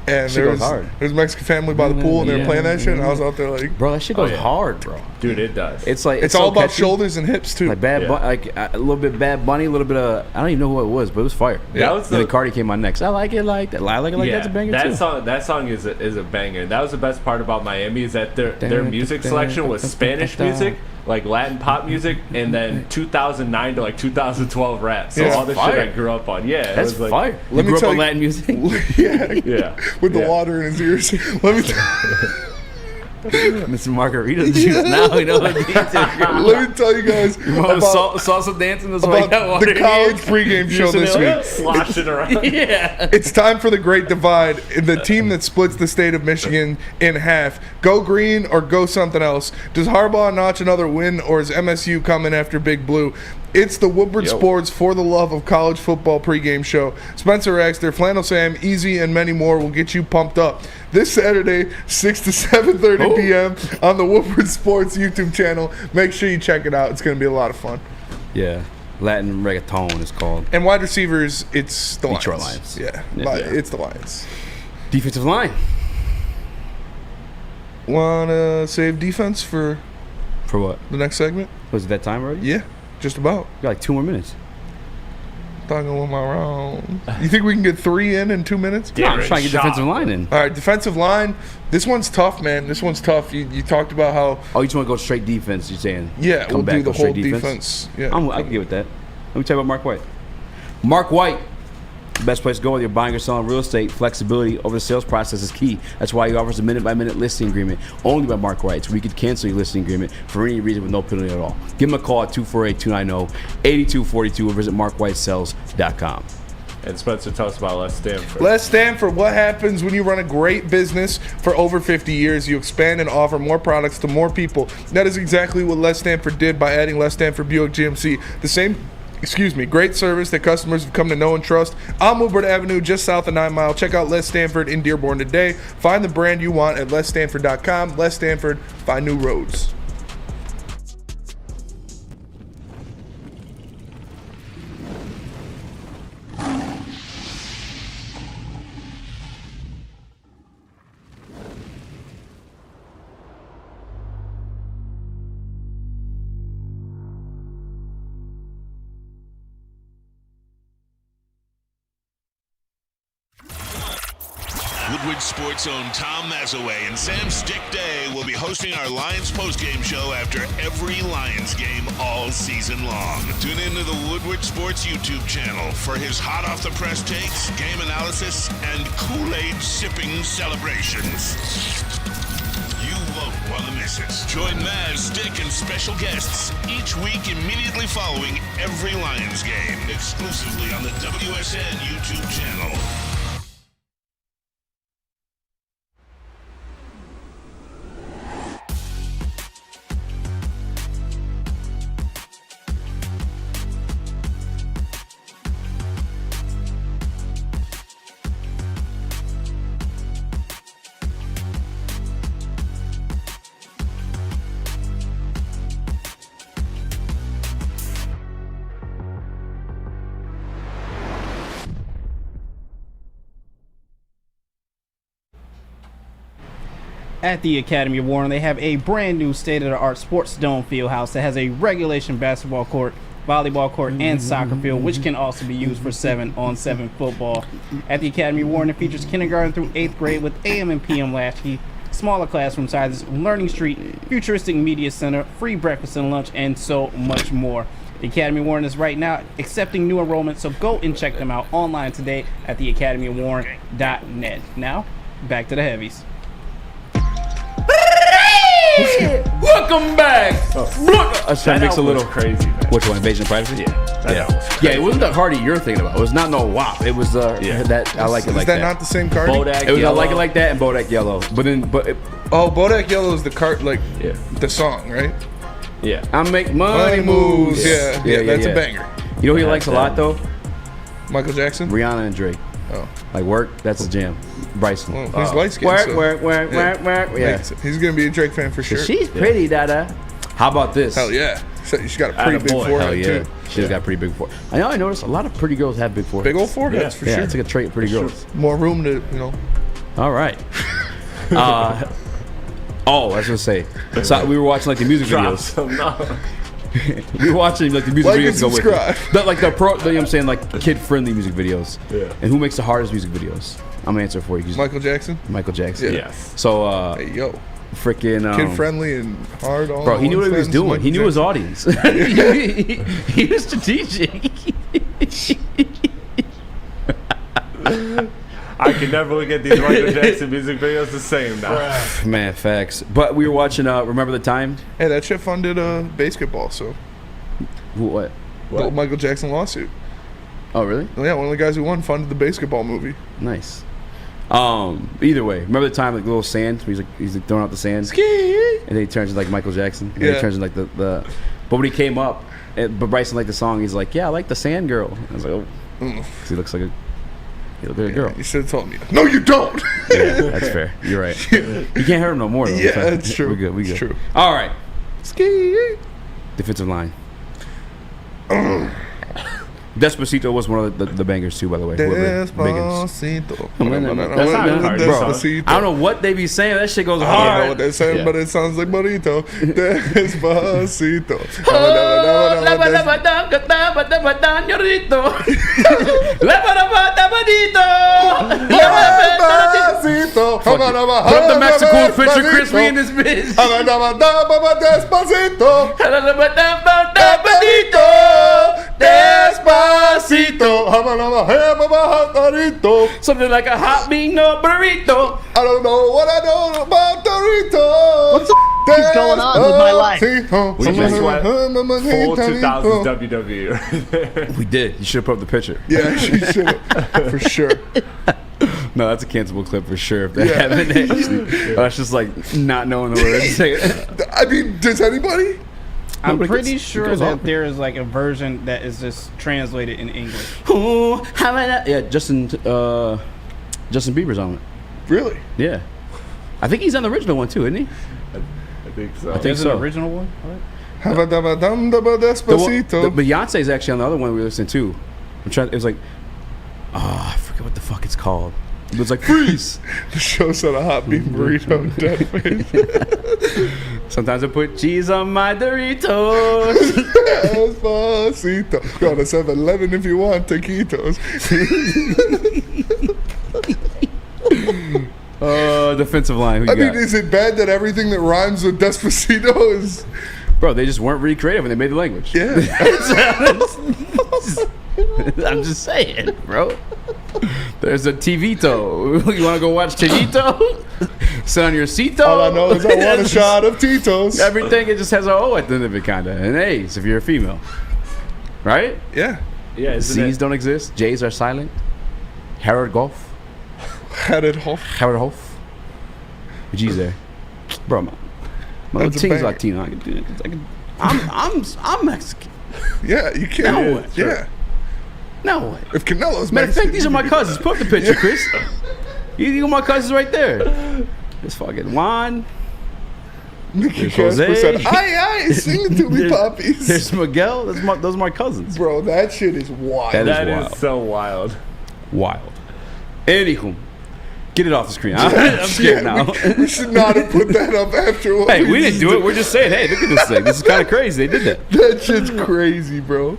And Shit goes hard. There was a Mexican family by the pool, and they were playing that shit, and I was out there like, bro, that shit goes hard, bro. Dude, it does. It's like it's so all about catchy. shoulders and hips too. Like like a little bit Bad Bunny, a little bit of I don't even know who it was, but it was fire. That was and then Cardi came on next. I like it like that. I like it like that's a banger too. That song is a banger. That was the best part about Miami is that their music selection was Spanish music, like Latin pop music, and then 2009 to like 2012 rap. So all the shit I grew up on. Yeah, that's it was like, fire. You grew up on Latin music. yeah, with the water in his ears. Let me Mr. Margarita juice. Now we know what Let me tell you guys about salsa dancing. That's why you got water the college pregame show this week. Sloshing around. Yeah. It's time for the Great Divide. The team that splits the state of Michigan in half. Go green or go something else. Does Harbaugh notch another win, or is MSU coming after Big Blue? It's the Woodward Sports For the Love of College Football pregame show. Spencer Raxter, Flannel Sam, Easy, and many more will get you pumped up. This Saturday, 6 to 7:30 p.m. on the Woodward Sports YouTube channel. Make sure you check it out. It's going to be a lot of fun. Yeah. Latin reggaeton is called. And wide receivers, it's the Detroit Lions. Lions. Yeah, it's the Lions. Defensive line. Want to save defense for what? The next segment? Was it that time already? Yeah, just about. You got like 2 more minutes. Talking with my round. You think we can get 3 in 2 minutes? Yeah, I'm trying to get defensive line in. All right, defensive line. This one's tough, man. This one's tough. You talked about how. Oh, you just want to go straight defense? You're saying? Yeah, come we'll back, do the go straight whole defense. Yeah, I can get with that. Let me tell you about Mark White. Mark White. The best place to go whether you're buying or selling real estate. Flexibility over the sales process is key. That's why he offers a minute-by-minute listing agreement only by Mark White, so we could cancel your listing agreement for any reason with no penalty at all. Give him a call at 248-290-8242 or visit markwhitesales.com. And Spencer, tell us about Les Stanford. Les Stanford, what happens when you run a great business for over 50 years? You expand and offer more products to more people. That is exactly what Les Stanford did by adding Les Stanford Buick GMC. The same great service that customers have come to know and trust on Woodward Avenue, just south of 9 Mile. Check out Les Stanford in Dearborn today. Find the brand you want at lesstanford.com. Les Stanford, find new roads. Woodward Sports' own Tom Mazaway and Sam Stick Day will be hosting our Lions postgame show after every Lions game all season long. Tune into the Woodward Sports YouTube channel for his hot-off-the-press takes, game analysis, and Kool-Aid sipping celebrations. You won't want to miss it. Join Maz, Stick, and special guests each week immediately following every Lions game, exclusively on the WSN YouTube channel. At the Academy of Warren, they have a brand new state-of-the-art sports dome field house that has a regulation basketball court, volleyball court, and soccer field, which can also be used for 7-on-7 football. At the Academy Warren, it features kindergarten through 8th grade with AM and PM latchkey, smaller classroom sizes, Learning Street, futuristic media center, free breakfast and lunch, and so much more. The Academy Warren is right now accepting new enrollment, so go and check them out online today at theacademywarren.net. Now, back to the heavies. Welcome back. I was trying to mix a little crazy, man. Which one? Invasion of Privacy? Yeah. It wasn't the Hardy you're thinking about. It was not no WAP. It was that I like it like that. Is that not the same card? Bodak it was Yellow. I like it like that and Bodak Yellow. Bodak Yellow is the card, like the song, right? Yeah. I make money moves. Yeah, that's a banger. You know who he likes a lot though? Michael Jackson, Rihanna, and Drake. Oh, like Work. That's his jam. Bryson. Well, he's light skinned. Work. Yeah. He's gonna be a Drake fan for sure. She's pretty, Dada. How about this? Hell yeah. She's got a pretty big forehead Hell yeah. too. She's got a pretty big forehead. I noticed a lot of pretty girls have big foreheads. Big old foreheads for sure. Yeah, it's like a trait of pretty girls. More room to, All right. I was gonna say. So we were watching like the music videos. We were watching like the music videos go with it. Like you know what I'm saying, like kid-friendly music videos. Yeah. And who makes the hardest music videos? I'm gonna answer for you. Michael Jackson. Micha's. Yeah. Yes. So hey yo. Freaking kid-friendly and hard on. Bro, he knew what he was doing. He knew his audience. he was strategic. I can never look at these Michael Jackson music videos the same now. Man, facts. But we were watching Remember the Time? Hey, that shit funded basketball, so. What? The Michael Jackson lawsuit. Oh, really? Yeah, one of the guys who won funded the basketball movie. Nice. Either way, remember the time like little sand? He's like throwing out the sand, and then he turns into like Michael Jackson. And then he turns into like the. But when he came up, but Bryson liked the song. He's like, yeah, I like the sand girl. I was like, oh, 'cause he looks like a girl. You should have told me. No, you don't. Yeah, that's fair. You're right. You can't hurt him no more though. Yeah, that's true. We good. It's true. All right. Defensive line. Despacito was one of the bangers too, by the way. Despacito. That's not hard. Despacito. I don't know what they be saying. That shit goes hard. I don't know what they're saying, but it sounds like bonito. Despacito. Put the Mexico picture, Chris. We in this bitch. Despacito. Something like a hot bean or burrito. I don't know what I know about Dorito. What the f is going on with my life? We just went full 2000s WWE. We did. You should have put up the picture. Yeah, she should have. For sure. No, that's a cancelable clip for sure. If they haven't actually. That's just like not knowing the words. I mean, does anybody? I'm pretty sure that there is like a version that is just translated in English. Yeah, Justin Bieber's on it. Really? Yeah. I think he's on the original one too, isn't he? I think so. I think so. The original one? Despacito. But Beyonce's actually on the other one we were listening to. It was like, I forget what the fuck it's called. It was like freeze. The show said a hot bean burrito. Dead face. Sometimes I put cheese on my Doritos. Despacito. Go to 7-Eleven if you want taquitos. Defensive line. I mean, is it bad that everything that rhymes with Despacito is? Bro, they just weren't really creative when they made the language. Yeah. I'm just saying, bro. There's a Tivito. You want to go watch Tivito? Sit on your Cito. All I know is I want a shot of Tito's. Everything, it just has an O at the end of it, kind of. And A's if you're a female. Right? Yeah. Yeah. C's don't exist. J's are silent. Harold Goff. Harold Hoff. G's there. Bro, my team's Latino. I can do it. I'm Mexican. Yeah, you can. Now what? Yeah. Now what? If Canelo's Mexican. Matter of fact, these are my cousins. Put up the picture, Chris. You got my cousins right there. It's fucking Juan. Mickey Casper said, aye, sing it to me, poppies. There's Miguel. Those are my cousins. Bro, that shit is wild. That is wild. So wild. Wild. Anywho, Get it off the screen. I'm scared now. We should not have put that up after what Hey, we didn't do it. We're just saying, hey, look at this thing. This is kind of crazy. They did that. That shit's crazy, bro.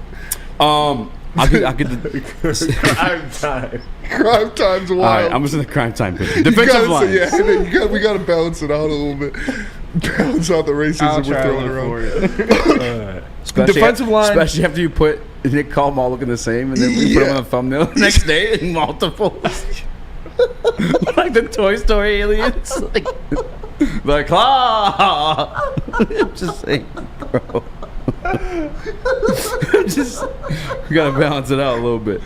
I'll get the Crime time. Crime time's wild. All right, I'm just in the crime time picture. You Defensive gotta line. say, yeah, we got to balance it out a little bit. Balance out the racism we're throwing around. Defensive line. Especially after you put Nick Caldwell looking the same, and then we put him on the thumbnail the next day in multiples. Like the Toy Story aliens. Like claw. I'm just saying, bro. Just we gotta balance it out a little bit.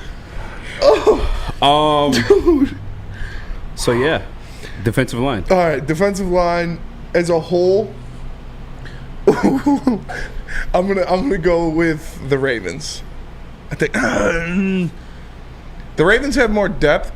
Dude. So yeah, defensive line. All right, defensive line as a whole. I'm gonna go with the Ravens. I think the Ravens have more depth.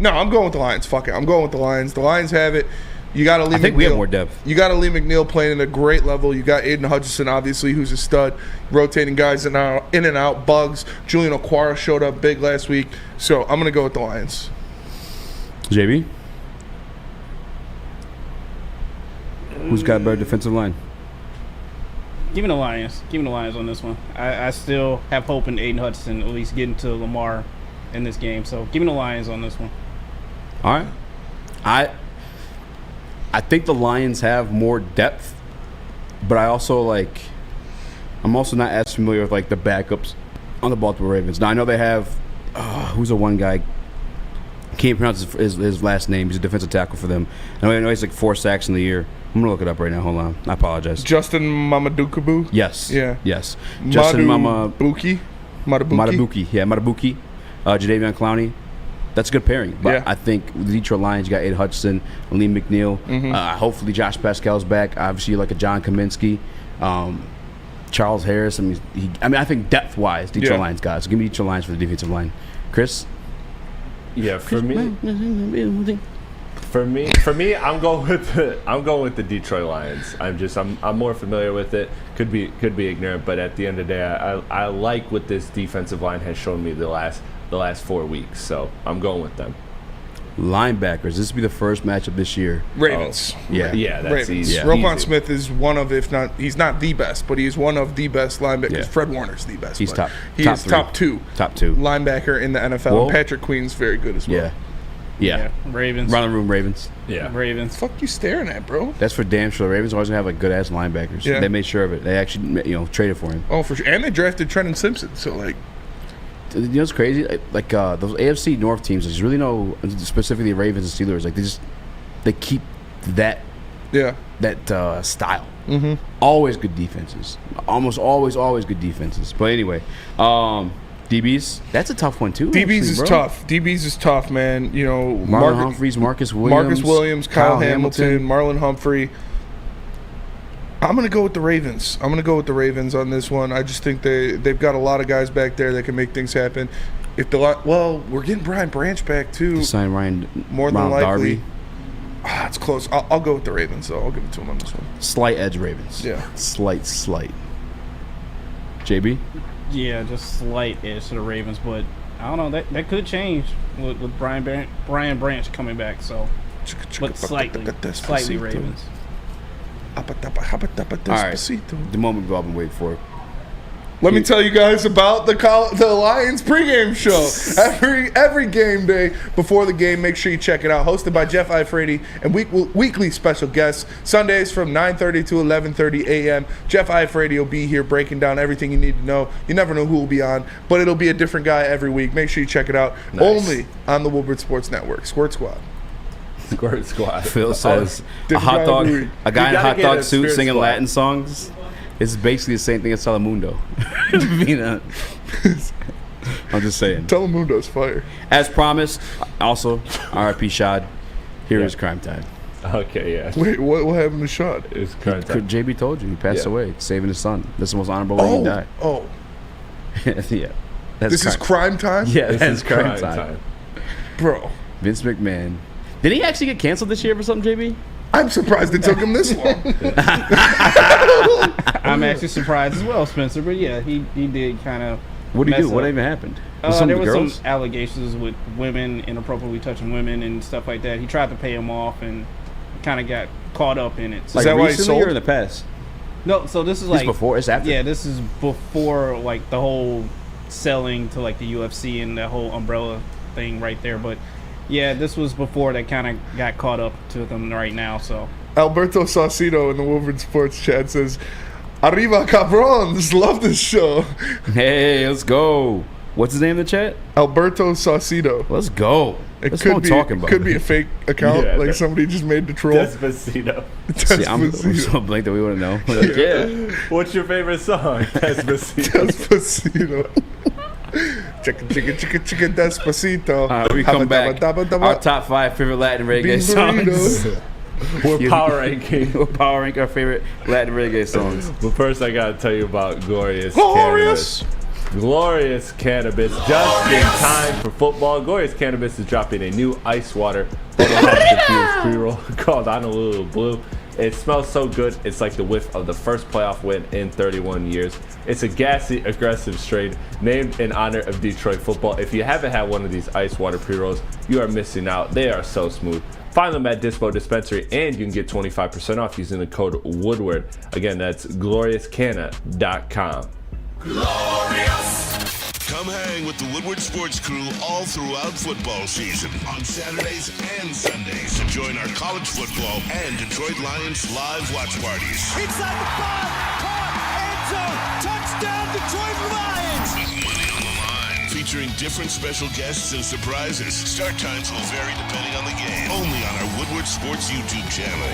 No, I'm going with the Lions. Fuck it, I'm going with the Lions. The Lions have it. You got to Lee. I think McNeil. we have more depth. You got to Lee McNeil playing at a great level. You got Aiden Hutchinson, obviously, who's a stud, rotating guys in and out. Bugs. Julian Okwara showed up big last week. So I'm gonna go with the Lions. JB, who's got a better defensive line? Give me the Lions. Give me the Lions on this one. I still have hope in Aiden Hutchinson at least getting to Lamar in this game. So give me the Lions on this one. All right. I think the Lions have more depth, but I'm also not as familiar with like the backups on the Baltimore Ravens. Now I know they have who's the one guy, can't pronounce his last name. He's a defensive tackle for them. I know he's like 4 sacks in the year. I'm gonna look it up right now. Hold on. I apologize. Justin Mamadukabu? Yes. Yeah. Yes. Justin Madabuki? Yeah, Madabuki. Jadeveon Clowney. That's a good pairing. But Yeah. I think with the Detroit Lions, you got Aiden Hutchinson, Lee McNeil. Hopefully Josh Pascal's back. Obviously, like a John Kaminsky. Charles Harris. I think depth-wise, Detroit Lions guys. So give me Detroit Lions for the defensive line. Chris? Yeah, for me, I'm going with the Detroit Lions. I'm more familiar with it. Could be ignorant, but at the end of the day, I like what this defensive line has shown me the last 4 weeks. So I'm going with them. Linebackers. This will be the first matchup this year. Ravens. Yeah. Yeah, that's Ravens. easy. Roquan Easy. Smith is one of, if not, he's not the best, but he's one of the best linebackers. Yeah. Fred Warner's the best. He's but top. He top is three. top two. Top two. Linebacker in the NFL. Whoa. And Patrick Queen's very good as well. Yeah. Ravens. Run the room, Ravens. Yeah. Ravens. Fuck you staring at, bro? That's for damn sure. The Ravens always gonna have like good ass linebackers. Yeah. They made sure of it. They actually, traded for him. Oh, for sure. And they drafted Trenton Simpson. So like, You know what's crazy? Like those AFC North teams, there's really no, specifically Ravens and Steelers. Like they keep that style. Mm-hmm. Always good defenses. Almost always good defenses. But anyway, DBs, that's a tough one too. DBs actually, is bro. tough. DBs is tough, man. Marlon Humphreys, Marcus Williams, Kyle Hamilton, Marlon Humphrey. I'm going to go with the Ravens. I'm going to go with the Ravens on this one. I just think they've got a lot of guys back there that can make things happen. We're getting Brian Branch back too. To sign Ryan more than likely. Darby. It's close. I'll go with the Ravens though. I'll give it to them on this one. Slight edge Ravens. Yeah. Slight. JB? Yeah, just slight edge to the Ravens, but I don't know. That could change with Brian Branch coming back. So, but slightly Ravens. All right. The moment we've all been waiting for. Let me tell you guys about the Lions pregame show. Every game day before the game, make sure you check it out. Hosted by Jeff Eifredi and weekly special guests. Sundays from 9:30 to 11:30 a.m. Jeff Eifredi will be here breaking down everything you need to know. You never know who will be on, but it'll be a different guy every week. Make sure you check it out. Nice. Only on the Woodward Sports Network. Squirt Squad. Squirt Squad. Phil says a different guy every week. guy in a hot get dog a suit Spirit singing Squad. Latin songs. It's basically the same thing as Telemundo. I'm just saying. Telemundo's fire. As promised, also, R.I.P. Shad. Here is Crime Time. Okay, yeah. Wait, what happened to Sean? It's crime time. JB told you he passed Yeah. away, saving his son. That's the most honorable way he died. Oh. Yeah. This is crime time? Yeah, This that's is crime crime time. Bro. Vince McMahon. Did he actually get canceled this year for something, JB? I'm surprised it took him this long. I'm actually surprised as well, Spencer. But yeah, he did kind of. What did he do? What even happened? There was some allegations with women inappropriately touching women and stuff like that. He tried to pay him off and kind of got caught up in it. Like, is that why he sold? Or in the past? No, so this is like before. It's after. Yeah, this is before like the whole selling to like the UFC and the whole umbrella thing right there. But yeah, this was before that kind of got caught up to them right now. So Alberto Saucedo in the Woodward Sports chat says, "Arriba cabrons, love this show." Hey, let's go. What's his name in the chat? Alberto Saucedo. Let's go. It could be a fake account, like somebody just made the troll. Despacito. See, I'm so blank that we wouldn't know. Like, yeah. What's your favorite song? Despacito. Despacito. Chicken Despacito. We come back. Our top 5 favorite Latin reggae songs. We're power ranking. We're power ranking our favorite Latin reggae songs. But first, I gotta tell you about Glorious Cannabis. Glorious Cannabis, just in time for football. Glorious Cannabis is dropping a new ice water bubble-infused pre-roll called Honolulu Blue. It smells so good. It's like the whiff of the first playoff win in 31 years. It's a gassy, aggressive strain named in honor of Detroit football. If you haven't had one of these ice water pre-rolls, you are missing out. They are so smooth. Find them at Dispo Dispensary, and you can get 25% off using the code Woodward. Again, that's gloriouscanna.com. Glorious! Come hang with the Woodward Sports crew all throughout football season on Saturdays and Sundays. Join our college football and Detroit Lions live watch parties. Inside the 5, caught, end zone, touchdown, Detroit Lions! With money on the line, featuring different special guests and surprises. Start times will vary depending on the game. Only on our Woodward Sports YouTube channel.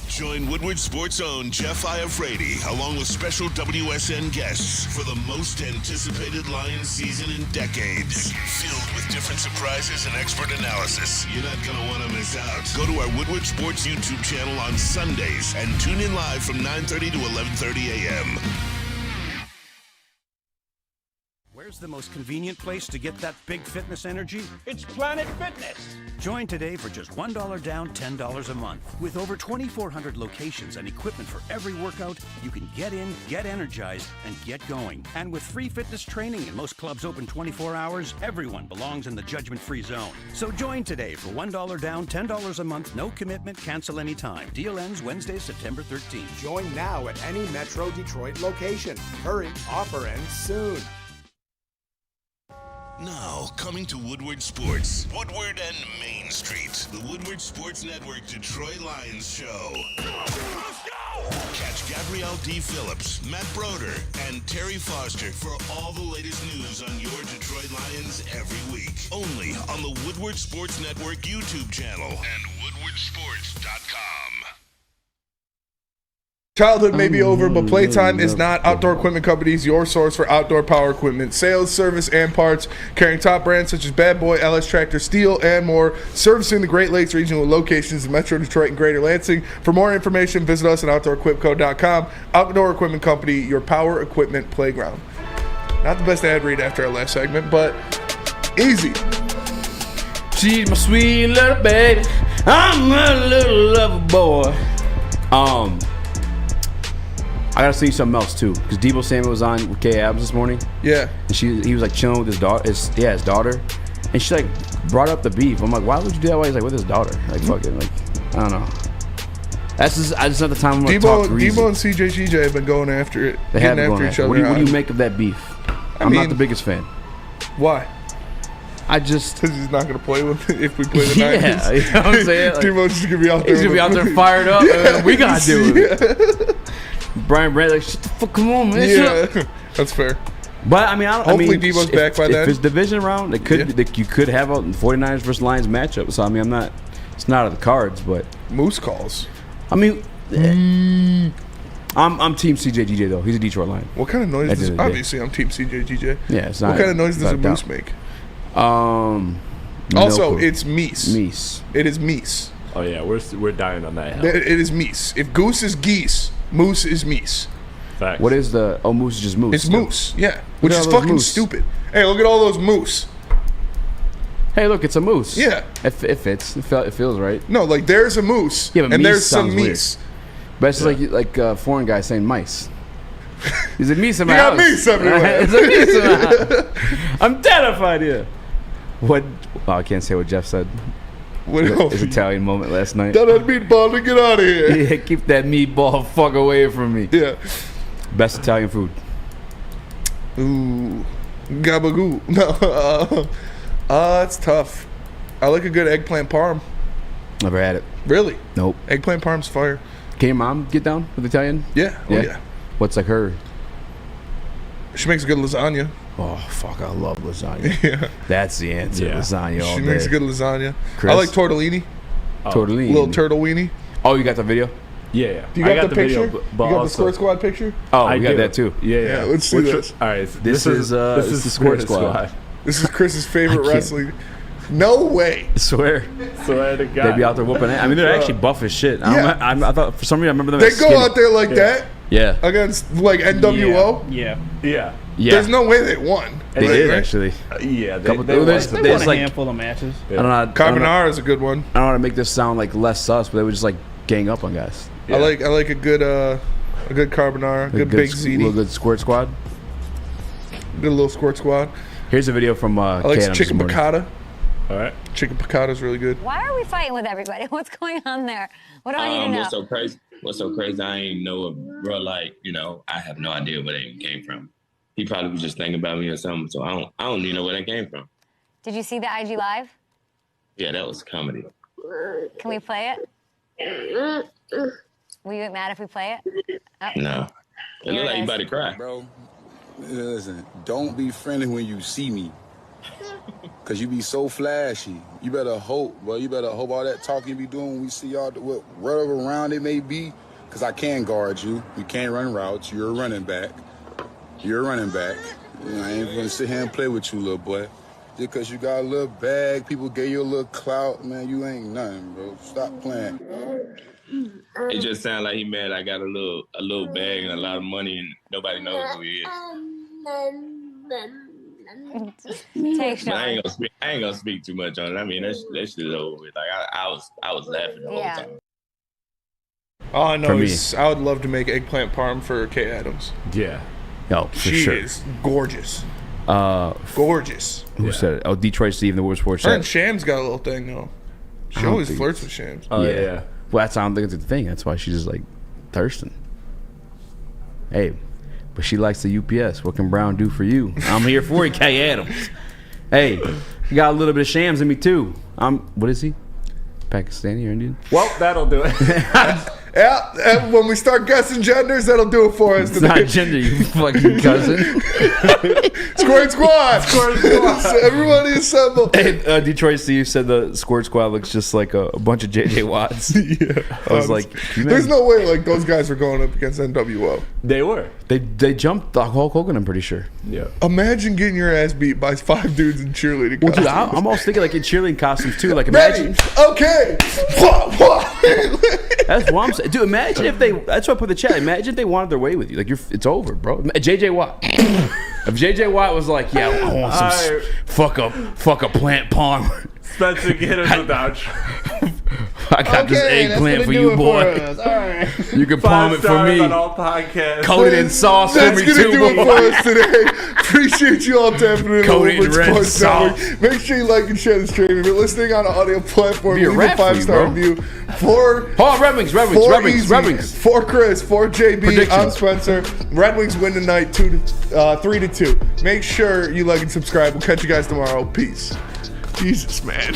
Join Woodward Sports' own Jeff Iafrate, along with special WSN guests for the most anticipated Lions season in decades. Filled with different surprises and expert analysis. You're not going to want to miss out. Go to our Woodward Sports YouTube channel on Sundays and tune in live from 9:30 to 11:30 a.m. Where's the most convenient place to get that big fitness energy? It's Planet Fitness. Join today for just $1 down, $10 a month. With over 2,400 locations and equipment for every workout, you can get in, get energized, and get going. And with free fitness training and most clubs open 24 hours, everyone belongs in the judgment-free zone. So join today for $1 down, $10 a month, no commitment, cancel anytime. Deal ends Wednesday, September 13th. Join now at any Metro Detroit location. Hurry, offer ends soon. Now, coming to Woodward Sports, Woodward and Main Street, the Woodward Sports Network Detroit Lions Show. Let's go! Catch Gabrielle D. Phillips, Matt Broder, and Terry Foster for all the latest news on your Detroit Lions every week. Only on the Woodward Sports Network YouTube channel and woodwardsports.com. Childhood may be over, but playtime is not. Outdoor Equipment Company is your source for outdoor power equipment, sales, service, and parts, carrying top brands such as Bad Boy, LS Tractor, Steel, and more, servicing the Great Lakes region with locations in Metro Detroit and Greater Lansing. For more information, visit us at OutdoorEquipCo.com. Outdoor Equipment Company, your power equipment playground. Not the best ad read after our last segment, but easy. She's my sweet little baby. I'm a little lover boy. I gotta see something else too, because Debo Samuel was on with Kay Adams this morning. Yeah. And he was like chilling with his daughter. His daughter, and she like brought up the beef. I'm like, why would you do that? Why he's like with his daughter? Like fucking like, I don't know. That's just I just have the time. I'm like, talk greasy. Debo and CJ have been going after it. They have been going after it. What do you make of that beef? I'm not the biggest fan. Why? Because he's not going to play with it if we play the Niners. Yeah, you know what I'm saying? Like, Debo's just going to be out there. He's going to be out there fired up. Yeah, we got to do it. Brian Brandt, like, shut the fuck, come on, man. Yeah, that's fair. But I mean, hopefully Debo's back by then. If it's division round, you could have a 49ers versus Lions matchup. So I mean, it's not on the cards, but Moose calls. I mean, I'm Team CJGJ though. He's a Detroit Lion. What kind of noise does? Obviously, I'm Team CJGJ. Yeah, it's not. What kind of noise does a moose make? Also, it's meese. Meese. It is meese. Oh yeah, we're dying on that hill. It is meese. If goose is geese, moose is meese. Facts. What is the? Oh, moose is just moose. It's moose. Yeah, which is fucking stupid. Hey, look at all those moose. Hey, look, it's a moose. Yeah, it fits. It feels right. No, like there's a moose. Yeah, but and meese there's some sounds meese. Weird. But it's like a foreign guy saying mice. He's a meet You got me somewhere. I'm terrified here. What? Oh, I can't say what Jeff said. What his Italian moment last night. Tell that meatball to get out of here. Yeah, keep that meatball fuck away from me. Yeah. Best Italian food. Ooh, gabagoo. No, it's tough. I like a good eggplant parm. Never had it. Really? Nope. Eggplant parm's fire. Can your mom get down with Italian? Yeah. Oh, yeah. What's like her? She makes good lasagna. Oh fuck, I love lasagna. Yeah. That's the answer. Yeah. Lasagna all She day. makes good lasagna. Chris? I like tortellini. Tortellini. Little turtle weenie. Oh, you got the video? Yeah. Do you got the picture? Video, you got the Squirt Squad picture? Oh, I we got do. that too. Yeah. Let's see this. All right. This is the Squirt Squad. This is Chris's favorite I can't. wrestling. No way. I swear. Swear to God. They'd be out there whooping it. I mean, they're actually buff as shit. Yeah. I thought for some reason I remember them. They as go skinny. out there like that Yeah. against like NWO. Yeah. Yeah. Yeah. There's no way they won. They did actually. Yeah. Couple- They there's won a like handful of matches. I don't know. I don't know- Carbonara is a good one. I don't want to make this sound like less sus, but they would just like gang up on guys. I like a good carbonara, A good big little ziti, good Squirt Squad. good little Squirt Squad. Here's a video from I like K-Adams chicken this morning. piccata. All right. Chicken piccata is really good. Why are we fighting with everybody? What's going on there? What do I need to know? What's so crazy? I ain't know a bro like, I have no idea where they came from. He probably was just thinking about me or something, so I don't even know where that came from. Did you see the IG Live? Yeah, that was comedy. Can we play it? Will you get mad if we play it? Oh. No. It looked like you about to cry. Bro, listen, don't be friendly when you see me. Cause you be so flashy. You better hope, bro. You better hope all that talking you be doing when we see y'all, whatever round it may be. Cause I can guard you. You can't run routes. You're a running back. You're a running back. I ain't gonna sit here and play with you, little boy. Just cause you got a little bag, people gave you a little clout, man, you ain't nothing, bro. Stop playing. It just sounded like he mad I got a little bag and a lot of money and nobody knows who he is. Take But I ain't gonna speak too much on it. I mean, that shit is over with. Like I was laughing the whole time. All I know For me. is I would love to make eggplant parm for Kay Adams. Yeah. No, for She sure. is gorgeous. Gorgeous. Who said it? Oh, Detroit Steve, the Woodward Sports Her Chat. and Shams got a little thing though. She I don't always think flirts it's- with Shams. Oh, yeah. Well, that's I don't think it's a thing. That's why she's just like thirsting. Hey, but she likes the UPS. What can Brown do for you? I'm here for you, Kay Adams. Hey, you got a little bit of Shams in me too. What is he? Pakistani or Indian? Well, that'll do it. Yeah, and when we start guessing genders, that'll do it for us It's today. not gender, you fucking cousin. Squirt Squad! Squirt Squad! Everybody assemble. Hey, Detroit Steve said the Squirt Squad looks just like a bunch of JJ Watts. Yeah. I was like, can you there's imagine- no way like those guys were going up against NWO. They were. They jumped the Hulk Hogan, I'm pretty sure. Yeah. Imagine getting your ass beat by 5 dudes in cheerleading Well, dude, costumes. I'm almost thinking like in cheerleading costumes too. Like Ready? imagine. Okay. That's what I'm saying. Dude, imagine if they. That's why I put the chat. Imagine if they wanted their way with you. Like it's over, bro. JJ Watt. If JJ Watt was like, yeah, I want some fuck a plant palm. Spencer, get us a voucher. I got this eggplant for you, boy. You can palm it for 5 stars me. on all podcasts. Coat it in sauce for That's me gonna too, do it boy. for us today. Appreciate you all tapping in. Coat on it in Woodward red Sports sauce. Network. Make sure you like and share the stream. If you're listening on an audio platform, Be a leave a rat for you, 5-star bro. review. For Red Wings. For Chris, for JB, Predictions. I'm Spencer. Red Wings win tonight 3-2. Make sure you like and subscribe. We'll catch you guys tomorrow. Peace. Jesus, man.